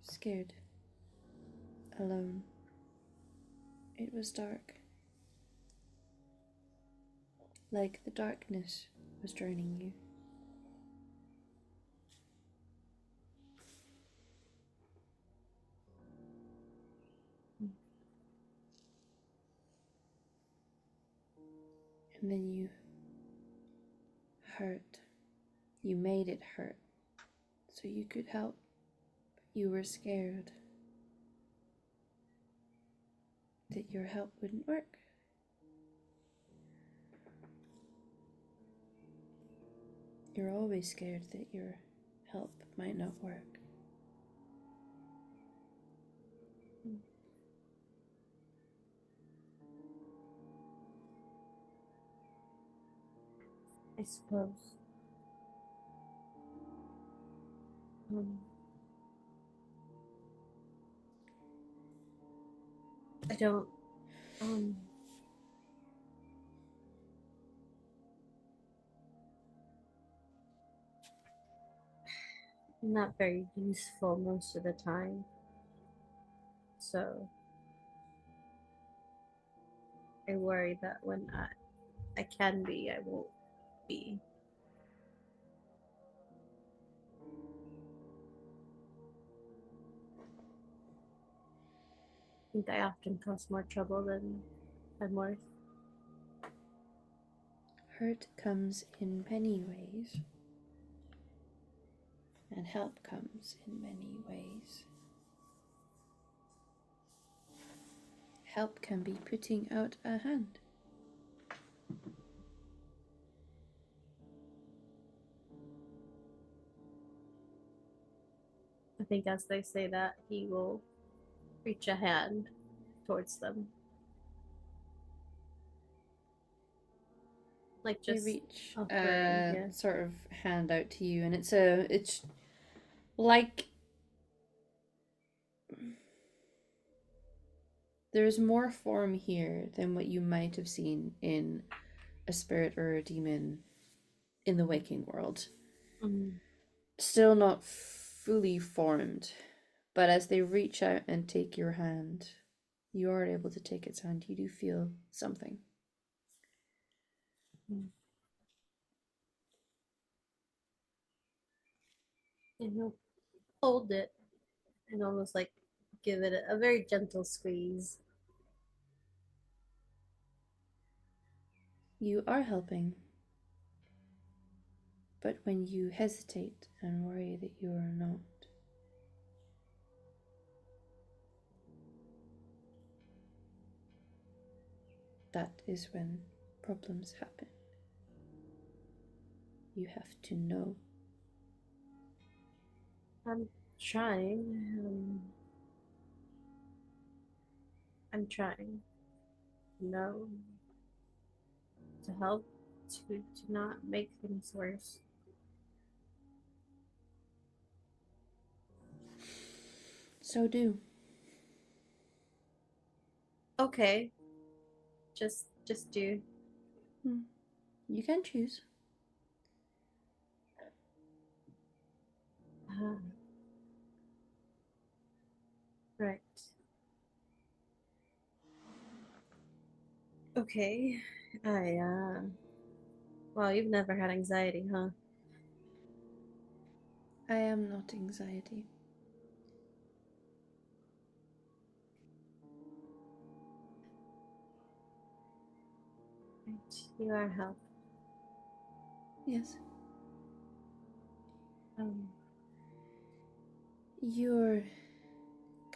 Scared. Alone. It was dark. Like the darkness was drowning you. And then you hurt. You made it hurt so you could help. You were scared that your help wouldn't work. You're always scared that your help might not work. I suppose. I don't. Um. I'm not very useful most of the time. So I worry that when I can be, I won't be. I think I often cause more trouble than I'm worth. Hurt comes in many ways, and help comes in many ways. Help can be putting out a hand. I think as they say that, he will reach a hand towards them. Like They just reach offering, yeah. sort of hand out to you, and it's like there's more form here than what you might have seen in a spirit or a demon in the waking world. Mm. Still not fully formed, but as they reach out and take your hand, you are able to take its hand. You do feel something. And he'll hold it and almost like give it a very gentle squeeze. You are helping. But when you hesitate and worry that you are not, that is when problems happen. You have to know. I'm trying. I'm trying. No. To help to not make things worse. So do. Okay. Just do. You can choose. Right. Okay. Well, you've never had anxiety, huh? I am not anxiety. Right. You are help. Yes. Um, Your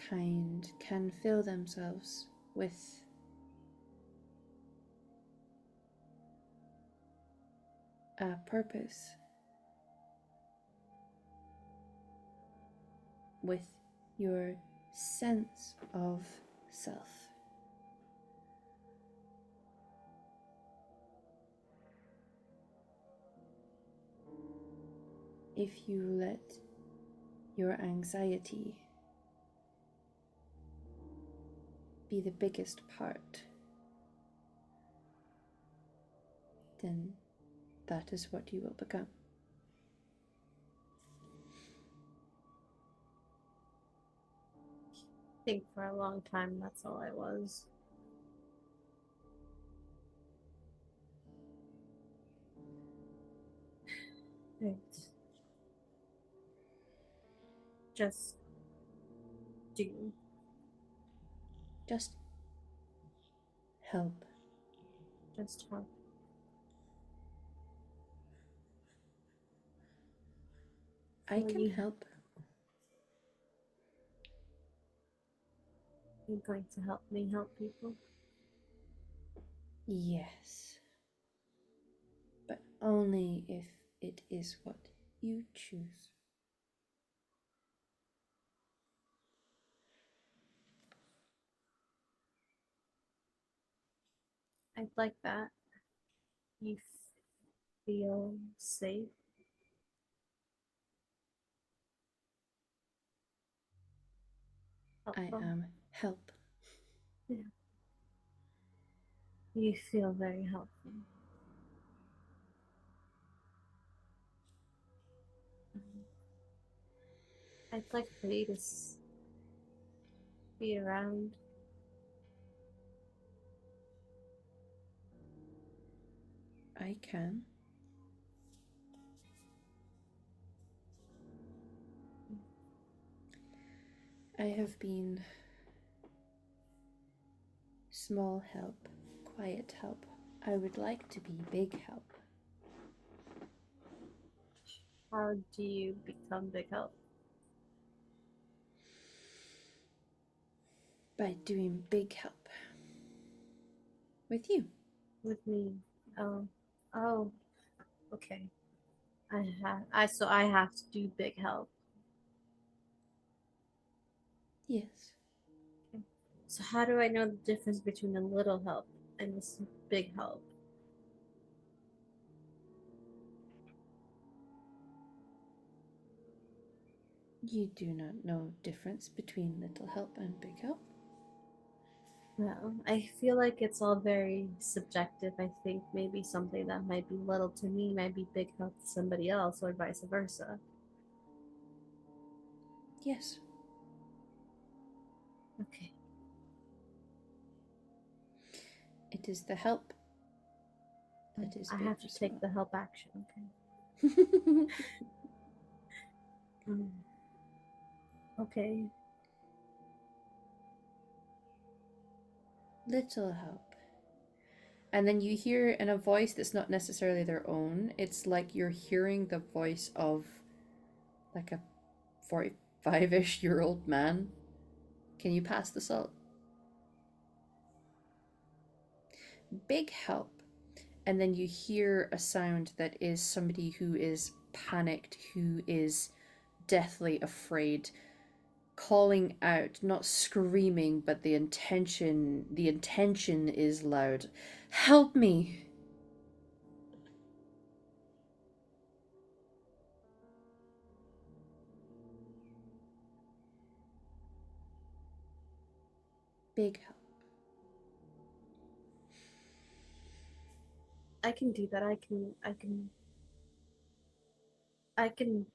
kind can fill themselves with a purpose, with your sense of self. If you let your anxiety be the biggest part, then that is what you will become. I think for a long time that's all I was. Right. Just do. Just help. Just help. I can help. You're going to help me help people? Yes. But only if it is what you choose. I'd like that. You feel safe? Helpful. I am help. Yeah. You feel very helpful. I'd like for you to be around. I can. I have been small help, quiet help. I would like to be big help. How do you become big help? By doing big help. With you. With me? Oh, okay. I have to do big help. Yes. So how do I know the difference between a little help and this big help? You do not know difference between little help and big help. Well, I feel like it's all very subjective. I think maybe something that might be little to me might be big help to somebody else, or vice versa. Yes. Okay. It is the help that is I big have for to take someone. the help action. Okay. Okay. Little help. And then you hear in a voice that's not necessarily their own, it's like you're hearing the voice of like a 45-ish year old man. Can you pass the salt? Big help. And then you hear a sound that is somebody who is panicked, who is deathly afraid, calling out, not screaming, but the intention is loud. Help me. Big help. I can do that. I can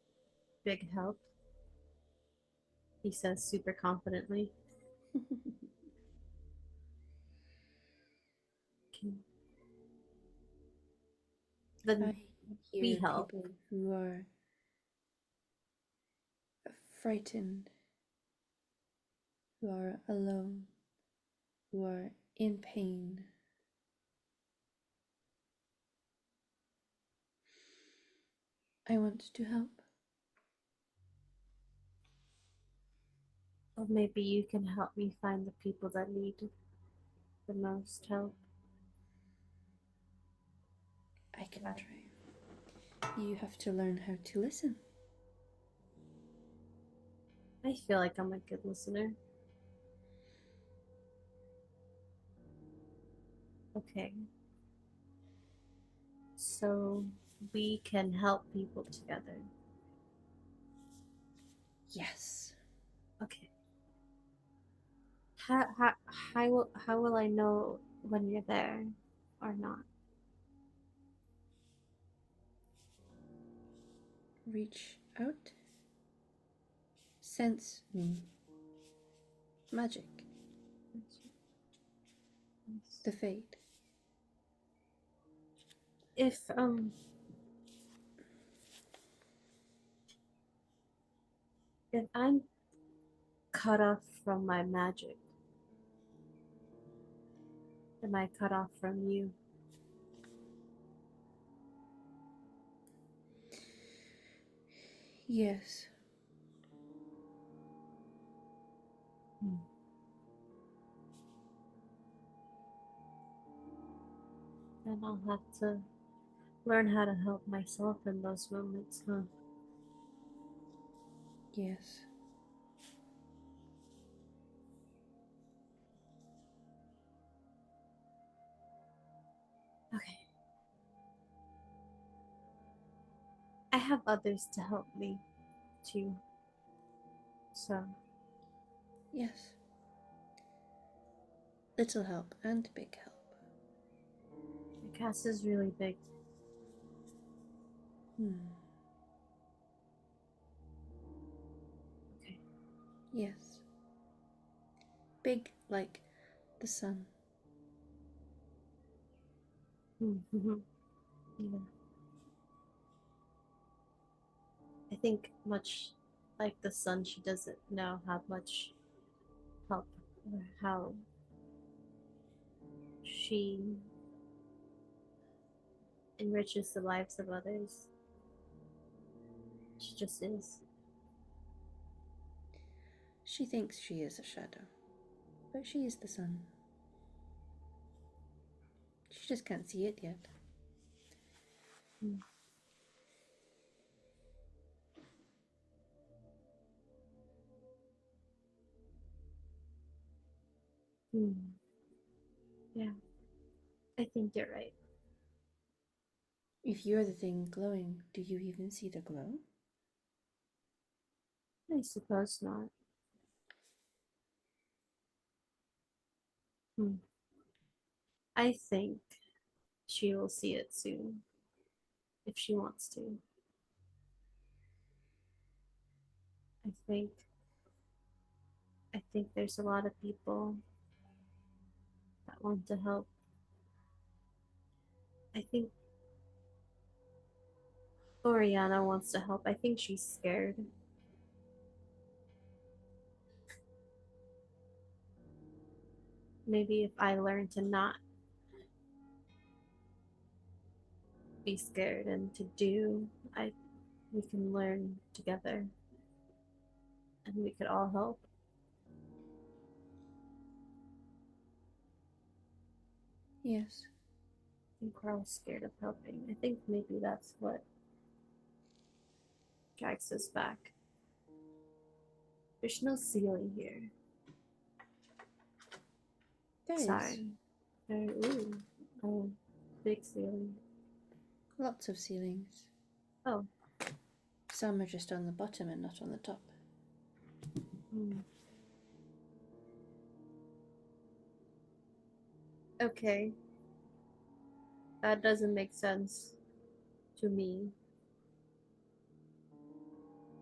big help. He says super confidently. Can then I we hear help. people who are frightened, who are alone, who are in pain. I want to help. Or maybe you can help me find the people that need the most help. I can try. You have to learn how to listen. I feel like I'm a good listener. Okay. So we can help people together. Yes. Okay. How will I know when you're there or not? Reach out. Sense me. Magic. The fade. If I'm cut off from my magic, am I cut off from you? Yes. Then I'll have to learn how to help myself in those moments, huh? Yes. Okay. I have others to help me too. So Yes. Little help and big help. the cast is really big. Okay. Yes. Big like the sun. Yeah. I think much like the sun, she doesn't know how much help or how she enriches the lives of others. She just is. She thinks she is a shadow, but she is the sun. She just can't see it yet. Yeah, I think you're right. If you're the thing glowing, do you even see the glow? I suppose not. I think she will see it soon if she wants to. I think there's a lot of people that want to help. I think Oriana wants to help. I think she's scared. Maybe if I learn to not be scared and to do, we can learn together and we could all help. Yes. I think we're all scared of helping. I think maybe that's what drags us back. There's no ceiling here. There is. Sorry. Oh, big ceiling. Lots of ceilings. Oh. Some are just on the bottom and not on the top. Okay. That doesn't make sense to me.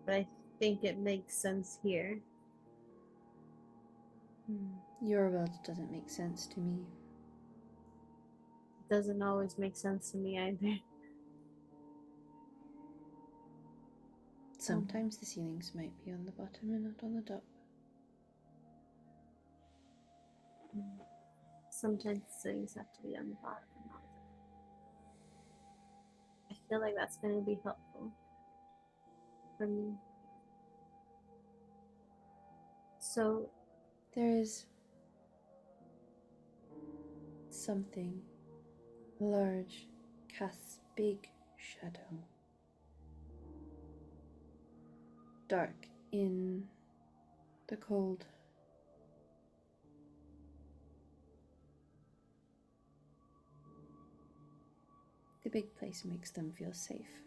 But I think it makes sense here. Your world doesn't make sense to me. It doesn't always make sense to me either. Sometimes the ceilings might be on the bottom and not on the top. Sometimes things have to be on the bottom and not the top. I feel like that's going to be helpful for me. So, there is something large casts big shadow. Dark in the cold. The big place makes them feel safe,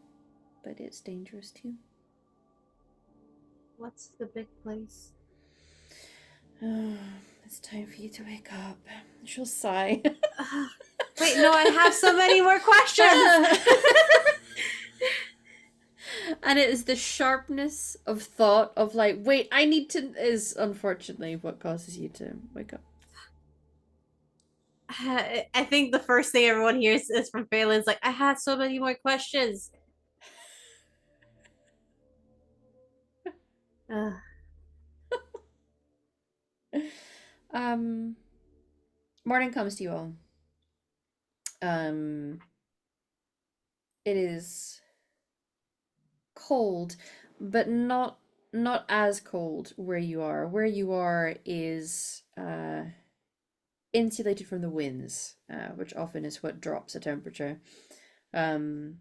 but it's dangerous too. What's the big place? It's time for you to wake up. She'll sigh. Wait, no, I have so many more questions! And it is the sharpness of thought of like, wait, I need to, is unfortunately what causes you to wake up. I think the first thing everyone hears is from Phelan's like, I had so many more questions. Morning comes to you all. It is cold, but not as cold where you are. Where you are is insulated from the winds, which often is what drops the temperature. But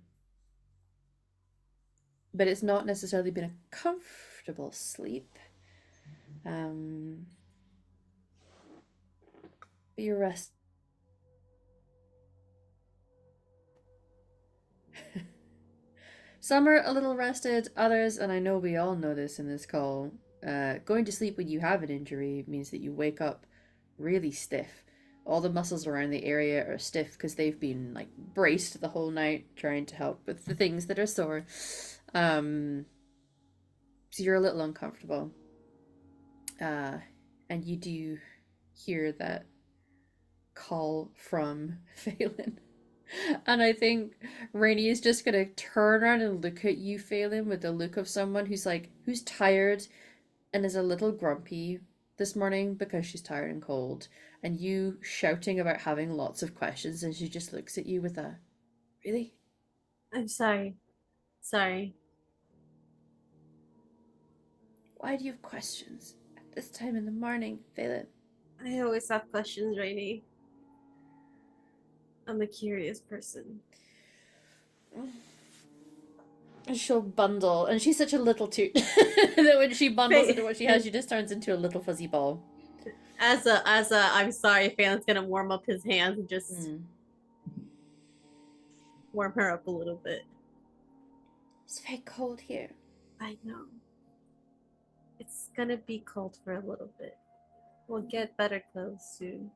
it's not necessarily been a comfortable sleep. But you're rested. Some are a little rested, others, and I know we all know this in this call, going to sleep when you have an injury means that you wake up really stiff. All the muscles around the area are stiff because they've been like braced the whole night trying to help with the things that are sore. So you're a little uncomfortable. And you do hear that call from Phelan. And I think Rainey is just gonna turn around and look at you, Phelan, with the look of someone who's tired and is a little grumpy this morning because she's tired and cold. And you shouting about having lots of questions, and she just looks at you with a, really? I'm sorry. Sorry. Why do you have questions at this time in the morning, Phelan? I always have questions, Rainey. I'm a curious person. She'll bundle, and she's such a little toot that when she bundles into what she has, she just turns into a little fuzzy ball. As a, I'm sorry, Phelan's gonna warm up his hands and just warm her up a little bit. It's very cold here. I know. It's gonna be cold for a little bit. We'll get better clothes soon.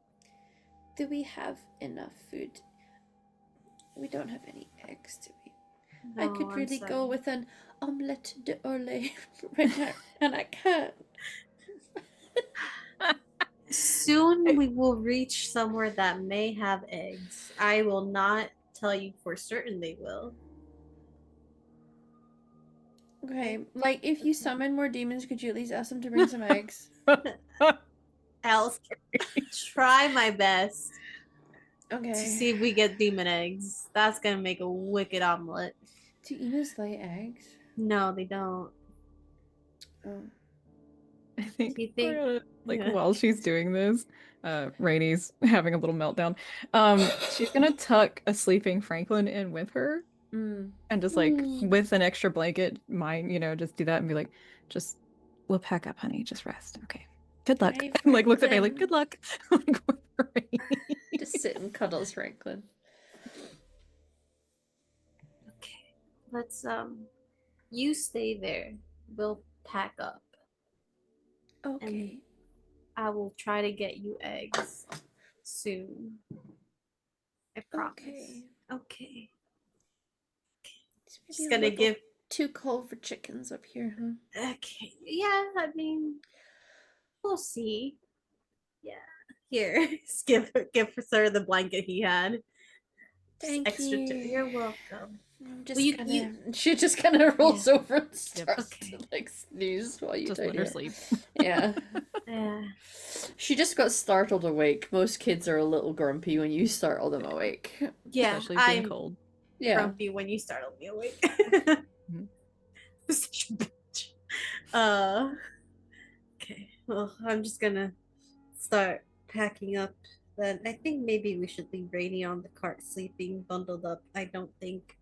Do we have enough food? We don't have any eggs, do we? I No, could I'm really sorry. go with an omelette d'Orlais right now, and I can't. Soon we will reach somewhere that may have eggs. I will not tell you for certain they will. Okay, like if you summon more demons, could you at least ask them to bring some eggs? I'll try my best Okay. to see if we get demon eggs. That's gonna make a wicked omelet. Do emus lay eggs? No, they don't. Oh. I think, Do you think- we're gonna, like yeah. while she's doing this, Rainy's having a little meltdown. She's gonna tuck a sleeping Franklin in with her and just like with an extra blanket, just do that and be like, just we'll pack up, honey. Just rest. Okay. Good luck. Hey, Like looks at me like, Franklin. good luck. Like, with Rainy. Just sit and cuddles Franklin. Okay. Let's you stay there. We'll pack up. Okay. I will try to get you eggs soon. I promise. Okay. It's Just maybe a gonna little give. too cold for chickens up here, huh? Okay. Yeah, I mean, we'll see. Yeah. Here, just give Sir the blanket he had. Thank Extra. you. You're welcome. I'm just Well, you- gonna. She just kind of rolls over and starts Okay. to like snooze while you Just tidy let her up. sleep. Yeah. Yeah. She just got startled awake. Most kids are a little grumpy when you startle them awake. Yeah. Especially being I'm cold. Yeah. grumpy when you startled me awake. Mhm. Such a bitch. Okay. Well, I'm just gonna start packing up. Then I think maybe we should leave Rainy on the cart sleeping bundled up. I don't think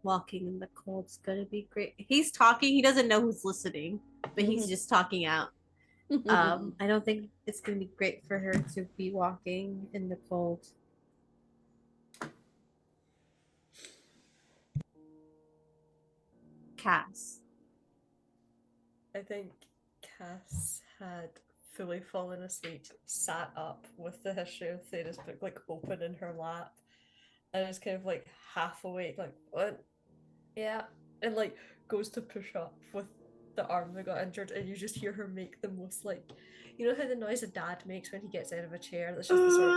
walking in the cold's gonna be great. He's talking, he doesn't know who's listening, but he's just talking out. I don't think it's gonna be great for her to be walking in the cold. Cass. I think Cass had fully fallen asleep, sat up with the History of Theda's book like open in her lap, and is kind of like half awake, like, what? Yeah. And like goes to push up with the arm that got injured, and you just hear her make the most like, you know how the noise a dad makes when he gets out of a chair? That's just the sort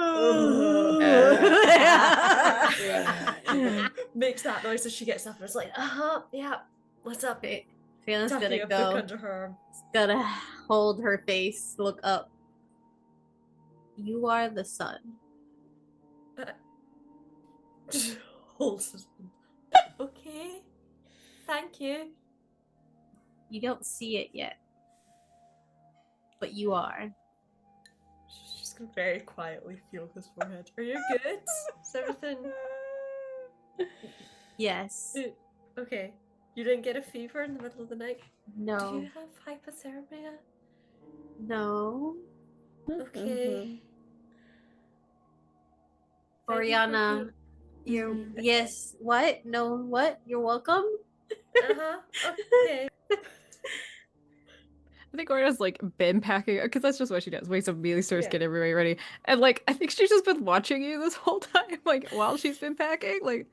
of makes that noise as she gets up and is like, yeah, what's up, babe? Phelan's Tucking gonna a book go. under her arm. Gonna hold her face, look up. You are the sun. Holds his okay. Thank you. You don't see it yet, but you are. She's just gonna very quietly feel his forehead. Are you good? Is everything Yes. okay? You didn't get a fever in the middle of the night? Do No. you have hypothermia? No. Okay. Oriana, you're yes. What? No. What? You're welcome. Okay. I think Oriana's like been packing because that's just what she does. Wakes up immediately, starts Yeah. getting everybody ready, and like I think she's just been watching you this whole time, like while she's been packing. Like,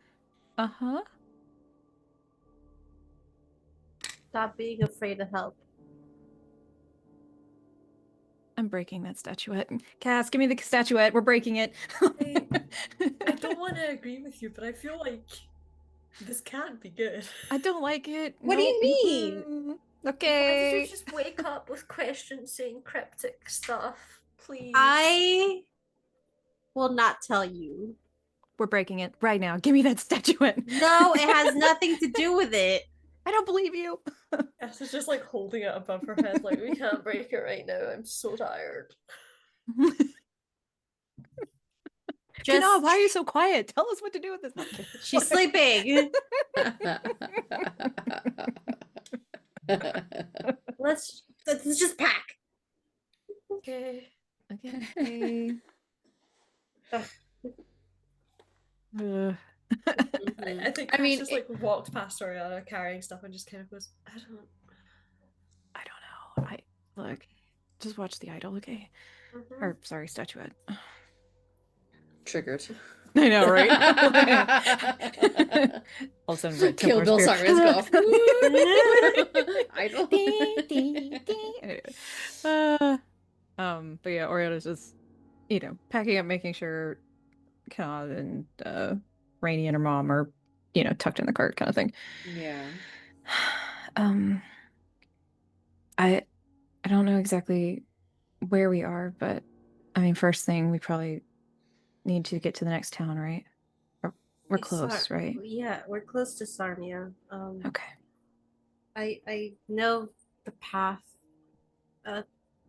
Stop being afraid to help. I'm breaking that statuette. Cass, give me the statuette. We're breaking it. I don't want to agree with you, but I feel like this can't be good. I don't like it. What do you Nope. mean? Okay. Why did you just wake up with questions saying cryptic stuff? Please. I will not tell you. We're breaking it right now. Give me that statuette. No, it has nothing to do with it. I don't believe you. Cass is just like holding it above her head, like we can't break it right now. I'm so tired. Get up. Why are you so quiet? Tell us what to do with this. No, I'm kidding. She's sleeping. Let's just pack. Okay. like walked past Oriana carrying stuff and just kind of goes, I don't know. Look, just watch the idol, okay? Mhm. Or sorry, statuette. Triggered. I know, right? All of a sudden, Red Kill Templar's Bill appear. sirens go off. Idol. Anyway. But yeah, Oriana's just, packing up, making sure Kad and Rainy and her mom are, tucked in the cart kind of thing. Yeah. I don't know exactly where we are, but I mean, first thing, we probably need to get to the next town, right? We're close, right? Yeah, we're close to Sarnia. Okay. I know the path,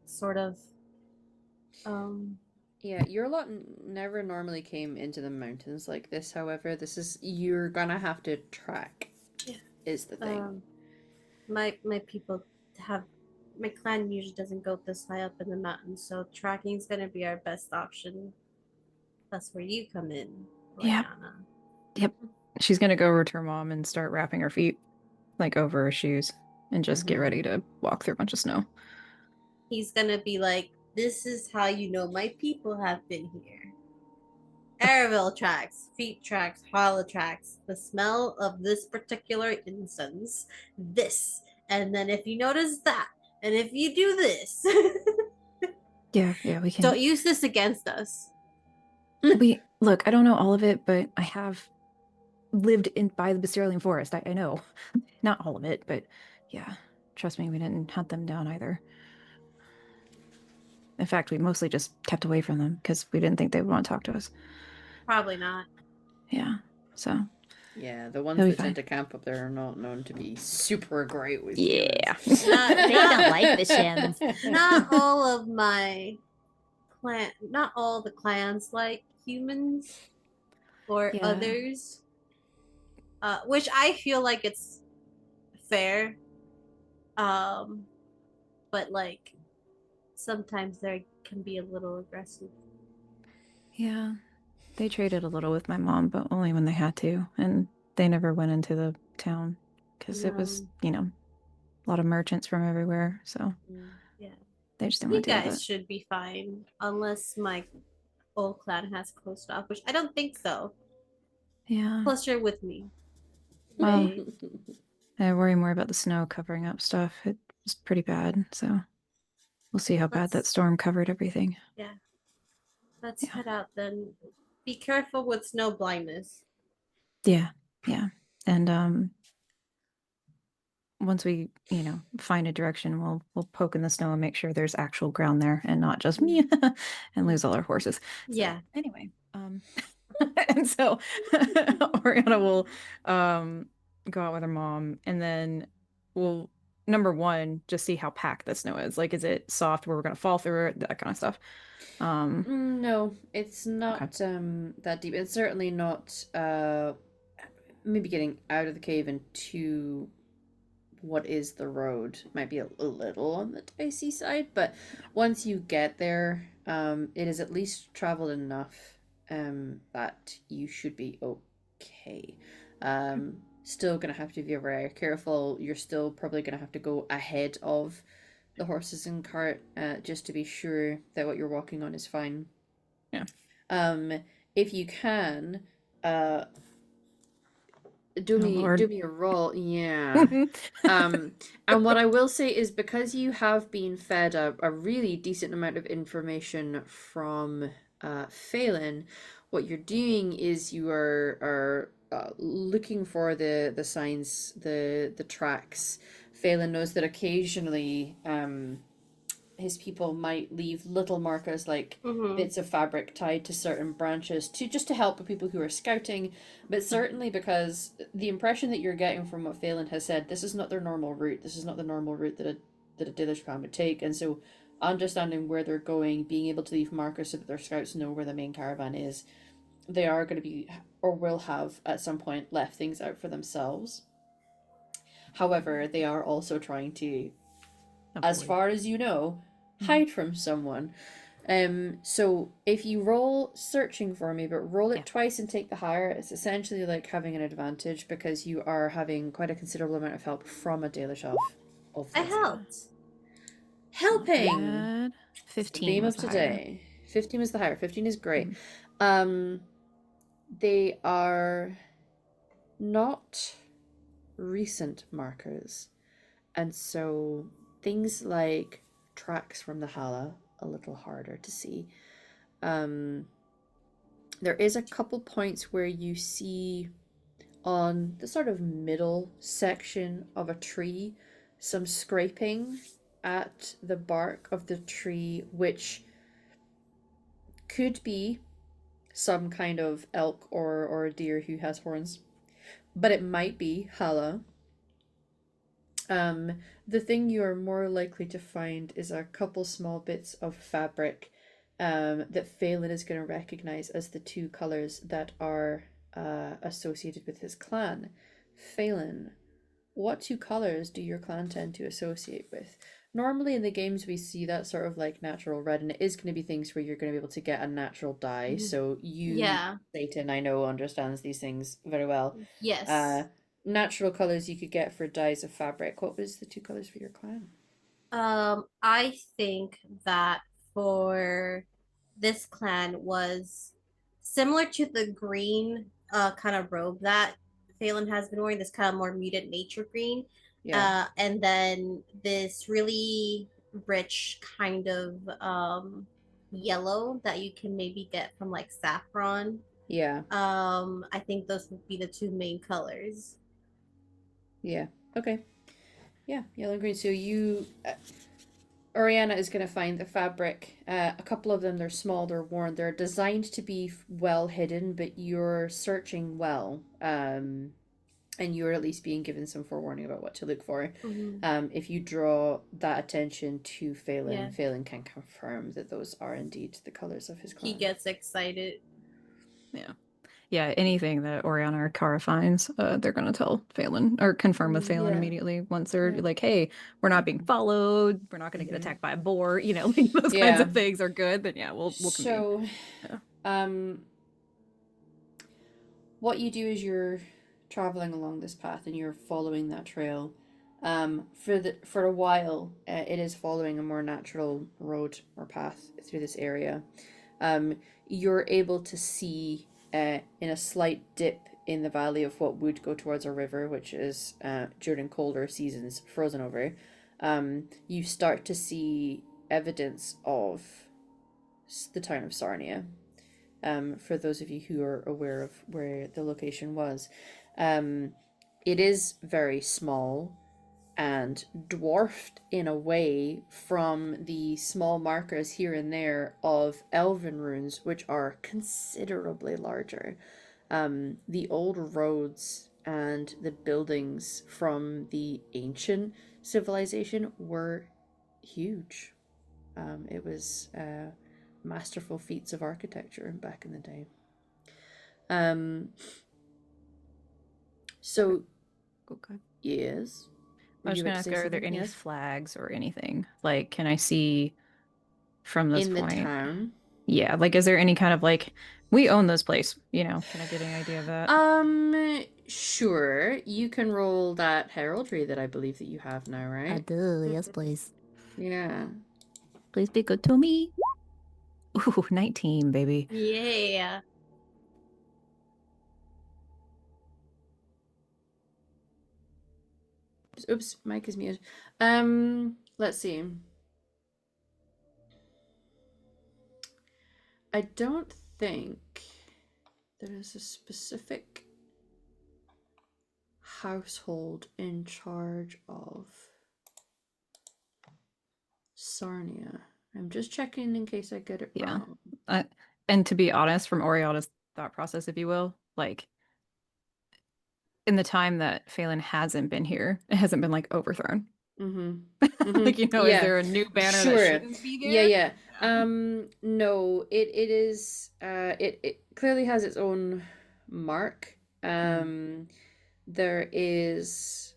sort of. Yeah, your lot never normally came into the mountains like this. However, you're gonna have to track. Yeah. Is the thing. My people my clan usually doesn't go this high up in the mountains, so tracking is gonna be our best option. That's where you come in, Oriana. Yep. She's gonna go over to her mom and start wrapping her feet like over her shoes and just get ready to walk through a bunch of snow. He's gonna be like, this is how you know my people have been here. Airville tracks, feet tracks, hollow tracks, the smell of this particular incense, this. And then if you notice that, and if you do this, yeah, we can. Don't use this against us. Look, I don't know all of it, but I have lived by the Bastilian Forest. I know. Not all of it, but yeah. Trust me, we didn't hunt them down either. In fact, we mostly just kept away from them because we didn't think they would want to talk to us. Probably not. Yeah, so. Yeah, the ones that tend to camp up there are not known to be super great with humans. They don't like the Shins. Not all of my not all the clans like humans or others. Which I feel like it's fair. But like sometimes they can be a little aggressive. Yeah. They traded a little with my mom, but only when they had to, and they never went into the town because it was, a lot of merchants from everywhere. So yeah, they just didn't want to deal with it. You guys should be fine unless my old clan has closed off, which I don't think so. Yeah. Plus, you're with me. Well, I worry more about the snow covering up stuff. It was pretty bad, so we'll see how bad that storm covered everything. Yeah. Let's head out then. Be careful with snow blindness. Yeah. And once we, find a direction, we'll poke in the snow and make sure there's actual ground there and not just me and lose all our horses. So, yeah. Anyway, and so Oriana will go out with her mom, and then we'll number one just see how packed the snow is. Like, is it soft where we're gonna fall through it, that kind of stuff. No, it's not that deep. It's certainly not maybe getting out of the cave into what is the road might be a little on the dicey side, but once you get there, it is at least traveled enough that you should be okay. Still gonna have to be very careful. You're still probably gonna have to go ahead of the horses and cart just to be sure that what you're walking on is fine. Yeah. If you can, do me a roll. Yeah. And what I will say is, because you have been fed a really decent amount of information from Phelan, what you're doing is you are looking for the signs, the tracks. Phelan knows that occasionally his people might leave little markers like bits of fabric tied to certain branches to help the people who are scouting, but certainly because the impression that you're getting from what Phelan has said, this is not their normal route. This is not the normal route that a Dalish clan would take, and so understanding where they're going, being able to leave markers so that their scouts know where the main caravan is, they are going to be or will have at some point left things out for themselves. However, they are also trying to, as far as you know, hide from someone. So if you roll searching for me, but roll it Yeah. twice and take the higher, it's essentially like having an advantage because you are having quite a considerable amount of help from a Dalish elf. I helped. Helping! Bad. It's the 15 theme was of the higher. today. 15 was the higher. 15 is great. Mhm. They are not recent markers. And so things like tracks from the Hala, a little harder to see. There is a couple points where you see on the sort of middle section of a tree some scraping at the bark of the tree, which could be some kind of elk or a deer who has horns, but it might be Hala. The thing you are more likely to find is a couple small bits of fabric that Phelan is going to recognize as the two colors that are associated with his clan. Phelan, what two colors do your clan tend to associate with? Normally in the games we see that sort of like natural red, and it is going to be things where you're going to be able to get a natural dye. So you, Yeah. Satan, I know understands these things very well. Yes. Natural colors you could get for dyes of fabric. What was the two colors for your clan? I think that for this clan was similar to the green kind of robe that Phelan has been wearing, this kind of more muted nature green. Yeah. And then this really rich kind of yellow that you can maybe get from like saffron. Yeah. I think those would be the two main colors. Yeah. Okay. Yeah, yellow and green. So you, Oriana is going to find the fabric. A couple of them, they're small, they're worn. They're designed to be well hidden, but you're searching well. And you're at least being given some forewarning about what to look for. If you draw that attention to Phelan, Yeah. Phelan can confirm that those are indeed the colors of his clan. He gets excited. Yeah, anything that Oriana or Kara finds, they're gonna tell Phelan or confirm with Phelan Yeah. immediately once they're Yeah. like, "Hey, we're not being followed. We're not gonna get attacked by a boar." You know, like those kinds Yeah. of things are good. Then yeah, we'll convene. So, Yeah. what you do is you're traveling along this path and you're following that trail. For a while, it is following a more natural road or path through this area. You're able to see in a slight dip in the valley of what would go towards a river, which is during colder seasons frozen over. You start to see evidence of the town of Sarnia. For those of you who are aware of where the location was. It is very small and dwarfed in a way from the small markers here and there of elven runes, which are considerably larger. The old roads and the buildings from the ancient civilization were huge. It was masterful feats of architecture back in the day. So Okay. yes. I was You gonna about ask, to say are there something? any Yes? flags or anything? Like, can I see from this In the point? town? Yeah, like, is there any kind of like, we own this place? You know, can I get any idea of that? Sure. You can roll that heraldry that I believe that you have now, I right? do, yes, please. Yeah. Please be good to me. Ooh, 19, baby. Yeah. Oops, mic is muted. Let's see. I don't think there is a specific household in charge of Sarnia. I'm just checking in case I get it Yeah. wrong. And to be honest, from Oriana's thought process, if you will, like in the time that Phelan hasn't been here, it hasn't been like overthrown. Like, you know, is Yeah. there a new banner that Sure. shouldn't be there? Yeah. No, it is it clearly has its own mark. There is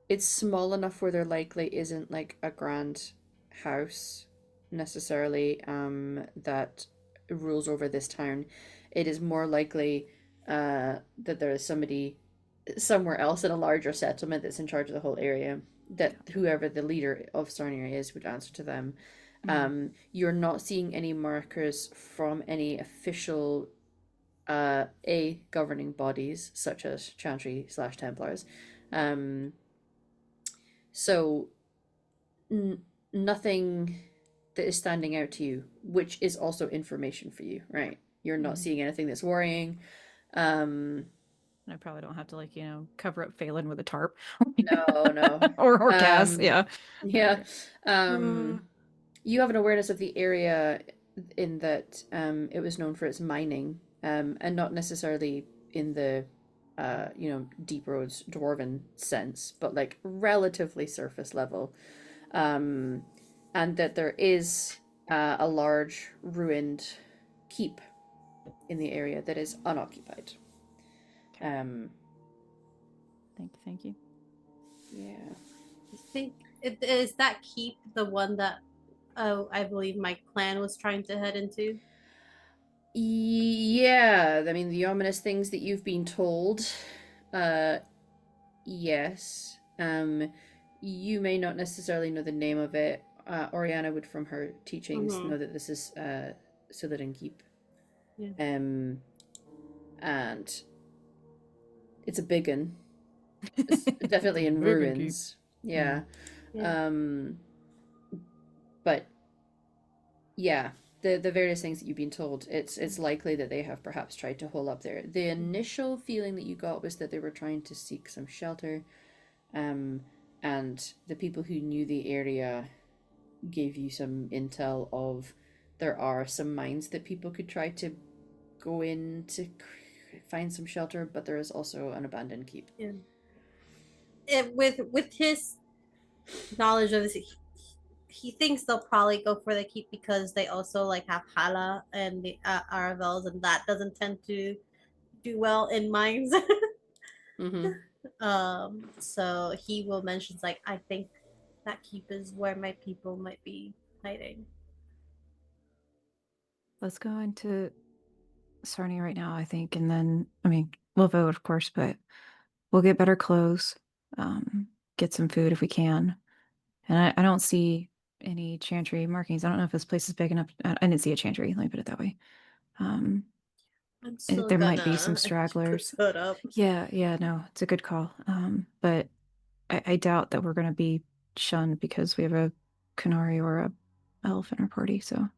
it's small enough where there likely isn't like a grand house necessarily that rules over this town. It is more likely that there is somebody somewhere else in a larger settlement that's in charge of the whole area, that whoever the leader of Sarnia is would answer to them. You're not seeing any markers from any official governing bodies such as Chantry / Templars. So nothing that is standing out to you, which is also information for you, right? You're not seeing anything that's worrying. I probably don't have to, like, cover up Phelan with a tarp. No. or Cass, yeah. Yeah. You have an awareness of the area in that it was known for its mining, and not necessarily in the Deep Road's dwarven sense, but like relatively surface level. And that there is a large ruined keep in the area that is unoccupied. Thank you. Yeah. I think is that keep the one that I believe my clan was trying to head into. Yeah, I mean the ominous things that you've been told. Yes. You may not necessarily know the name of it. Oriana would, from her teachings, know that this is Silidin Keep. Yeah. And it's a big one. It's definitely in ruins. Yeah. But yeah, the various things that you've been told, it's likely that they have perhaps tried to hole up there. The initial feeling that you got was that they were trying to seek some shelter, and the people who knew the area gave you some intel of there are some mines that people could try to go in to find some shelter, but there is also an abandoned keep. Yeah. With his knowledge of this, he thinks they'll probably go for the keep because they also like have Hala and the Aravels, and that doesn't tend to do well in mines. So he will mention like, I think that keep is where my people might be hiding. Let's go into Sarnia right now, I think, and then we'll vote, of course, but we'll get better clothes, get some food if we can. And I don't see any chantry markings. I don't know if this place is big enough. I didn't see a chantry, let me put it that way. There might be some stragglers. Yeah, no, it's a good call. But I doubt that we're going to be shunned because we have a Canary or a elf in our party. So,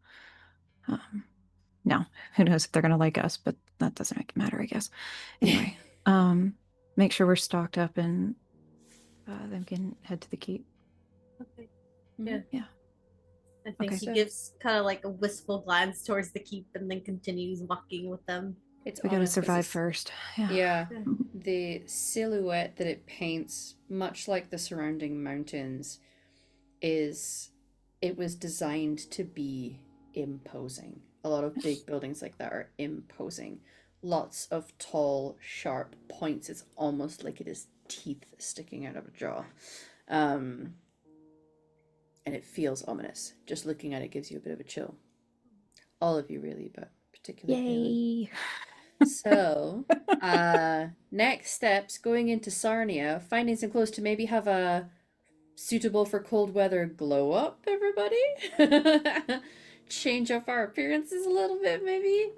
no, who knows if they're going to like us, but that doesn't matter, I guess. Anyway, make sure we're stocked up and then can head to the keep. Okay. Yeah. I think he gives kind of like a wistful glance towards the keep and then continues walking with them. We gotta survive first. Yeah. The silhouette that it paints, much like the surrounding mountains, it was designed to be imposing. A lot of big buildings like that are imposing. Lots of tall, sharp points. It's almost like it is teeth sticking out of a jaw. And it feels ominous. Just looking at it gives you a bit of a chill. All of you really, but particularly. Yay! So, next steps, going into Sarnia, finding some clothes to maybe have a suitable for cold weather glow up, everybody. Change up our appearances a little bit, maybe.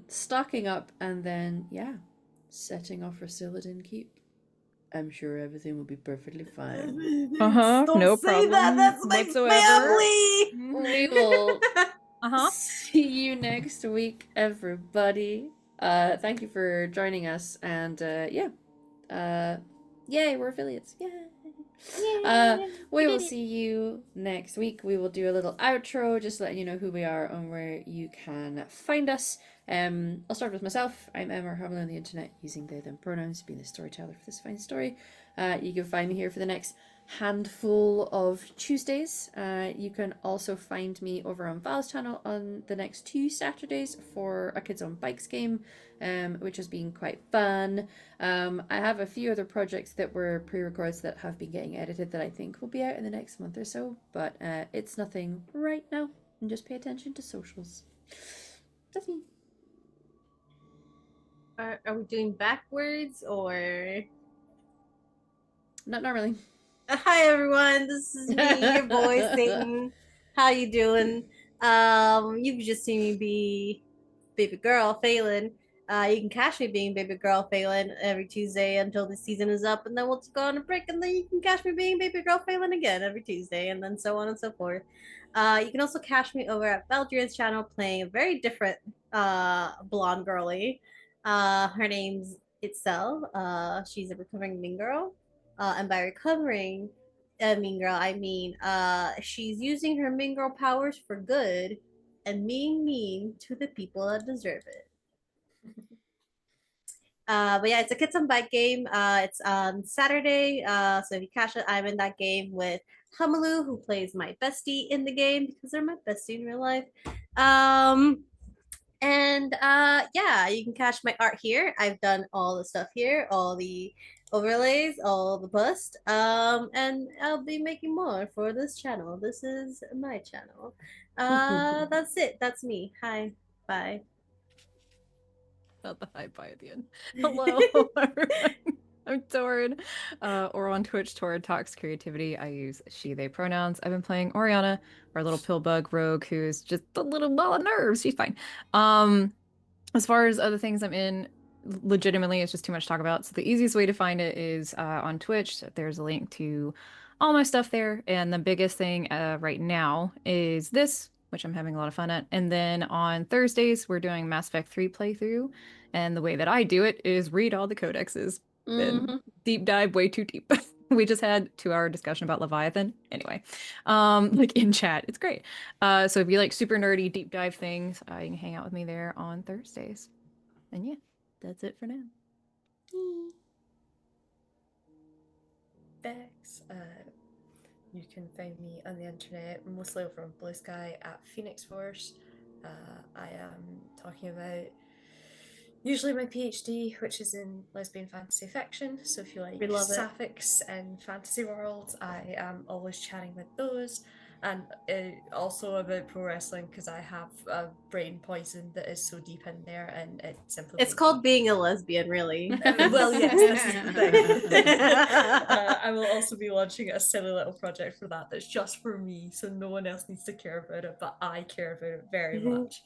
Stocking up, and then, setting off for Silidin Keep. I'm sure everything will be perfectly fine. No problem. That's my family. We will see you next week, everybody. Thank you for joining us, and yay, we're affiliates. Yay. We will see you next week. We will do a little outro, just letting you know who we are and where you can find us. I'll start with myself. I'm Emma, Hamlin on the internet, using they, them pronouns, being the storyteller for this fine story. You can find me here for the next handful of Tuesdays. You can also find me over on Val's channel on the next 2 Saturdays for a Kids on Bikes game, which has been quite fun. I have a few other projects that were pre-records that have been getting edited that I think will be out in the next month or so, but it's nothing right now, and just pay attention to socials. That's me. Are we doing backwards or? Not normally. Hi everyone, this is me, your boy Satan. How you doing? You've just seen me be baby girl Phelan. You can catch me being baby girl Phelan every Tuesday until the season is up, and then we'll go on a break, and then you can catch me being baby girl Phelan again every Tuesday, and then so on and so forth. You can also catch me over at Valdria's channel playing a very different blonde girly. Her name's Itzel. She's a recovering mean girl. And by recovering a mean girl, I mean she's using her mean girl powers for good and being mean to the people that deserve it. But yeah, it's a kids on bike game. It's on Saturday. So if you catch it, I'm in that game with Hamalu, who plays my bestie in the game because they're my bestie in real life. And yeah, you can catch my art here. I've done all the stuff here, all the overlays, all the bust. And I'll be making more for this channel. This is my channel. That's it. That's me. Hi. Bye. Not the hi bye at the end. Hello, everyone. I'm Tord. Or on Twitch, Tord Talks Creativity. I use she, they pronouns. I've been playing Oriana, our little pillbug rogue who's just a little ball of nerves. She's fine. As far as other things I'm in, legitimately, it's just too much to talk about. So the easiest way to find it is on Twitch. There's a link to all my stuff there. And the biggest thing right now is this, which I'm having a lot of fun at. And then on Thursdays, we're doing Mass Effect 3 playthrough. And the way that I do it is read all the codexes and deep dive way too deep. We just had 2-hour discussion about Leviathan. Anyway, like in chat, it's great. So if you like super nerdy deep dive things, you can hang out with me there on Thursdays. And yeah, that's it for now. Bex, you can find me on the internet, mostly over on Blue Sky at Phoenix Force. I am talking about usually my PhD, which is in lesbian fantasy fiction. So if you like sapphics and fantasy worlds, I am always chatting with those. And also about pro wrestling, because I have a brain poison that is so deep in there, and it simply It's called being a lesbian, really. Well, yes, this is the thing. I will also be launching a silly little project for that that's just for me, so no one else needs to care about it, but I care about it very much.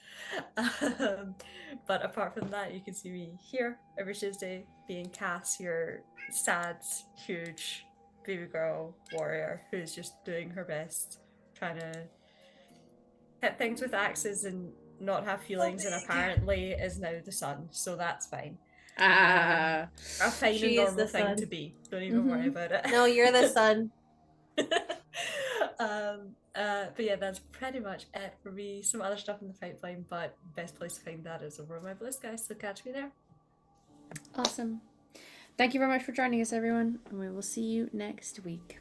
But apart from that, you can see me here every Tuesday being Cass, your sad, huge baby girl warrior who's just doing her best, trying to hit things with axes and not have feelings, and apparently is now the sun, so that's fine. A fine and normal thing to be. Don't even worry about it. No, you're the sun. But yeah, that's pretty much it for me. Some other stuff in the pipeline, but best place to find that is over on my Blue Sky, so catch me there. Awesome. Thank you very much for joining us, everyone, and we will see you next week.